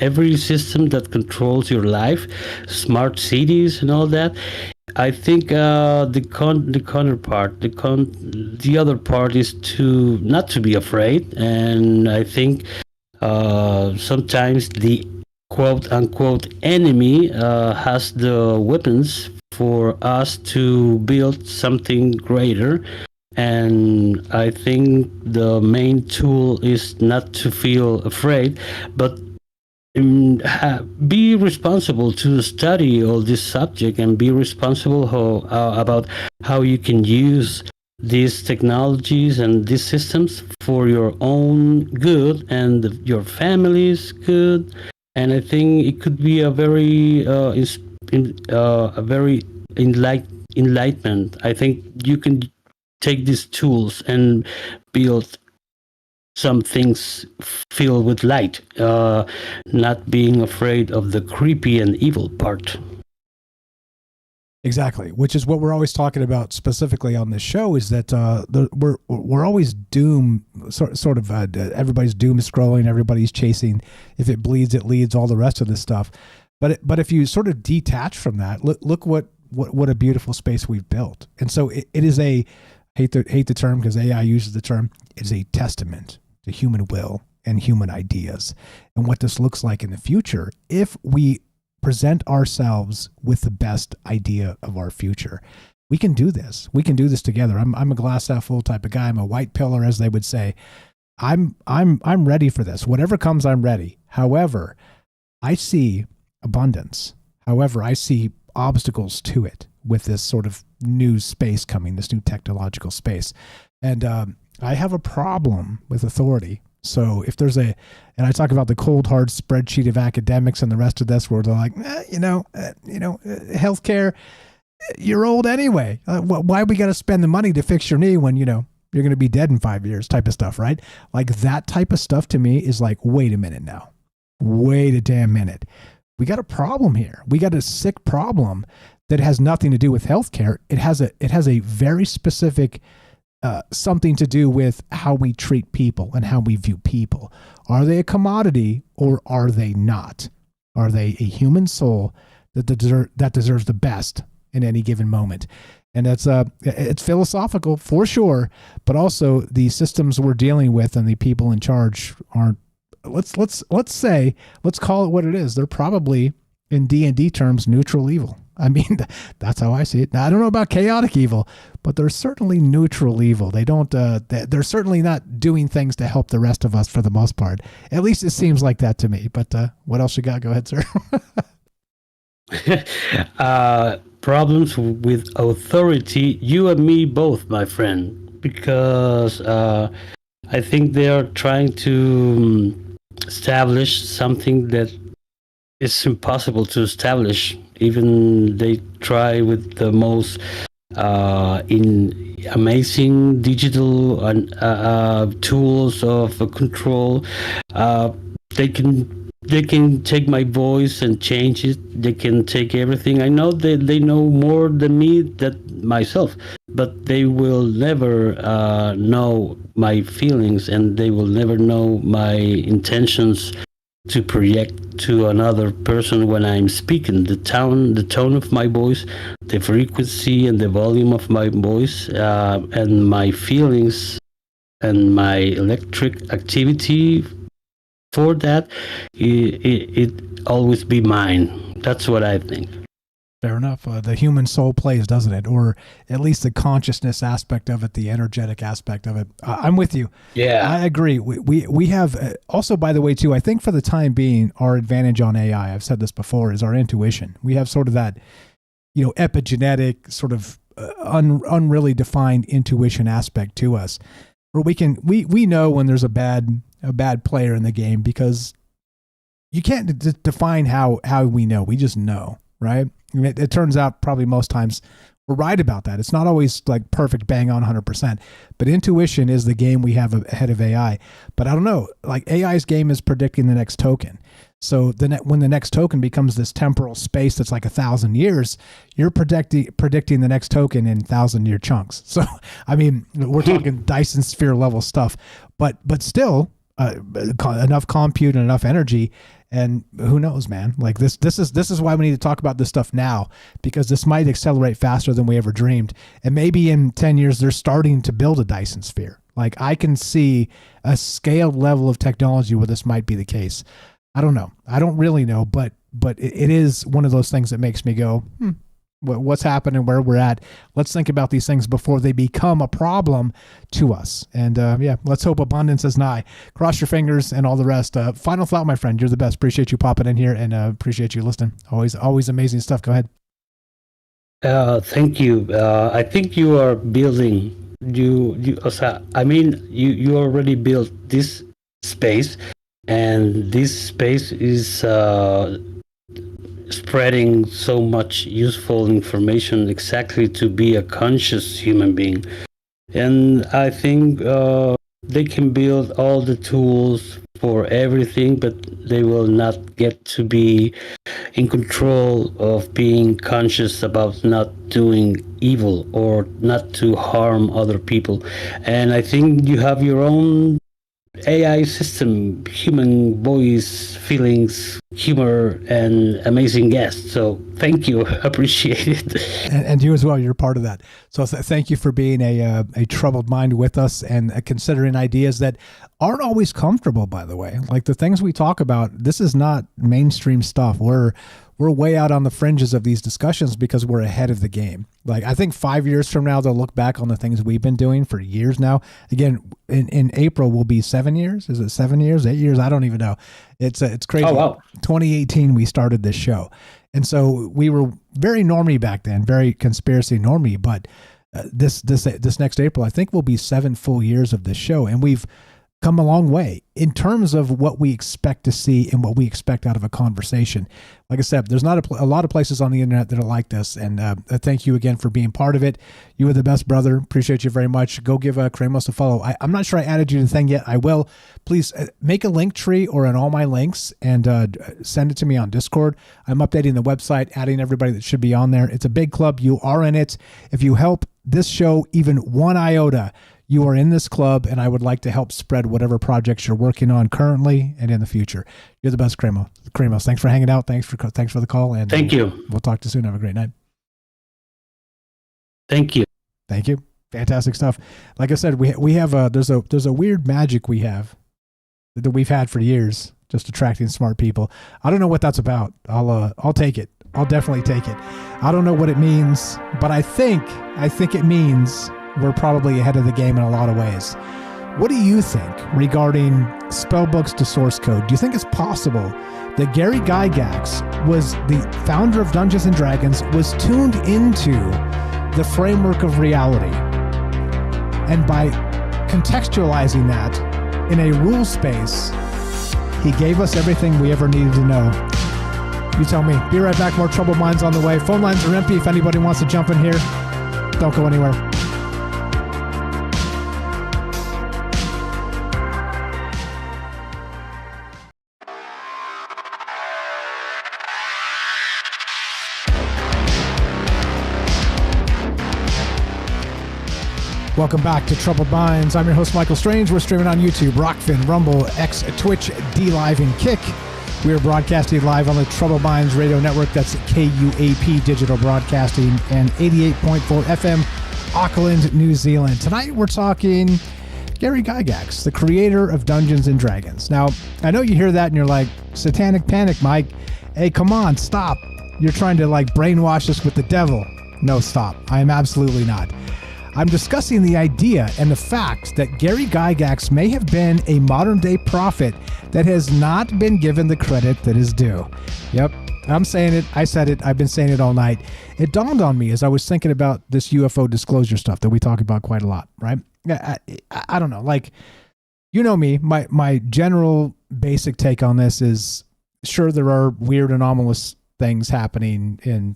every system that controls your life, smart cities and all that, I think the other part is to not to be afraid. And I think sometimes the quote unquote enemy has the weapons for us to build something greater. And I think the main tool is not to feel afraid, but be responsible to study all this subject, and be responsible about how you can use these technologies and these systems for your own good and your family's good. And I think it could be a very enlightenment. I think you can take these tools and build some things filled with light, not being afraid of the creepy and evil part. Exactly, which is what we're always talking about specifically on this show, is that we're always doom, sort of everybody's doom scrolling, everybody's chasing, if it bleeds, it leads, all the rest of this stuff. But if you sort of detach from that, look what a beautiful space we've built. And so it is a, hate the term because AI uses the term, it is a testament to human will and human ideas and what this looks like in the future if we present ourselves with the best idea of our future. We can do this. We can do this together. I'm a glass half full type of guy. I'm a white pillar, as they would say. I'm ready for this. Whatever comes, I'm ready. However, I see abundance. However, I see obstacles to it with this sort of new space coming, this new technological space. And I have a problem with authority. So if there's and I talk about the cold hard spreadsheet of academics and the rest of this, where they're like, healthcare, you're old anyway. Why we got to spend the money to fix your knee when, you're going to be dead in 5 years type of stuff, right? Like that type of stuff to me is like, wait a minute now. Wait a damn minute. We got a problem here. We got a sick problem that has nothing to do with healthcare. It has a very specific something to do with how we treat people and how we view people. Are they a commodity or are they not? Are they a human soul that deserves the best in any given moment? And it's philosophical for sure, but also the systems we're dealing with and the people in charge aren't. Let's call it what it is. They're probably, in D&D terms, neutral evil. I mean, that's how I see it. Now, I don't know about chaotic evil, but they're certainly neutral evil. They don't. They're certainly not doing things to help the rest of us for the most part. At least it seems like that to me. But what else you got? Go ahead, sir. Problems with authority, you and me both, my friend, because I think they are trying to establish something that is impossible to establish. Even they try with the most amazing digital tools of control. They can take my voice and change it. They can take everything. I know they know more than me, than myself, but they will never know my feelings, and they will never know my intentions to project to another person when I'm speaking. The tone of my voice, the frequency and the volume of my voice, and my feelings and my electric activity. For that, it always be mine. That's what I think. Fair enough. The human soul plays, doesn't it? Or at least the consciousness aspect of it, the energetic aspect of it. I'm with you. Yeah, I agree. We have also, by the way, too, I think for the time being, our advantage on AI, I've said this before, is our intuition. We have sort of that, epigenetic sort of unreally defined intuition aspect to us, where we know when there's a bad player in the game, because you can't define how we know. We just know, right? It turns out probably most times we're right about that. It's not always like perfect bang on 100%, but intuition is the game we have ahead of AI. But I don't know, like AI's game is predicting the next token. So when the next token becomes this temporal space that's like 1,000 years, you're predicting the next token in 1,000-year chunks. So, I mean, we're talking Dyson sphere level stuff, but still enough compute and enough energy. And who knows, man? Like this is why we need to talk about this stuff now, because this might accelerate faster than we ever dreamed. And maybe in 10 years, they're starting to build a Dyson sphere. Like I can see a scaled level of technology where this might be the case. I don't know. I don't really know, but it is one of those things that makes me go, what's happening, where we're at. Let's think about these things before they become a problem to us. And let's hope abundance is nigh. Cross your fingers and all the rest. Final thought, my friend. You're the best. Appreciate you popping in here, and appreciate you listening. Always amazing stuff. Go ahead. Thank you. I think you are building. You already built this space, and this space is spreading so much useful information exactly to be a conscious human being. And I think they can build all the tools for everything, but they will not get to be in control of being conscious about not doing evil or not to harm other people. And I think you have your own AI system, human voice, feelings, humor, and amazing guests. So thank you. Appreciate it. And you as well. You're part of that. So thank you for being a troubled mind with us and considering ideas that aren't always comfortable, by the way. Like the things we talk about, this is not mainstream stuff. We're way out on the fringes of these discussions because we're ahead of the game. Like I think 5 years from now, they'll look back on the things we've been doing for years now. Again, in April will be 7 years. Is it 7 years, 8 years? I don't even know. It's crazy. Oh, wow. 2018, we started this show. And so we were very normie back then, very conspiracy normie, but this next April, I think will be 7 full years of this show. And we've come a long way in terms of what we expect to see and what we expect out of a conversation. Like I said, there's not a lot of places on the internet that are like this. And thank you again for being part of it. You are the best, brother. Appreciate you very much. Go give Kramos a follow. I'm not sure I added you to the thing yet. I will. Please make a link tree or in all my links and send it to me on Discord. I'm updating the website, adding everybody that should be on there. It's a big club. You are in it. If you help this show even one iota, you are in this club, and I would like to help spread whatever projects you're working on currently and in the future. You're the best, Kramos. Thanks for hanging out. Thanks for the call. And thank you. We'll talk to you soon. Have a great night. Thank you. Thank you. Fantastic stuff. Like I said, we have there's a weird magic we have that we've had for years, just attracting smart people. I don't know what that's about. I'll take it. I'll definitely take it. I don't know what it means, but I think it means we're probably ahead of the game in a lot of ways. What do you think regarding Spellbooks to source code? Do you think it's possible that Gary Gygax was the founder of Dungeons & Dragons, was tuned into the framework of reality, and by contextualizing that in a rule space, he gave us everything we ever needed to know? You tell me. Be right back. More Troubled Minds on the way. Phone lines are empty if anybody wants to jump in here. Don't go anywhere. Welcome back to Troubled Minds. I'm your host, Michael Strange. We're streaming on YouTube, Rockfin, Rumble, X, Twitch, D-Live, and Kick. We are broadcasting live on the Troubled Minds Radio Network. That's KUAP Digital Broadcasting and 88.4 FM, Auckland, New Zealand. Tonight we're talking Gary Gygax, the creator of Dungeons & Dragons. Now, I know you hear that and you're like, satanic panic, Mike. Hey, come on, stop. You're trying to like brainwash us with the devil. No, stop. I am absolutely not. I'm discussing the idea and the fact that Gary Gygax may have been a modern day prophet that has not been given the credit that is due. Yep, I'm saying it. I said it. I've been saying it all night. It dawned on me as I was thinking about this UFO disclosure stuff that we talk about quite a lot, right? I don't know. Like, you know me, my general basic take on this is, sure, there are weird anomalous things happening in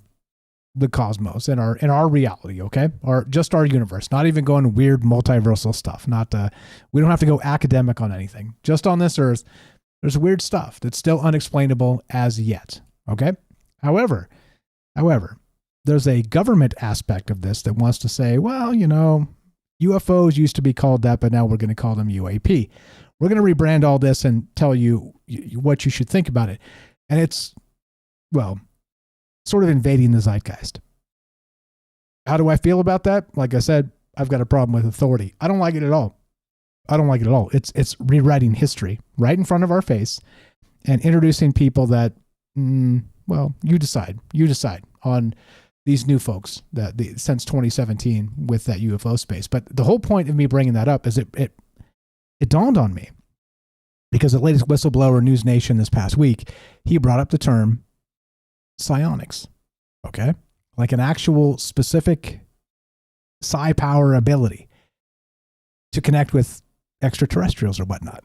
the cosmos, in our reality, okay? Or just our universe, not even going weird multiversal stuff. Not we don't have to go academic on anything. Just on this earth, there's weird stuff that's still unexplainable as yet, okay? However, there's a government aspect of this that wants to say, well, you know, UFOs used to be called that, but now we're going to call them UAP. We're going to rebrand all this and tell you what you should think about it. And it's, well, sort of invading the zeitgeist. How do I feel about that? Like I said, I've got a problem with authority. I don't like it at all. It's rewriting history right in front of our face and introducing people that, well, you decide on these new folks since 2017 with that UFO space. But the whole point of me bringing that up is it dawned on me because the latest whistleblower News Nation this past week, he brought up the term psionics, okay? Like an actual specific psi power ability to connect with extraterrestrials or whatnot.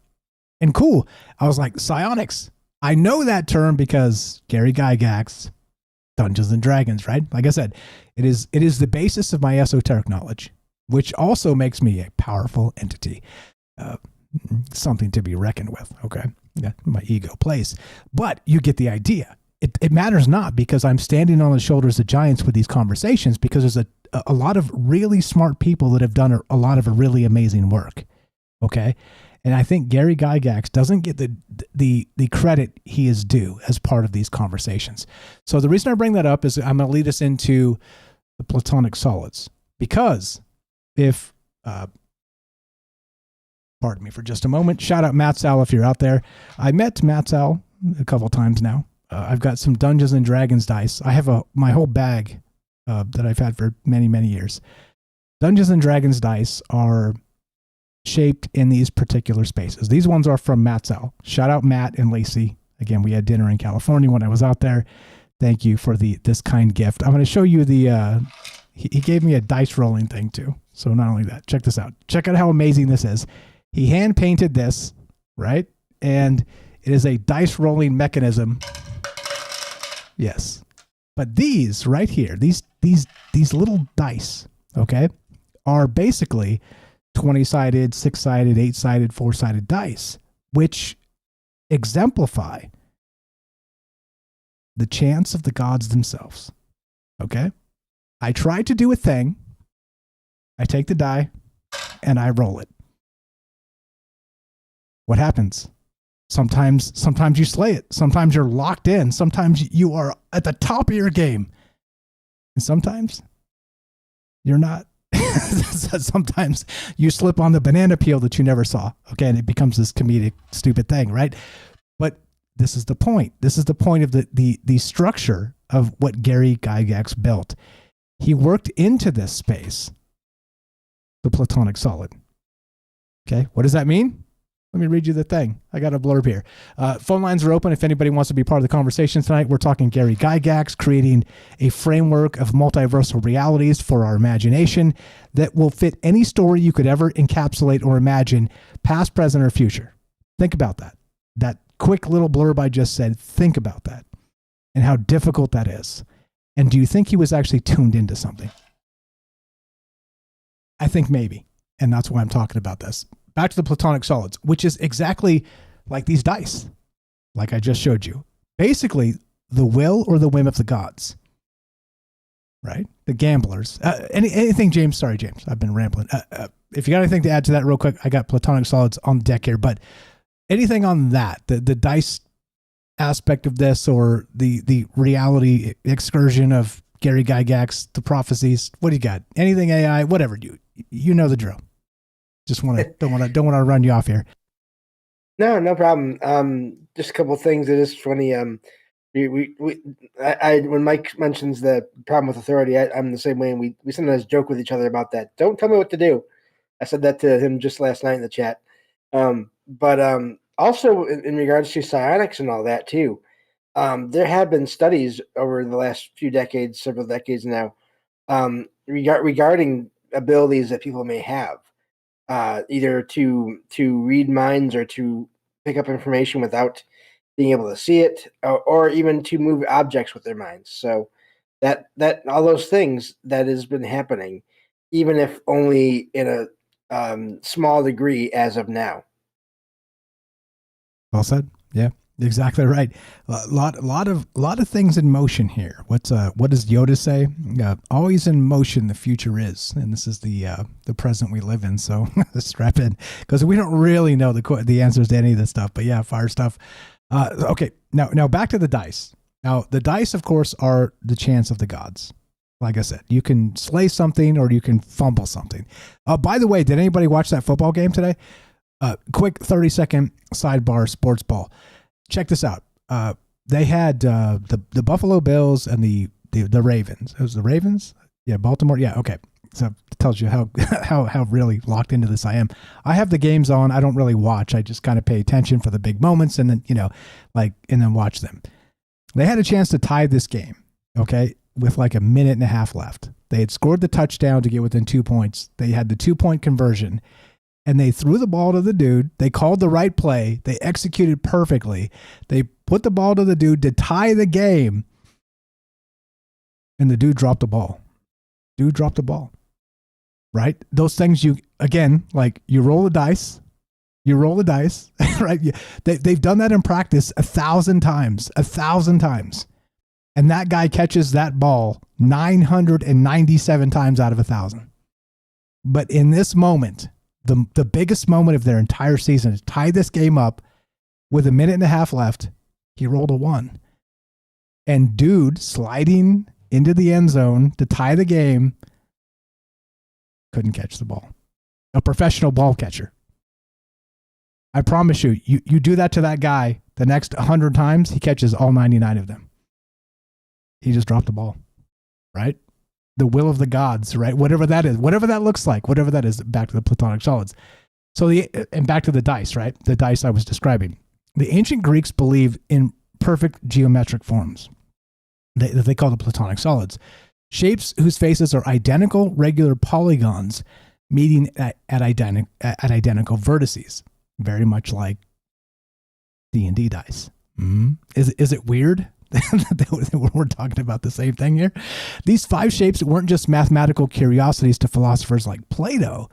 And cool, I was like, psionics. I know that term because Gary Gygax, Dungeons and Dragons, right? Like I said, it is the basis of my esoteric knowledge, which also makes me a powerful entity. Something to be reckoned with, okay? Yeah, my ego plays. But you get the idea. It matters not because I'm standing on the shoulders of giants with these conversations because there's a lot of really smart people that have done a lot of really amazing work, okay? And I think Gary Gygax doesn't get the credit he is due as part of these conversations. So the reason I bring that up is I'm going to lead us into the Platonic solids because if, pardon me for just a moment, shout out Matt Sal if you're out there. I met Matt Sal a couple times now. I've got some Dungeons and Dragons dice. I have my whole bag that I've had for many, many years. Dungeons and Dragons dice are shaped in these particular spaces. These ones are from Matt Sal. Shout out Matt and Lacey. Again, we had dinner in California when I was out there. Thank you for this kind gift. I'm going to show you he gave me a dice rolling thing too. So not only that, check this out. Check out how amazing this is. He hand painted this, right? And it is a dice rolling mechanism. Yes. But these right here, these little dice, okay, are basically 20-sided, 6-sided, 8-sided, 4-sided dice, which exemplify the chance of the gods themselves. Okay? I try to do a thing. I take the die and I roll it. What happens? Sometimes you slay it. Sometimes you're locked in. Sometimes you are at the top of your game. And sometimes you're not. Sometimes you slip on the banana peel that you never saw. Okay. And it becomes this comedic, stupid thing, right? But this is the point. This is the point of the structure of what Gary Gygax built. He worked into this space the Platonic solid. Okay. What does that mean? Let me read you the thing. I got a blurb here. Phone lines are open if anybody wants to be part of the conversation tonight. We're talking Gary Gygax creating a framework of multiversal realities for our imagination that will fit any story you could ever encapsulate or imagine, past, present, or future. Think about that. That quick little blurb I just said, think about that and how difficult that is. And do you think he was actually tuned into something? I think maybe. And that's why I'm talking about this. Back to the Platonic solids, which is exactly like these dice, like I just showed you. Basically, the will or the whim of the gods, right? The gamblers. Anything, James? Sorry, James. I've been rambling. If you got anything to add to that real quick, I got Platonic solids on deck here. But anything on that, the dice aspect of this or the reality excursion of Gary Gygax, the prophecies, what do you got? Anything AI, whatever. You know the drill. Just don't want to run you off here. No problem. Just a couple of things. It is funny. When Mike mentions the problem with authority, I'm the same way, and we sometimes joke with each other about that. Don't tell me what to do. I said that to him just last night in the chat. But also in regards to psionics and all that too, there have been studies over the last few decades, several decades now, regarding abilities that people may have, either to read minds or to pick up information without being able to see it, or even to move objects with their minds. So that all those things that has been happening, even if only in a small degree as of now. Well said. Yeah, exactly right. A lot of things in motion here. What does Yoda say? Always in motion, the future is, and this is the present we live in. So strap in, because we don't really know the answers to any of this stuff. But yeah, fire stuff. Okay, now back to the dice. Now the dice, of course, are the chance of the gods. Like I said, you can slay something or you can fumble something. By the way, did anybody watch that football game today? Quick 30-second sidebar sports ball. Check this out. They had the Buffalo Bills and the Ravens. It was the Ravens? Yeah, Baltimore. Yeah, okay. So it tells you how really locked into this I am. I have the games on. I don't really watch. I just kind of pay attention for the big moments and then, and then watch them. They had a chance to tie this game, okay, with like a minute and a half left. They had scored the touchdown to get within 2 points. They had the 2-point conversion, and they threw the ball to the dude. They called the right play. They executed perfectly. They put the ball to the dude to tie the game, and the dude dropped the ball. Dude dropped the ball. Right? Those things you roll the dice, right? They've done that in practice 1,000 times. And that guy catches that ball 997 times out of 1,000. But in this moment, the biggest moment of their entire season, to tie this game up with a minute and a half left, he rolled a 1. And dude sliding into the end zone to tie the game couldn't catch the ball. A professional ball catcher. I promise you, you do that to that guy the next 100 times, he catches all 99 of them. He just dropped the ball, right? The will of the gods, right? Whatever that is, whatever that looks like, whatever that is, back to the Platonic solids. And back to the dice, right? The dice I was describing. The ancient Greeks believed in perfect geometric forms that they call the Platonic solids. Shapes whose faces are identical, regular polygons meeting at identical vertices. Very much like D&D dice. Is it weird that we're talking about the same thing here? These 5 shapes weren't just mathematical curiosities to philosophers like Plato.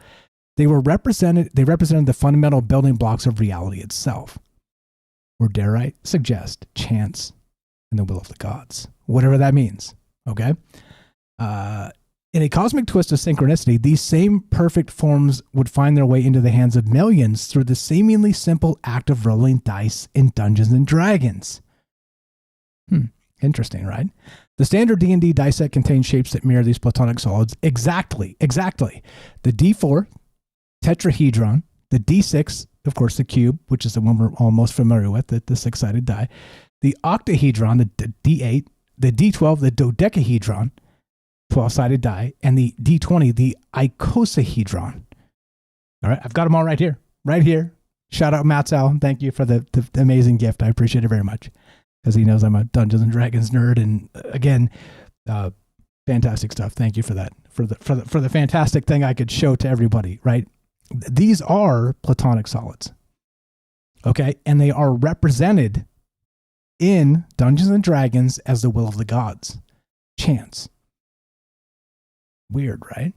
They represented the fundamental building blocks of reality itself. Or dare I suggest chance and the will of the gods. Whatever that means. Okay? In a cosmic twist of synchronicity, these same perfect forms would find their way into the hands of millions through the seemingly simple act of rolling dice in Dungeons and Dragons. Interesting, right? The standard D&D dice set contains shapes that mirror these Platonic solids exactly. The D4, tetrahedron, the D6, of course, the cube, which is the one we're all most familiar with, the 6-sided die, the octahedron, the D8, the D12, the dodecahedron, 12-sided die, and the D20, the icosahedron. All right, I've got them all right here. Shout out Matt Sal. Thank you for the amazing gift. I appreciate it very much, because he knows I'm a Dungeons and Dragons nerd. And again, fantastic stuff. Thank you for that. For the fantastic thing I could show to everybody. Right, these are Platonic solids. Okay, and they are represented in Dungeons and Dragons as the will of the gods, chance. Weird, right?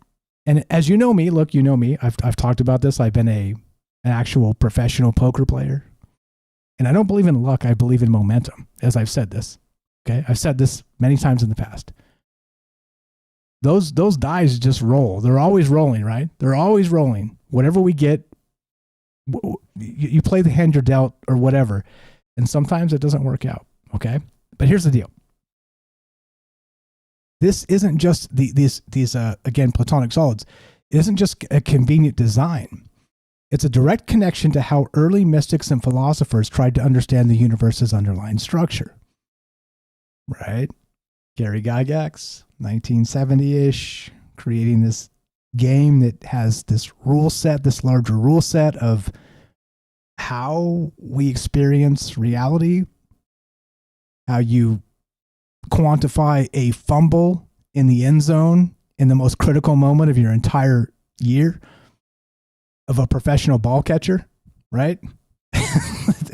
And as you know me, I've talked about this. I've been an actual professional poker player. And I don't believe in luck. I believe in momentum, as I've said this. Okay? I've said this many times in the past. Those dice just roll. They're always rolling, right? They're always rolling. Whatever we get, you play the hand you're dealt or whatever. And sometimes it doesn't work out. Okay? But here's the deal. This isn't just these again, Platonic solids. It isn't just a convenient design. It's a direct connection to how early mystics and philosophers tried to understand the universe's underlying structure. right? Gary Gygax, 1970-ish, creating this game that has this rule set, this larger rule set of how we experience reality, how you quantify a fumble in the end zone in the most critical moment of your entire year of a professional ball catcher, right?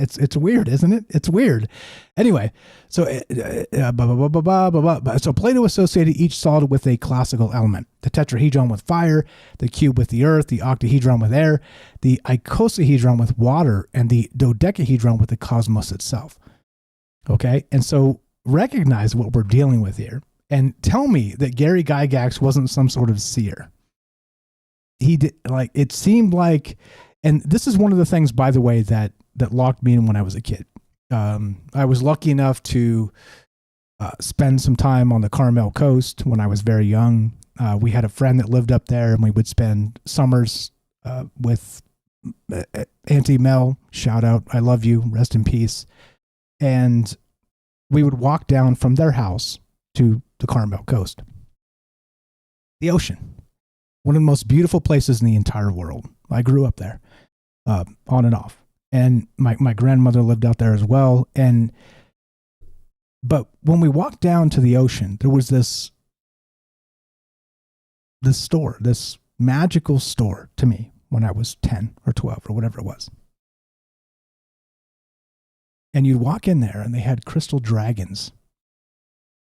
It's weird, isn't it? It's weird. Anyway, so so Plato associated each solid with a classical element. The tetrahedron with fire, the cube with the earth, the octahedron with air, the icosahedron with water, and the dodecahedron with the cosmos itself. Okay, and so recognize what we're dealing with here, and tell me that Gary Gygax wasn't some sort of seer. He did, like, it seemed like, and this is one of the things, by the way, that locked me in when I was a kid. I was lucky enough to spend some time on the Carmel coast when I was very young. We had a friend that lived up there, and we would spend summers with Auntie Mel. Shout out, I love you, rest in peace. And we would walk down from their house to the Carmel coast. The ocean, one of the most beautiful places in the entire world. I grew up there, on and off. And my grandmother lived out there as well. But when we walked down to the ocean, there was this store, this magical store to me when I was 10 or 12 or whatever it was. And you'd walk in there and they had crystal dragons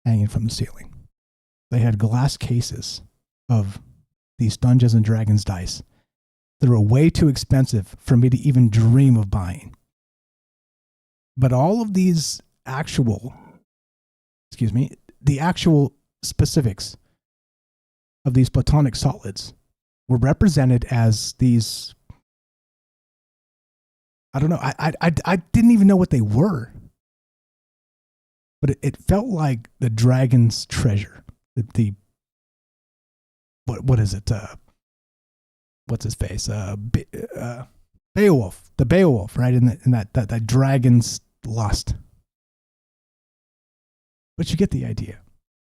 hanging from the ceiling. They had glass cases of these Dungeons and Dragons dice. They were way too expensive for me to even dream of buying. But all of these the actual specifics of these platonic solids were represented as these, I don't know, I didn't even know what they were. But it felt like the dragon's treasure. What is it? What's his face? Beowulf, the Beowulf, right? In that dragon's lust. But you get the idea.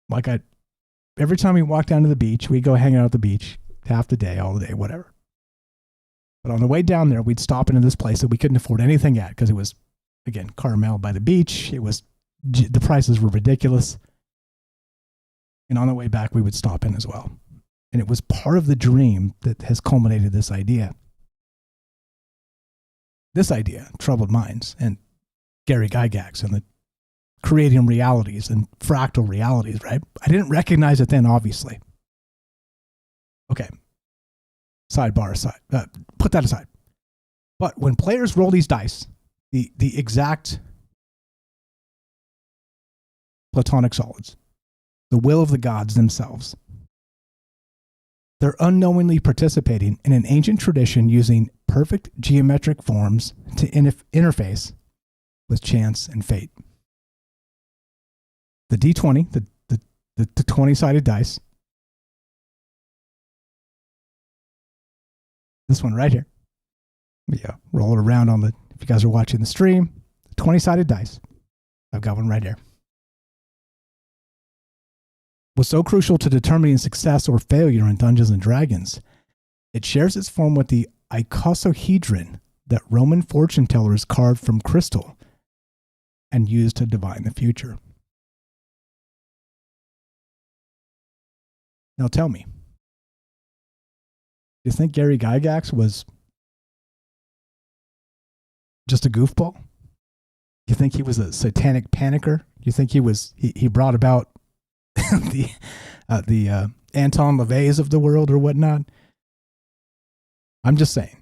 Like every time we walk down to the beach, we go hang out at the beach half the day, all the day, whatever. But on the way down there, we'd stop into this place that we couldn't afford anything at because it was, again, Carmel by the beach. The prices were ridiculous. And on the way back, we would stop in as well. And it was part of the dream that has culminated this idea. This idea, Troubled Minds, and Gary Gygax, and the creating realities and fractal realities, right? I didn't recognize it then, obviously. Okay. Sidebar aside. Put that aside. But when players roll these dice, the exact platonic solids, the will of the gods themselves, they're unknowingly participating in an ancient tradition using perfect geometric forms to interface with chance and fate. The D20, the 20-sided dice, this one right here. Yeah, roll it around if you guys are watching the stream, 20-sided dice. I've got one right here. Was so crucial to determining success or failure in Dungeons and Dragons. It shares its form with the icosahedron that Roman fortune tellers carved from crystal and used to divine the future. Now tell me, do you think Gary Gygax was just a goofball? You think he was a satanic panicker? You think he brought about the Anton LaVey's of the world or whatnot? I'm just saying.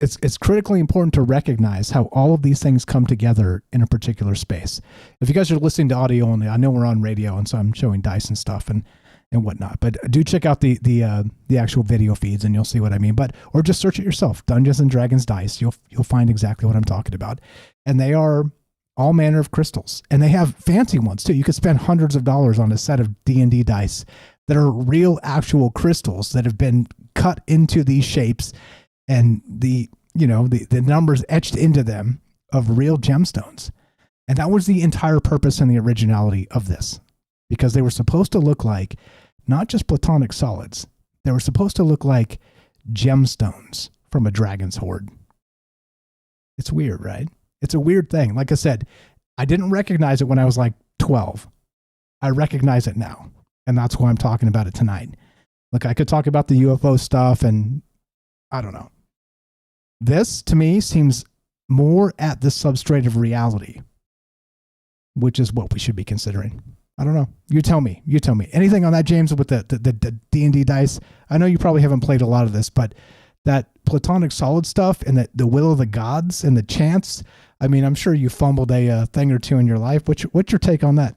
It's critically important to recognize how all of these things come together in a particular space. If you guys are listening to audio only, I know we're on radio, and so I'm showing dice and stuff and whatnot. But do check out the actual video feeds, and you'll see what I mean. Or just search it yourself, Dungeons and Dragons dice. You'll find exactly what I'm talking about. And they are all manner of crystals, and they have fancy ones too. You could spend hundreds of dollars on a set of D&D dice that are real, actual crystals that have been cut into these shapes, and the numbers etched into them of real gemstones. And that was the entire purpose and the originality of this, because they were supposed to look like not just platonic solids. They were supposed to look like gemstones from a dragon's hoard. It's weird, right? It's a weird thing. Like I said, I didn't recognize it when I was like 12. I recognize it now. And that's why I'm talking about it tonight. Look, I could talk about the UFO stuff and I don't know. This, to me, seems more at the substrate of reality, which is what we should be considering. I don't know. You tell me. You tell me. Anything on that, James, with the D&D dice? I know you probably haven't played a lot of this, but that platonic solid stuff and the will of the gods and the chants, I mean, I'm sure you fumbled a thing or two in your life. What's your take on that?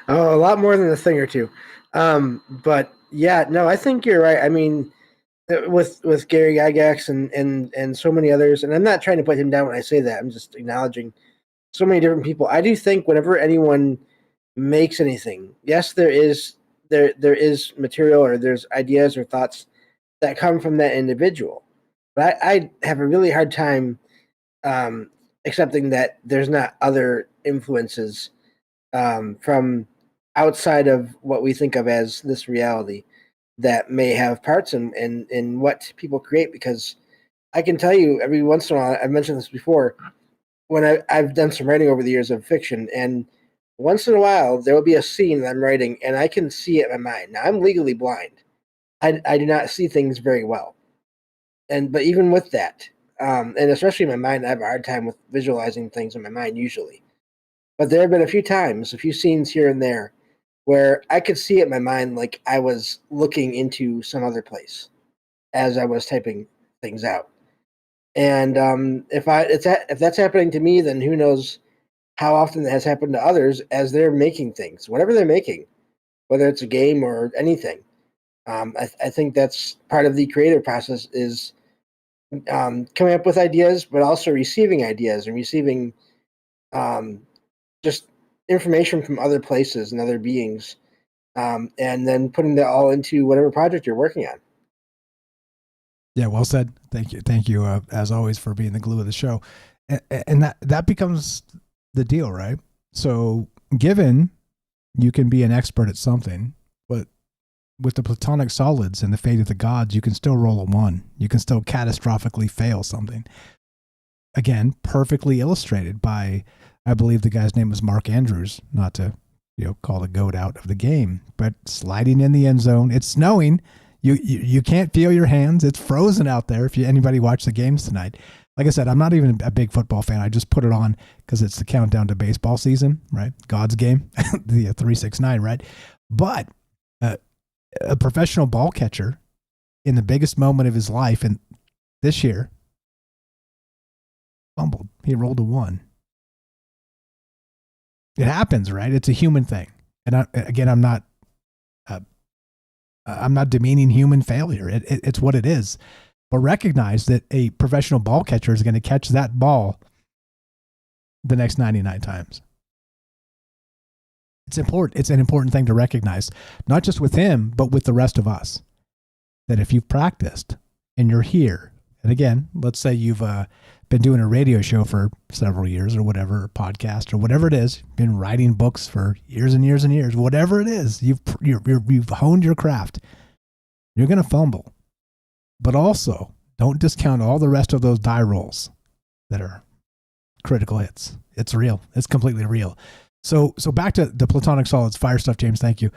Oh, a lot more than a thing or two. But yeah, no, I think you're right. I mean, with Gary Gygax and so many others, and I'm not trying to put him down when I say that. I'm just acknowledging so many different people. I do think whenever anyone makes anything, yes, there is material or there's ideas or thoughts that come from that individual. But I have a really hard time accepting that there's not other influences from outside of what we think of as this reality that may have parts in what people create. Because I can tell you every once in a while, I've mentioned this before, when I've done some writing over the years of fiction, and once in a while there will be a scene that I'm writing and I can see it in my mind. Now, I'm legally blind. I do not see things very well. But even with that, and especially in my mind, I have a hard time with visualizing things in my mind usually. But there have been a few times, a few scenes here and there, where I could see it in my mind like I was looking into some other place as I was typing things out. And if that's happening to me, then who knows how often that has happened to others as they're making things, whatever they're making, whether it's a game or anything. I think that's part of the creative process is coming up with ideas, but also receiving ideas and receiving just information from other places and other beings, and then putting that all into whatever project you're working on. Yeah, well said. Thank you, as always, for being the glue of the show. And that becomes the deal, right? So, given you can be an expert at something, but with the platonic solids and the fate of the gods, you can still roll a 1. You can still catastrophically fail something. Again, perfectly illustrated by, I believe the guy's name was Mark Andrews, not to call the goat out of the game, but sliding in the end zone. It's snowing. You can't feel your hands. It's frozen out there. If anybody watched the games tonight, like I said, I'm not even a big football fan. I just put it on because it's the countdown to baseball season, right? God's game, the 369, right? But a professional ball catcher in the biggest moment of his life, and this year, fumbled. He rolled a 1. It happens, right? It's a human thing. And I'm not demeaning human failure. It's what it is. But recognize that a professional ball catcher is going to catch that ball the next 99 times. It's important. It's an important thing to recognize, not just with him, but with the rest of us. That if you've practiced and you're here, and again, let's say you've been doing a radio show for several years or whatever, or podcast or whatever it is, been writing books for years and years and years, whatever it is, you've honed your craft. You're going to fumble. But also, don't discount all the rest of those die rolls that are critical hits. It's real. It's completely real. So back to the platonic solids fire stuff, James. Thank you.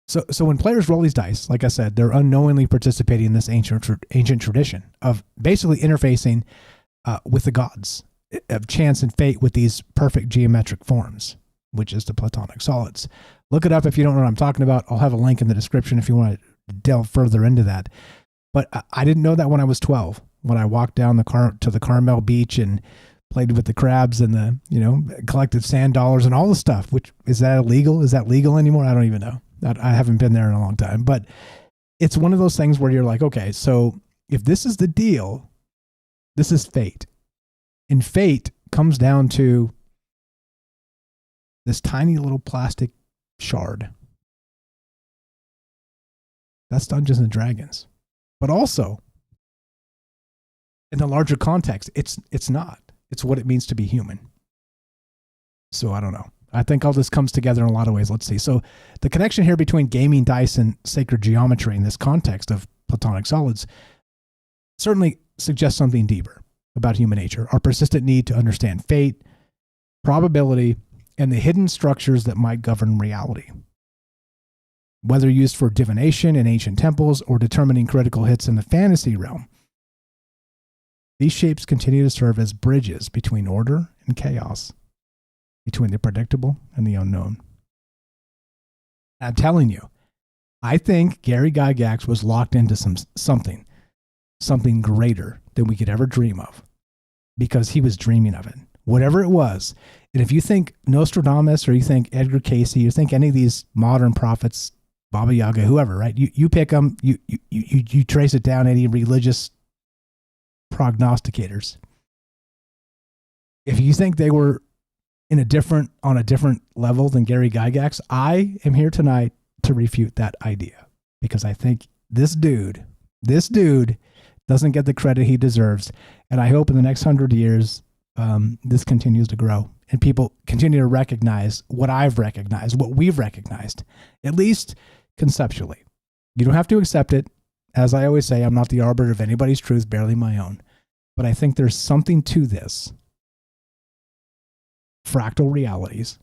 So when players roll these dice, like I said, they're unknowingly participating in this ancient tradition of basically interfacing with the gods, of chance and fate with these perfect geometric forms, which is the platonic solids. Look it up if you don't know what I'm talking about. I'll have a link in the description if you want to delve further into that. But I didn't know that when I was 12, when I walked down to the Carmel beach and played with the crabs and collected sand dollars and all the stuff. Which is that illegal? Is that legal anymore? I don't even know. I haven't been there in a long time, but it's one of those things where you're like, okay, so if this is the deal, this is fate. And fate comes down to this tiny little plastic shard. That's Dungeons and Dragons. But also, in the larger context, it's not. It's what it means to be human. So I don't know. I think all this comes together in a lot of ways. Let's see. So the connection here between gaming dice and sacred geometry in this context of Platonic solids certainly suggests something deeper about human nature, our persistent need to understand fate, probability, and the hidden structures that might govern reality. Whether used for divination in ancient temples or determining critical hits in the fantasy realm, these shapes continue to serve as bridges between order and chaos, between the predictable and the unknown. I'm telling you, I think Gary Gygax was locked into something greater than we could ever dream of, because he was dreaming of it, whatever it was. And if you think Nostradamus, or you think Edgar Cayce, you think any of these modern prophets, Baba Yaga, whoever, right? You pick them, you trace it down, any religious prognosticators. If you think they were on a different level than Gary Gygax, I am here tonight to refute that idea, because I think this dude doesn't get the credit he deserves. And I hope in the next 100 years, this continues to grow and people continue to recognize what I've recognized, what we've recognized, at least conceptually. You don't have to accept it. As I always say, I'm not the arbiter of anybody's truth, barely my own. But I think there's something to this. Fractal realities,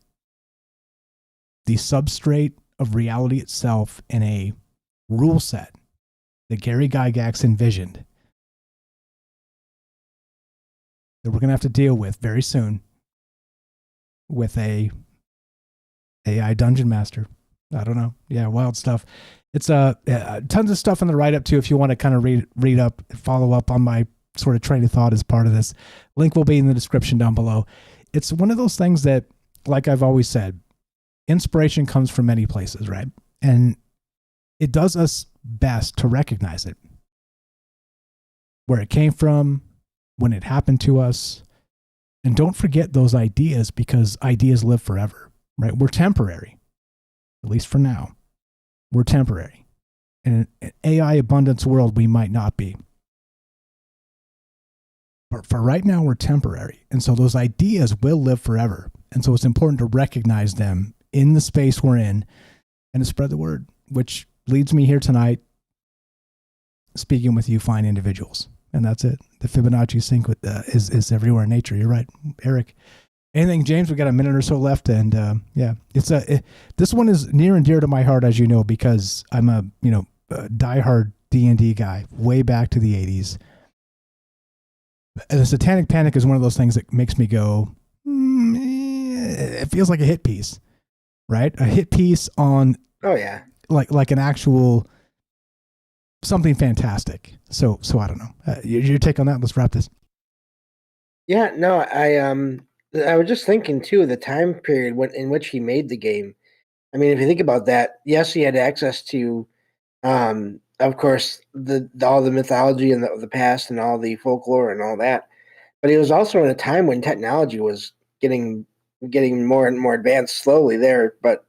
the substrate of reality itself, in a rule set that Gary Gygax envisioned, that we're going to have to deal with very soon with a AI dungeon master. I don't know. Yeah, wild stuff. It's tons of stuff in the write-up too, if you want to kind of read up, follow up on my sort of train of thought as part of this. Link will be in the description down below. It's one of those things that, like I've always said, inspiration comes from many places, right? And it does us best to recognize it, where it came from, when it happened to us. And don't forget those ideas, because ideas live forever, right? We're temporary, at least for now. We're temporary. In an AI abundance world, we might not be. But for right now, we're temporary. And so those ideas will live forever. And so it's important to recognize them in the space we're in and to spread the word, which leads me here tonight speaking with you fine individuals. And that's it. The Fibonacci sync is everywhere in nature. You're right, Eric. Anything, James? We got a minute or so left, and yeah, this one is near and dear to my heart, as you know, because I'm a diehard D&D guy, way back to the '80s. And the Satanic Panic is one of those things that makes me go, it feels like a hit piece, right? A hit piece on, oh yeah, like an actual something fantastic. So I don't know. Your take on that? Let's wrap this. Yeah, no, I was just thinking too, the time period in which he made the game. I mean, if you think about that, yes, he had access to, of course, all the mythology and the past and all the folklore and all that, but he was also in a time when technology was getting more and more advanced slowly there. But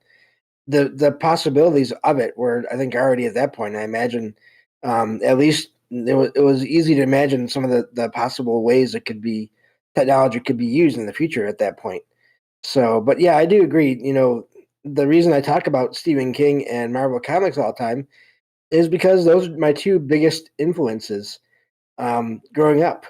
the possibilities of it were, I think, already at that point. I imagine, at least it was easy to imagine some of the possible ways technology could be used in the future at that point. So, but yeah, I do agree. The reason I talk about Stephen King and Marvel Comics all the time is because those are my two biggest influences growing up.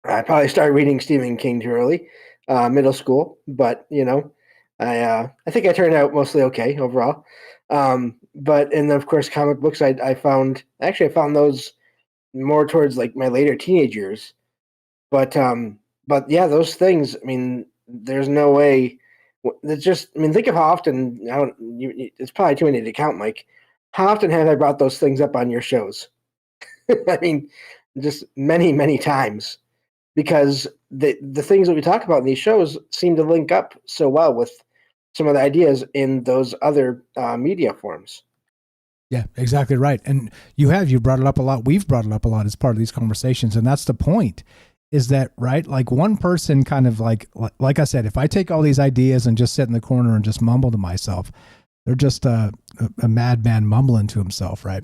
I probably started reading Stephen King too early, middle school, but I think I turned out mostly okay overall. But and of course, comic books I found those more towards like my later teenage years. But yeah, those things. I mean, there's no way. It's just. I mean, think of how often. It's probably too many to count, Mike. How often have I brought those things up on your shows? I mean, just many, many times, because the things that we talk about in these shows seem to link up so well with some of the ideas in those other media forms. Yeah, exactly right. And you brought it up a lot. We've brought it up a lot as part of these conversations. And that's the point, is that, right? Like one person kind of like I said, if I take all these ideas and just sit in the corner and just mumble to myself, they're just a madman mumbling to himself, right?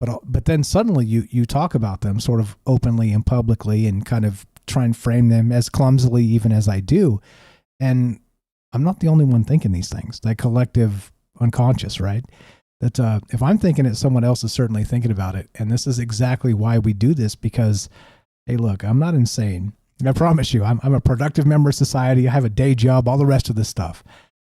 But then suddenly you talk about them sort of openly and publicly and kind of try and frame them as clumsily even as I do. And I'm not the only one thinking these things. That collective unconscious, right? That if I'm thinking it, someone else is certainly thinking about it. And this is exactly why we do this, because, hey, look, I'm not insane. I promise you, I'm a productive member of society. I have a day job, all the rest of this stuff.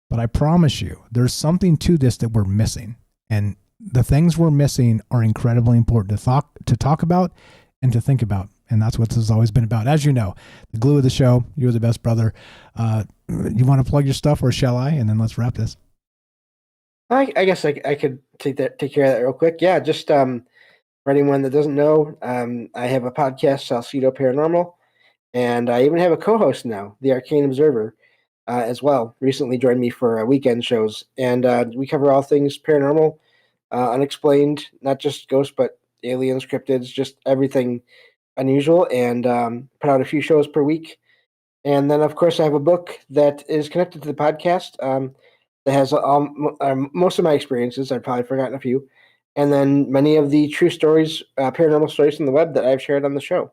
But I promise you, there's something to this that we're missing. And the things we're missing are incredibly important to talk about and to think about. And that's what this has always been about. As you know, the glue of the show, you're the best brother. You want to plug your stuff, or shall I? And then let's wrap this. I guess I could take care of that real quick. Yeah, just for anyone that doesn't know, I have a podcast, Salcedo Paranormal, and I even have a co-host now, the Arcane Observer, as well. Recently joined me for weekend shows, and we cover all things paranormal, unexplained, not just ghosts, but aliens, cryptids, just everything unusual, and put out a few shows per week. And then, of course, I have a book that is connected to the podcast that has most of my experiences. I've probably forgotten a few. And then many of the true stories, paranormal stories from the web that I've shared on the show.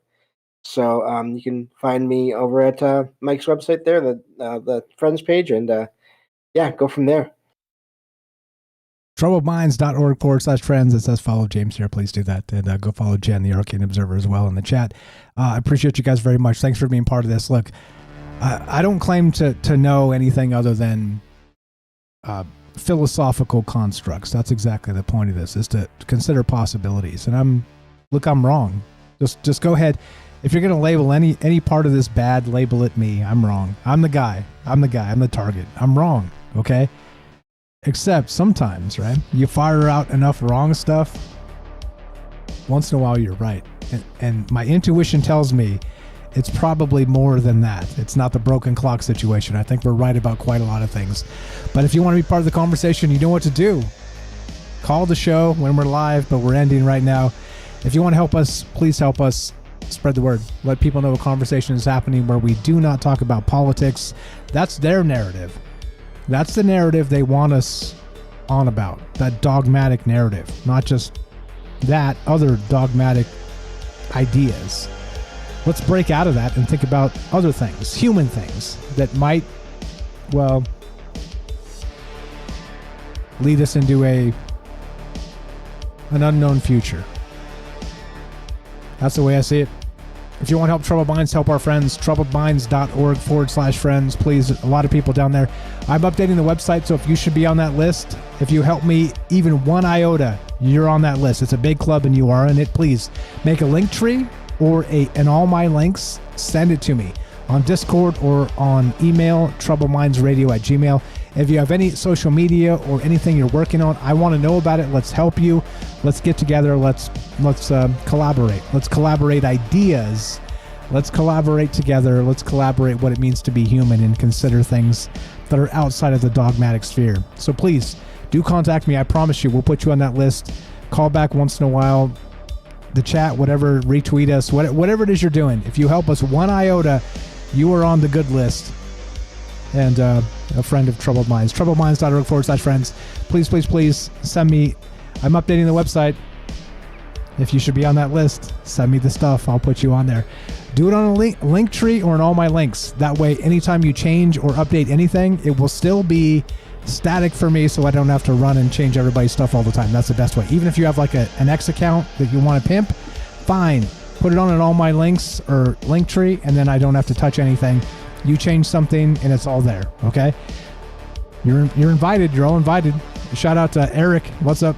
So you can find me over at Mike's website there, the Friends page, and go from there. troubledminds.org/friends. It says follow James here. Please do that. And go follow Jen, the Arcane Observer, as well in the chat. I appreciate you guys very much. Thanks for being part of this. Look, I don't claim to know anything other than philosophical constructs. That's exactly the point of this, is to consider possibilities. And I'm wrong. Just go ahead. If you're going to label any part of this bad, label it me. I'm wrong. I'm the guy. I'm the target. I'm wrong. Okay? Except sometimes, right? You fire out enough wrong stuff, once in a while you're right. And my intuition tells me it's probably more than that. It's not the broken clock situation. I think we're right about quite a lot of things. But if you want to be part of the conversation, you know what to do. Call the show when we're live, but we're ending right now. If you want to help us, please help us spread the word. Let people know a conversation is happening where we do not talk about politics. That's their narrative. That's the narrative they want us on about. That dogmatic narrative. Not just that, other dogmatic ideas. Let's break out of that and think about other things, human things, that might, well, lead us into an unknown future. That's the way I see it. If you want to help Troubled Minds, help our friends, troubledminds.org/friends. Please, a lot of people down there. I'm updating the website, so if you should be on that list, if you help me even one iota, you're on that list. It's a big club and you are in it. Please make a link tree or and all my links, send it to me on Discord or on email, troublemindsradio@gmail.com. If you have any social media or anything you're working on, I want to know about it. Let's help you. Let's get together. Let's collaborate. Let's collaborate ideas. Let's collaborate together. Let's collaborate what it means to be human and consider things that are outside of the dogmatic sphere. So please do contact me. I promise you, we'll put you on that list. Call back once in a while. The chat, whatever, retweet us, whatever it is you're doing. If you help us one iota, you are on the good list. And a friend of Troubled Minds. troubledminds.org/friends. Please send me. I'm updating the website. If you should be on that list, send me the stuff. I'll put you on there. Do it on a link tree or in all my links. That way, anytime you change or update anything, it will still be static for me, so I don't have to run and change everybody's stuff all the time. That's the best way. Even if you have like an X account that you want to pimp, fine. Put it on in all my links or link tree, and then I don't have to touch anything. You change something and it's all there. Okay, you're invited. You're all invited. Shout out to Eric. What's up?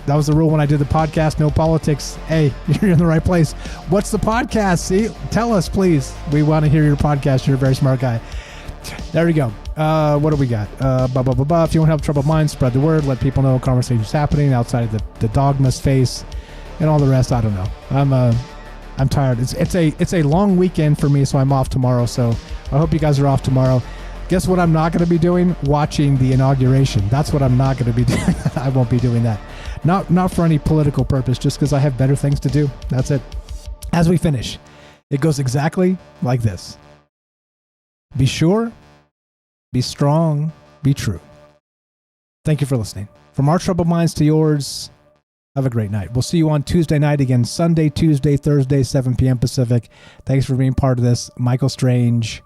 That was the rule when I did the podcast. No politics. Hey, you're in the right place. What's the podcast? See, tell us, please. We want to hear your podcast. You're a very smart guy. There we go. What do we got? If you want to help Troubled Minds, spread the word. Let people know conversations happening outside of the dogma space and all the rest. I don't know. I'm tired. It's a long weekend for me, so I'm off tomorrow. So I hope you guys are off tomorrow. Guess what I'm not going to be doing? Watching the inauguration. That's what I'm not going to be doing. I won't be doing that. Not for any political purpose, just because I have better things to do. That's it. As we finish, it goes exactly like this. Be sure, be strong, be true. Thank you for listening. From our Troubled Minds to yours, have a great night. We'll see you on Tuesday night again, Sunday, Tuesday, Thursday, 7 p.m. Pacific. Thanks for being part of this. Michael Strange,